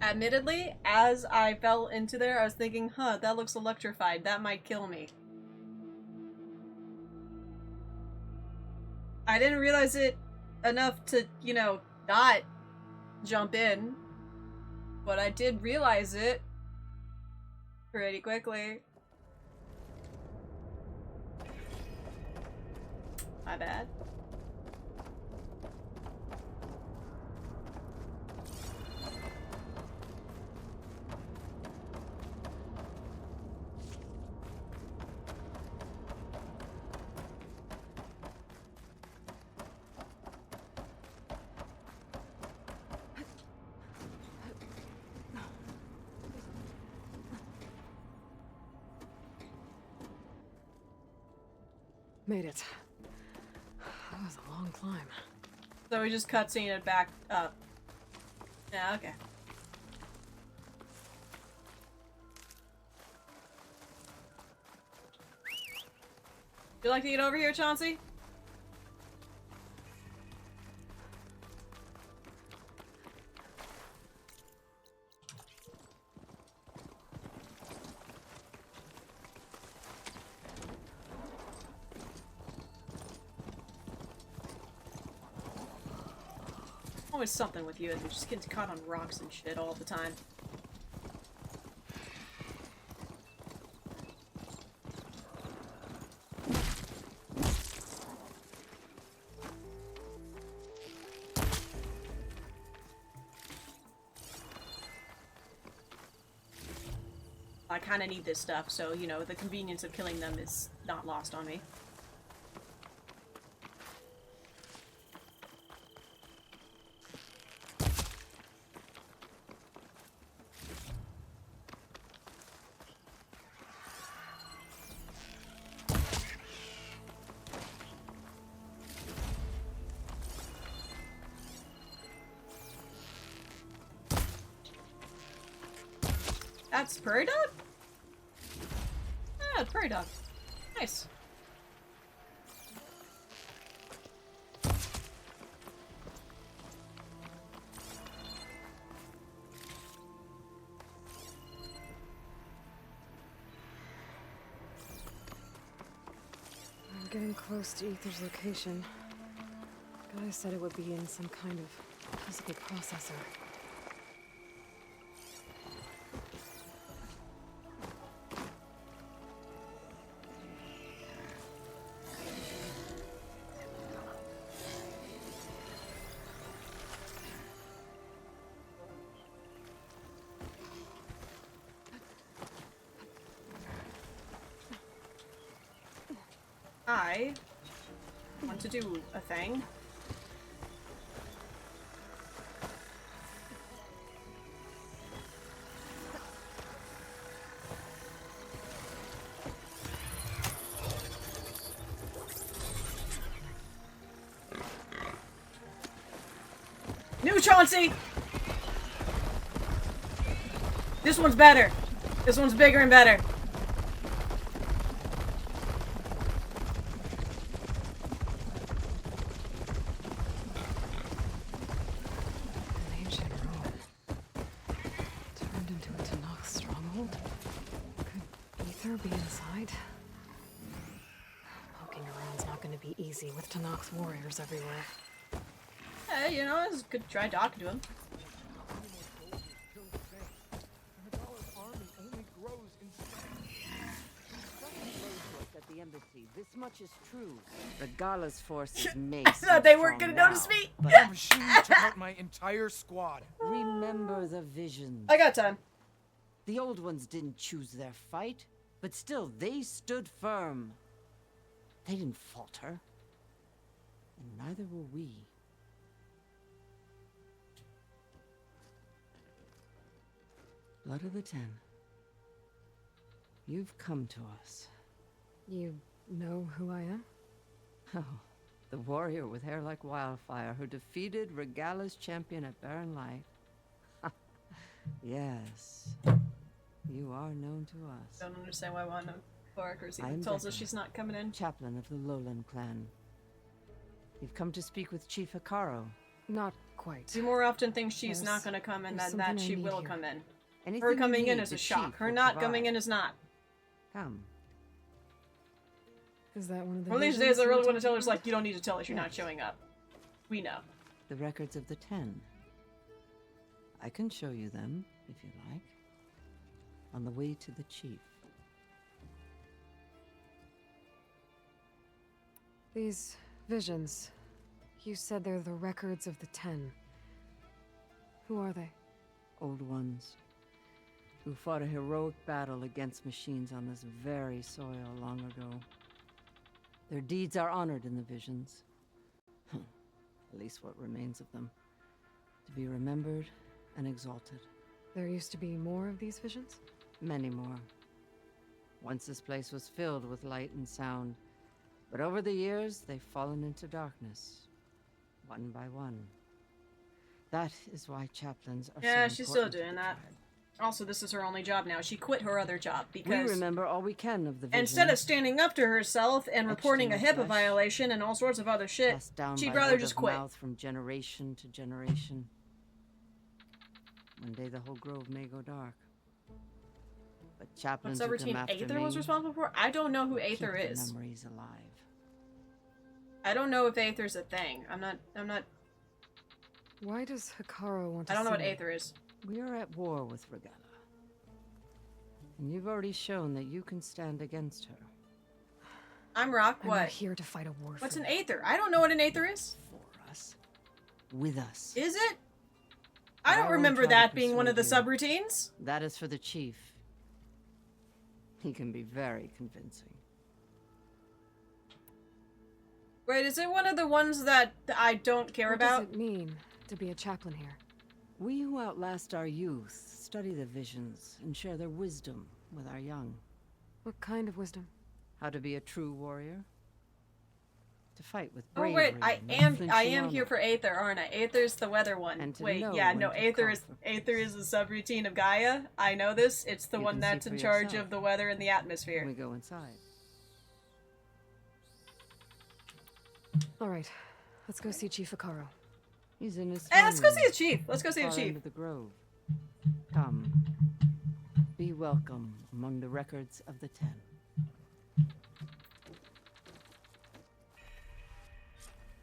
Speaker 1: Admittedly, as I fell into there, I was thinking, huh, that looks electrified. That might kill me. I didn't realize it enough to, you know, not jump in. But I did realize it pretty quickly. My bad.
Speaker 2: Made it. That was a long climb.
Speaker 1: So we just cutscene it back up. Yeah, okay. Would you like to get over here, Chauncey? always something with you, and you just get caught on rocks and shit all the time. I kind of need this stuff, so, you know, the convenience of killing them is not lost on me. That's prairie dog? Ah, prairie dog. Nice.
Speaker 2: I'm getting close to Ether's location. Guy said it would be in some kind of physical processor.
Speaker 1: I want to do a thing. New Chauncey! This one's better. This one's bigger and better.
Speaker 2: Be inside. Poking around's not going to be easy with Tanakh's warriors everywhere.
Speaker 1: Hey, you know, it's good to try talking to him.
Speaker 12: At the embassy, this much is true. Regala's forces may
Speaker 1: I thought they weren't gonna notice me.
Speaker 12: But
Speaker 11: The machines took out my entire squad.
Speaker 12: remember the visions.
Speaker 1: I got time.
Speaker 12: The old ones didn't choose their fight, but still, they stood firm. They didn't falter. And neither will we. Blood of the Ten. You've come to us.
Speaker 2: You know who I am?
Speaker 12: Oh, the warrior with hair like wildfire who defeated Regala's champion at Barren Light. Yes. You are known to us.
Speaker 1: Don't understand why Wanda Barker's
Speaker 12: I'm
Speaker 1: even tells us
Speaker 12: Becca,
Speaker 1: she's not coming in.
Speaker 12: chaplain of the Lowland clan. You've come to speak with Chief Hikaru.
Speaker 2: Not quite.
Speaker 1: She more often thinks she's
Speaker 2: There's-
Speaker 1: not gonna come in
Speaker 2: there's
Speaker 1: than that
Speaker 2: something I
Speaker 1: she
Speaker 2: need
Speaker 1: will
Speaker 2: here.
Speaker 1: come in.
Speaker 12: Anything
Speaker 1: Her
Speaker 12: you
Speaker 1: coming in
Speaker 12: need,
Speaker 1: is
Speaker 12: the
Speaker 1: a shock.
Speaker 12: chief
Speaker 1: Her
Speaker 12: will
Speaker 1: not
Speaker 12: provide.
Speaker 1: coming in is not.
Speaker 12: Come.
Speaker 2: Is that one of the
Speaker 1: One of these
Speaker 2: visions
Speaker 1: days I
Speaker 2: you
Speaker 1: really
Speaker 2: were
Speaker 1: want to tell her,
Speaker 2: talking
Speaker 1: it's like, you don't need to tell us you're not
Speaker 12: Yes.
Speaker 1: showing up. We know.
Speaker 12: The records of the Ten. I can show you them, if you like. On the way to the chief.
Speaker 2: These visions. You said they're the records of the Ten. Who are they?
Speaker 12: Old ones. Who fought a heroic battle against machines on this very soil long ago. Their deeds are honored in the visions. At least what remains of them. To be remembered and exalted.
Speaker 2: There used to be more of these visions?
Speaker 12: Many more. Once this place was filled with light and sound. But over the years, they've fallen into darkness. One by one. That is why chaplains are
Speaker 1: Yeah,
Speaker 12: so
Speaker 1: she's still
Speaker 12: important to
Speaker 1: doing
Speaker 12: the
Speaker 1: that. Also, this is her only job now. She quit her other job
Speaker 12: We
Speaker 1: because
Speaker 12: remember all we can of the visions.
Speaker 1: instead of standing up to herself and
Speaker 12: Etched
Speaker 1: reporting a
Speaker 12: in the
Speaker 1: HIPAA
Speaker 12: flesh,
Speaker 1: violation and all sorts of other shit,
Speaker 12: passed down
Speaker 1: she'd
Speaker 12: by
Speaker 1: rather
Speaker 12: word
Speaker 1: just
Speaker 12: of
Speaker 1: quit.
Speaker 12: mouth from generation to generation. One day the whole grove may go dark. But chaplains
Speaker 1: What's that
Speaker 12: who come
Speaker 1: routine
Speaker 12: after
Speaker 1: Aether
Speaker 12: me
Speaker 1: was responsible for? I don't know who
Speaker 12: keep
Speaker 1: Aether
Speaker 12: the
Speaker 1: is.
Speaker 12: memories alive.
Speaker 1: I don't know if Aether's a thing. I'm not
Speaker 2: Why does Hikaru want to
Speaker 1: I don't know
Speaker 2: see
Speaker 1: what
Speaker 2: me?
Speaker 1: Aether is.
Speaker 12: We are at war with Regalla. And you've already shown that you can stand against her.
Speaker 1: I'm Rock,
Speaker 2: I'm
Speaker 1: what?
Speaker 2: not here to fight a war.
Speaker 1: What's
Speaker 2: for
Speaker 1: an
Speaker 2: you.
Speaker 1: Aether? I don't know what an Aether is.
Speaker 12: For us. With us.
Speaker 1: Is it? I don't
Speaker 12: won't
Speaker 1: remember
Speaker 12: try to
Speaker 1: that being one of the
Speaker 12: persuade you.
Speaker 1: subroutines.
Speaker 12: That is for the chief. He can be very convincing.
Speaker 1: Wait, is it one of the ones that I don't care
Speaker 2: What
Speaker 1: about?
Speaker 2: does it mean to be a chaplain here?
Speaker 12: We who outlast our youth study the visions and share their wisdom with our young.
Speaker 2: What kind of wisdom?
Speaker 12: How to be a true warrior. To fight with
Speaker 1: Oh
Speaker 12: bravery.
Speaker 1: wait, I
Speaker 12: and
Speaker 1: am
Speaker 12: unflinching
Speaker 1: here
Speaker 12: honor.
Speaker 1: for Aether, aren't I? Aether's the weather one.
Speaker 12: And to
Speaker 1: Wait,
Speaker 12: know
Speaker 1: yeah,
Speaker 12: when
Speaker 1: no,
Speaker 12: to
Speaker 1: Aether is the subroutine of Gaia. I know this. It's the
Speaker 12: You
Speaker 1: one
Speaker 12: can
Speaker 1: that's
Speaker 12: see
Speaker 1: in
Speaker 12: for
Speaker 1: charge
Speaker 12: yourself.
Speaker 1: of the weather and the atmosphere.
Speaker 12: We go inside.
Speaker 2: All right, let's go see Chief Hikaru.
Speaker 12: He's in his
Speaker 1: Hey, let's go
Speaker 12: room,
Speaker 1: see the chief. Let's go see the
Speaker 12: far
Speaker 1: chief.
Speaker 12: end of the grove. Come. Be welcome among the records of the 10.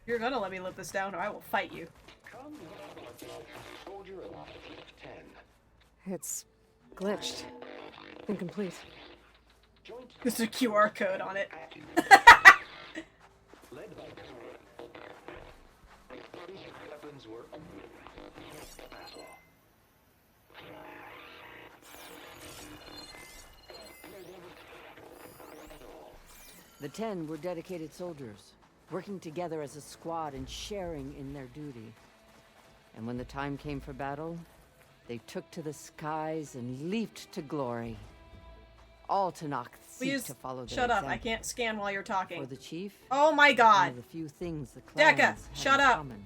Speaker 1: You're gonna let me live this down, or I will fight you.
Speaker 2: It's glitched. Incomplete.
Speaker 1: There's a QR code on it.
Speaker 12: The 10 were dedicated soldiers, working together as a squad and sharing in their duty. And when the time came for battle, they took to the skies and leaped to glory. All Tanakh seek
Speaker 1: Please
Speaker 12: to follow their
Speaker 1: shut up. I
Speaker 12: example.
Speaker 1: can't scan while you're talking.
Speaker 12: For the chief,
Speaker 1: Oh my
Speaker 12: one
Speaker 1: god.
Speaker 12: of the few things the
Speaker 1: Decca,
Speaker 12: clans had
Speaker 1: shut
Speaker 12: in
Speaker 1: up.
Speaker 12: common.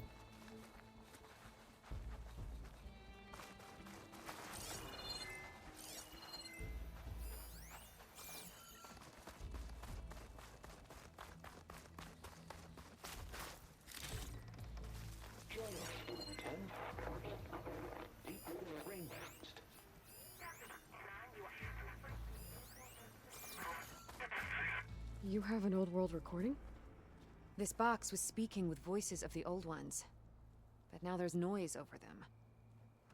Speaker 2: You have an old world recording?
Speaker 14: This box was speaking with voices of the old ones, but now there's noise over them.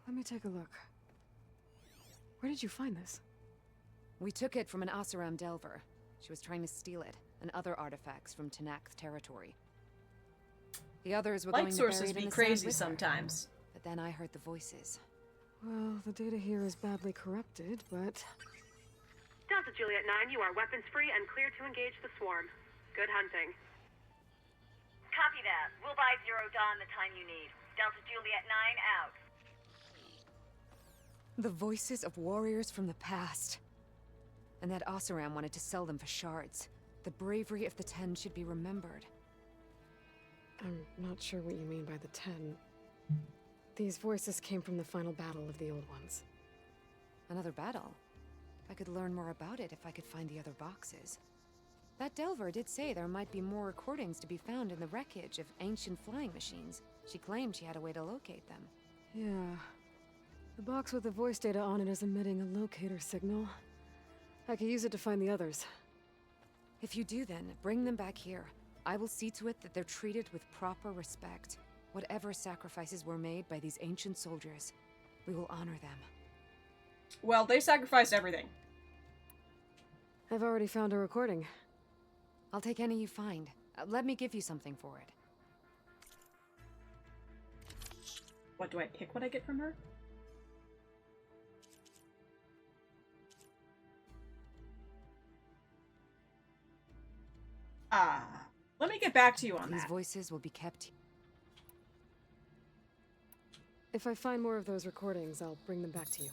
Speaker 2: Let me take a look. Where did you find this?
Speaker 14: We took it from an Oseram Delver. She was trying to steal it, and other artifacts from Tanakh territory. The others were
Speaker 1: Light
Speaker 14: going to bury
Speaker 1: sources
Speaker 14: it in
Speaker 1: be
Speaker 14: the sand
Speaker 1: crazy
Speaker 14: with her.
Speaker 1: sometimes.
Speaker 14: But then I heard the voices.
Speaker 2: Well, the data here is badly corrupted, but...
Speaker 15: Delta Juliet 9, you are weapons free and clear to engage the swarm. Good hunting.
Speaker 23: Copy that. We'll buy Zero Dawn the time you need. Delta Juliet 9 out.
Speaker 14: The voices of warriors from the past. And that Oseram wanted to sell them for shards. The bravery of the 10 should be remembered.
Speaker 2: I'm not sure what you mean by the 10. These voices came from the final battle of the Old Ones.
Speaker 14: Another battle? I could learn more about it if I could find the other boxes. That Delver did say there might be more recordings to be found in the wreckage of ancient flying machines. She claimed she had a way to locate them.
Speaker 2: Yeah. The box with the voice data on it is emitting a locator signal. I could use it to find the others.
Speaker 14: If you do then, bring them back here. I will see to it that they're treated with proper respect. Whatever sacrifices were made by these ancient soldiers, we will honor them.
Speaker 1: Well, they sacrificed everything.
Speaker 2: I've already found a recording.
Speaker 14: I'll take any you find. Let me give you something for it.
Speaker 1: What, do I pick what I get from her? Let me get back to you on
Speaker 14: These
Speaker 1: that.
Speaker 14: voices will be kept.
Speaker 2: If I find more of those recordings, I'll bring them back to you.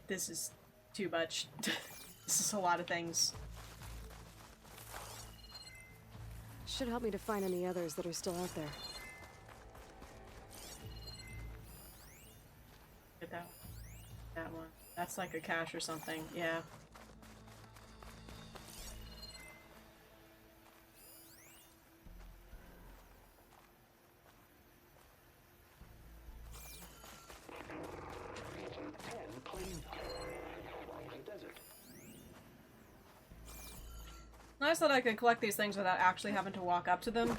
Speaker 1: This is too much. This is a lot of things.
Speaker 2: Should help me to find any others that are still out there.
Speaker 1: Get that one. That's like a cache or something. Yeah. Nice that I could collect these things without actually having to walk up to them.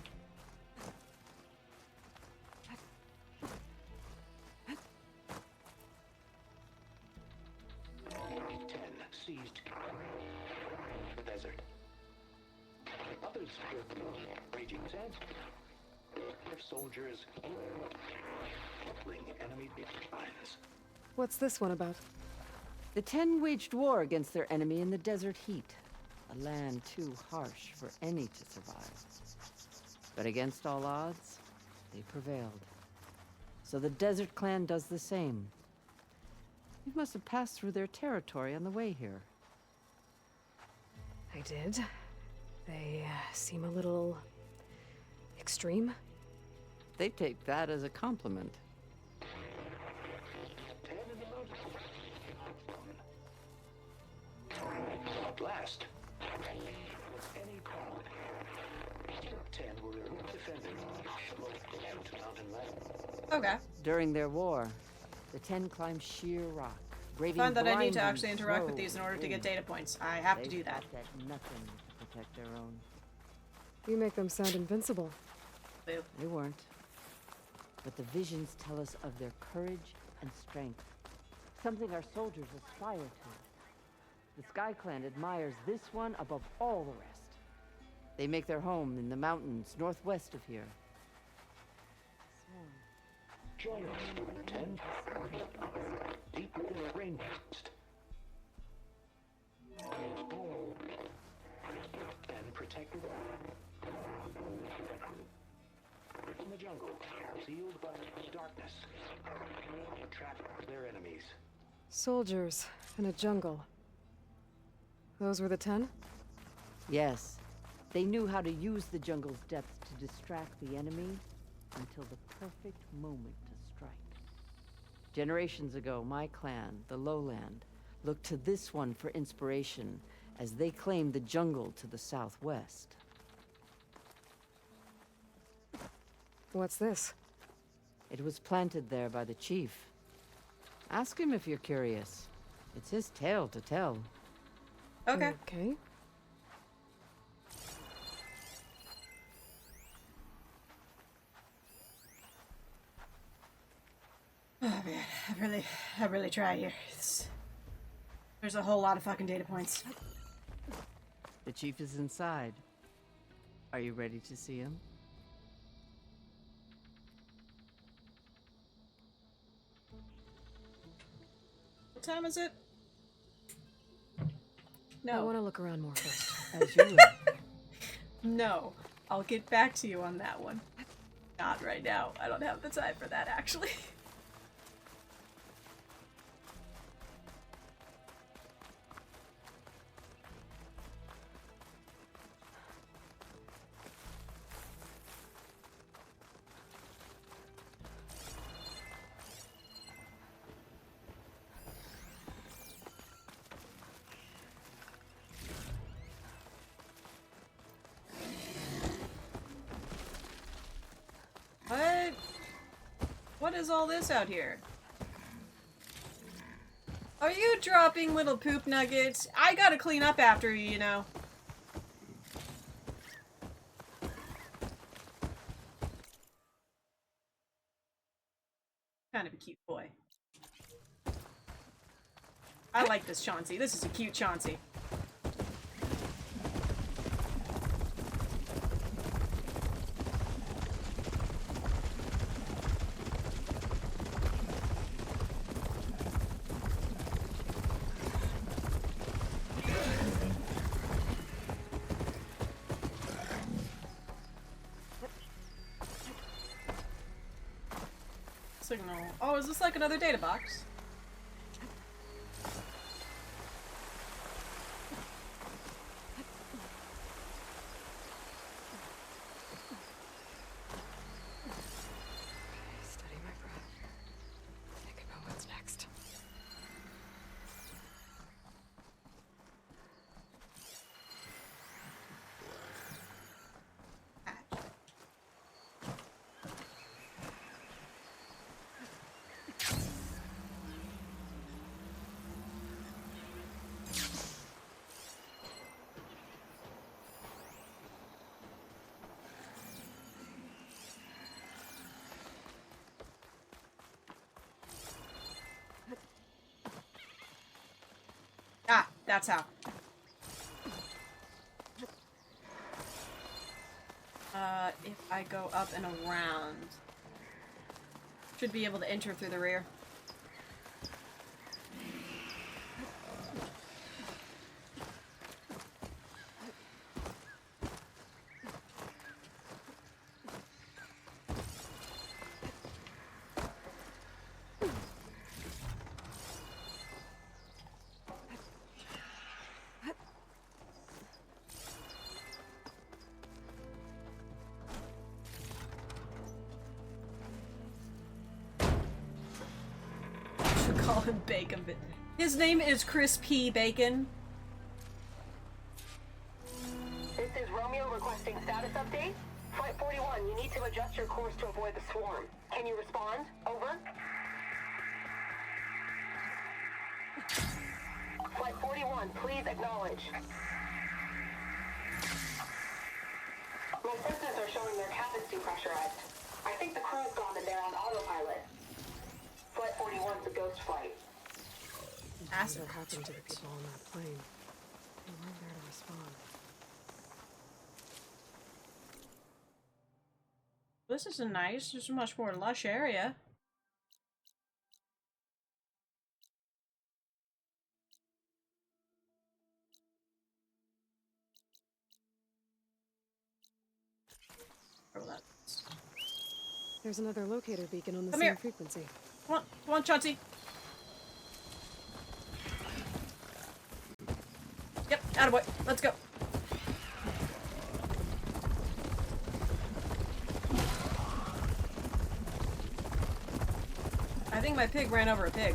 Speaker 6: Seized the desert. Others with raging sands. Their soldiers enemy lines.
Speaker 2: What's this one about?
Speaker 12: The 10 waged war against their enemy in the desert heat. A land too harsh for any to survive. But against all odds, they prevailed. So the Desert Clan does the same. You must have passed through their territory on the way here.
Speaker 2: I did. They seem a little extreme.
Speaker 12: They take that as a compliment.
Speaker 6: At last. Any crowd. 10 were defending the most mountain land.
Speaker 1: Okay.
Speaker 12: During their war, the 10 climbed sheer rock, braving
Speaker 1: Find that I need to
Speaker 12: blinding
Speaker 1: actually interact with
Speaker 12: snow
Speaker 1: these in order to get
Speaker 12: and
Speaker 1: data points. I have to
Speaker 12: They
Speaker 1: do that.
Speaker 12: fought at nothing to protect their own.
Speaker 2: You make them sound invincible.
Speaker 12: They weren't. But the visions tell us of their courage and strength. Something our soldiers aspire to. The Sky Clan admires this one above all the rest. They make their home in the mountains northwest of here.
Speaker 6: Join us, 10. Deep within a rainforest. And protected in the jungle, sealed by darkness. Trap their enemies.
Speaker 2: Soldiers in a jungle. Those were the 10?
Speaker 12: Yes. They knew how to use the jungle's depths to distract the enemy until the perfect moment to strike. Generations ago, my clan, the Lowland, looked to this one for inspiration as they claimed the jungle to the southwest.
Speaker 2: What's this?
Speaker 12: It was planted there by the chief. Ask him if you're curious. It's his tale to tell.
Speaker 1: Okay.
Speaker 2: Okay.
Speaker 1: Oh man, I really try here. There's a whole lot of fucking data points.
Speaker 12: The chief is inside. Are you ready to see him?
Speaker 1: What time is it?
Speaker 2: I want to look around more first.
Speaker 12: As you will.
Speaker 1: No. I'll get back to you on that one. Not right now. I don't have the time for that, actually. What is all this out here? Are you dropping little poop nuggets? I gotta clean up after you, you know. Kind of a cute boy. I like this Chauncey. This is a cute Chauncey. Signal. Oh, is this like another data box?
Speaker 2: Steady my breath. Think about what's next.
Speaker 1: That's how. If I go up and around, should be able to enter through the rear. Call him Bacon, but his name is Chris P. Bacon.
Speaker 15: This is Romeo requesting status update. Flight 41, you need to adjust your course to avoid the swarm. Can you respond? Over. Flight 41, please acknowledge. My sensors are showing their cabins depressurized. I think the crew's gone and they're on autopilot. Flight 41's a ghost flight.
Speaker 2: What happened to the people on that plane? They weren't there to respond.
Speaker 1: This is a nice, just a much more lush area.
Speaker 2: There's another locator beacon on the
Speaker 1: Come
Speaker 2: same
Speaker 1: here.
Speaker 2: frequency.
Speaker 1: Come on, Chauncey. Yep, attaboy. Let's go. I think my pig ran over a pig.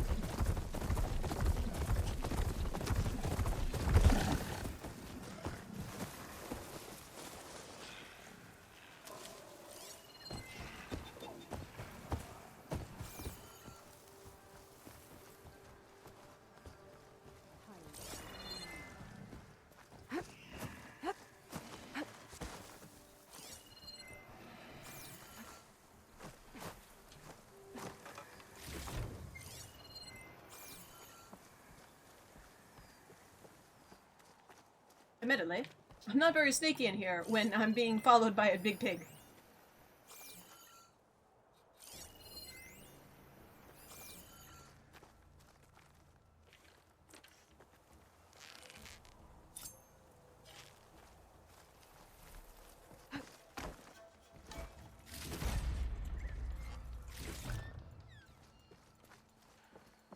Speaker 1: Admittedly, I'm not very sneaky in here when I'm being followed by a big pig.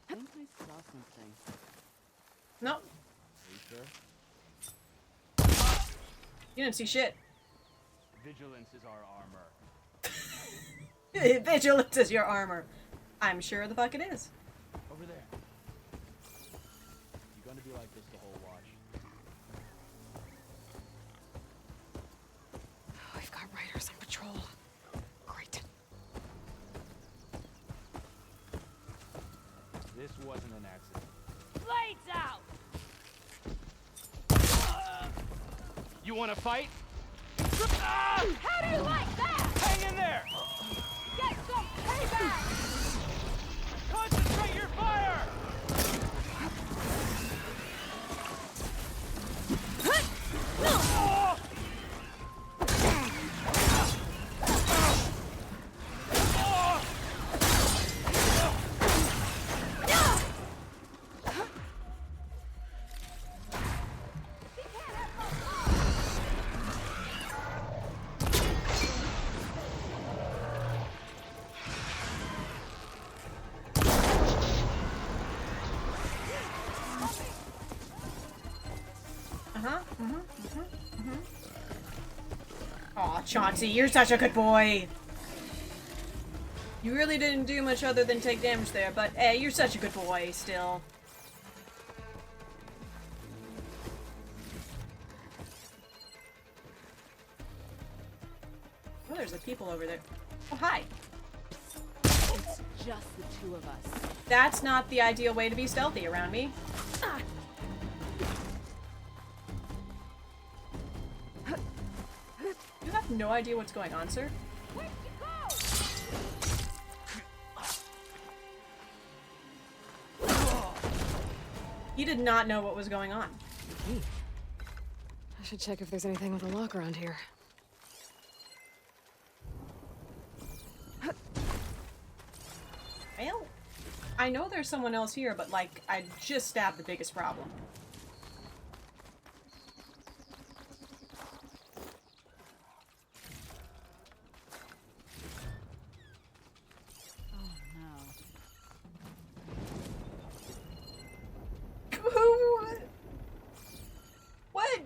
Speaker 22: I think I saw something.
Speaker 1: No,
Speaker 22: Are you sure?
Speaker 1: you didn't see shit.
Speaker 11: Vigilance is our armor.
Speaker 1: Vigilance is your armor. I'm sure the fuck it is.
Speaker 11: Over there. You gonna be like this the whole watch?
Speaker 2: We've got riders on patrol. Great.
Speaker 11: This wasn't an accident.
Speaker 8: Blades out!
Speaker 11: You wanna fight?
Speaker 8: How do you like that?
Speaker 11: Hang in there!
Speaker 8: Get some payback!
Speaker 11: Concentrate your fire!
Speaker 1: Aw, Chauncey, you're such a good boy. You really didn't do much other than take damage there, but hey, you're such a good boy still. Oh, there's like people over there. Oh, hi.
Speaker 8: It's just the two of us.
Speaker 1: That's not the ideal way to be stealthy around me. You have no idea what's going on, sir?
Speaker 8: Where'd you go?
Speaker 1: He did not know what was going on.
Speaker 2: I should check if there's anything with a lock around here.
Speaker 1: Well, I know there's someone else here, but like, I just stabbed the biggest problem. What?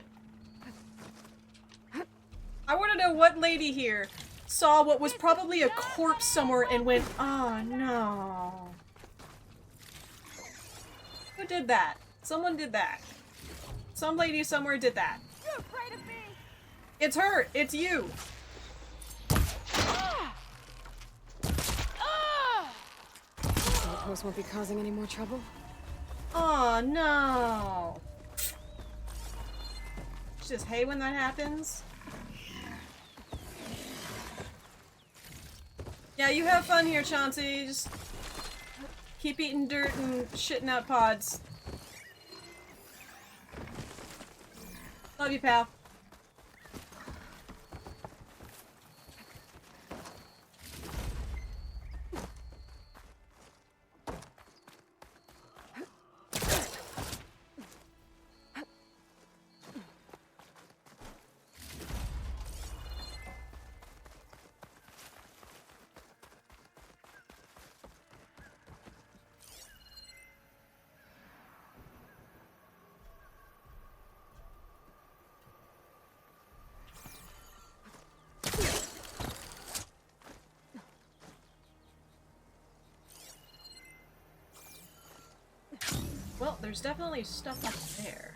Speaker 1: I want to know what lady here saw what was probably a corpse somewhere and went, oh no. Who did that? Someone did that. Some lady somewhere did that.
Speaker 15: You're afraid of me?
Speaker 1: It's her! It's you!
Speaker 2: The outpost won't be causing any more trouble?
Speaker 1: Oh no! It's just hate when that happens. Yeah, you have fun here, Chauncey. Just keep eating dirt and shitting out pods. Love you, pal. Well, there's definitely stuff up there.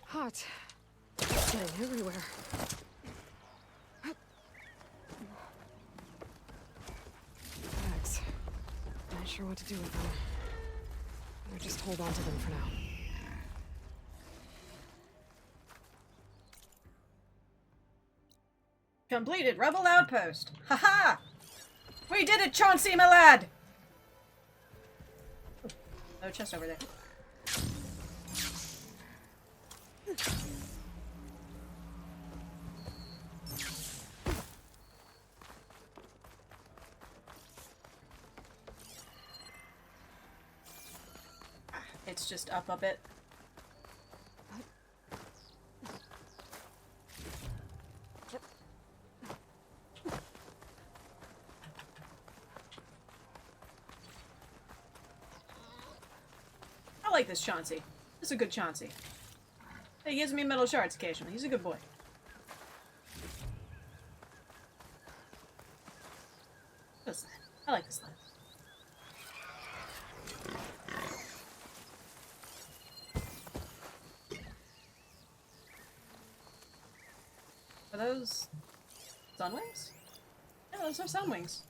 Speaker 2: Hot. It's getting everywhere. Bags. Not sure what to do with them. Or just hold on to them for now.
Speaker 1: Completed Rebel Outpost. Haha! We did it, Chauncey, my lad! Ooh, no chest over there. It's just up a bit. I like this Chauncey. This is a good Chauncey. He gives me metal shards occasionally. He's a good boy. This land. I like this land. Are those sunwings? Yeah, those are sunwings.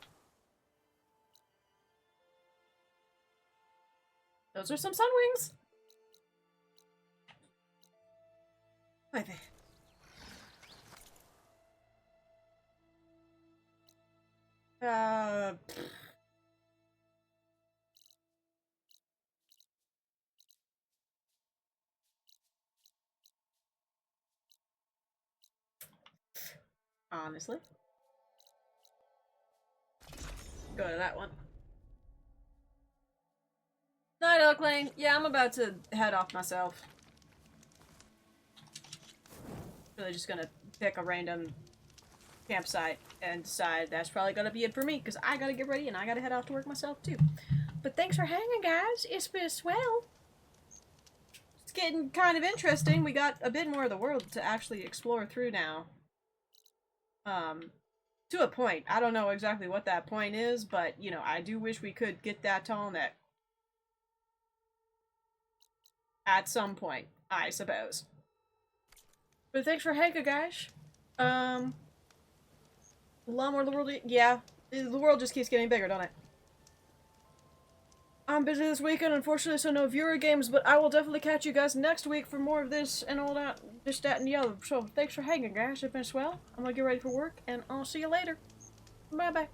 Speaker 1: Those are some sunwings. Why they? Honestly. Go to that one. Night, Oaklane. Yeah, I'm about to head off myself. Really just gonna pick a random campsite and decide that's probably gonna be it for me, because I gotta get ready and I gotta head off to work myself too. But thanks for hanging, guys. It's been swell. It's getting kind of interesting. We got a bit more of the world to actually explore through now. To a point. I don't know exactly what that point is, but, you know, I do wish we could get that tall neck. At some point, I suppose. But thanks for hanging, guys. A lot more of the world. Yeah, the world just keeps getting bigger, don't it? I'm busy this weekend, unfortunately, so no viewer games, but I will definitely catch you guys next week for more of this and all that, this, that, and the other. So, thanks for hanging, guys. It's been swell. I'm gonna get ready for work, and I'll see you later. Bye-bye.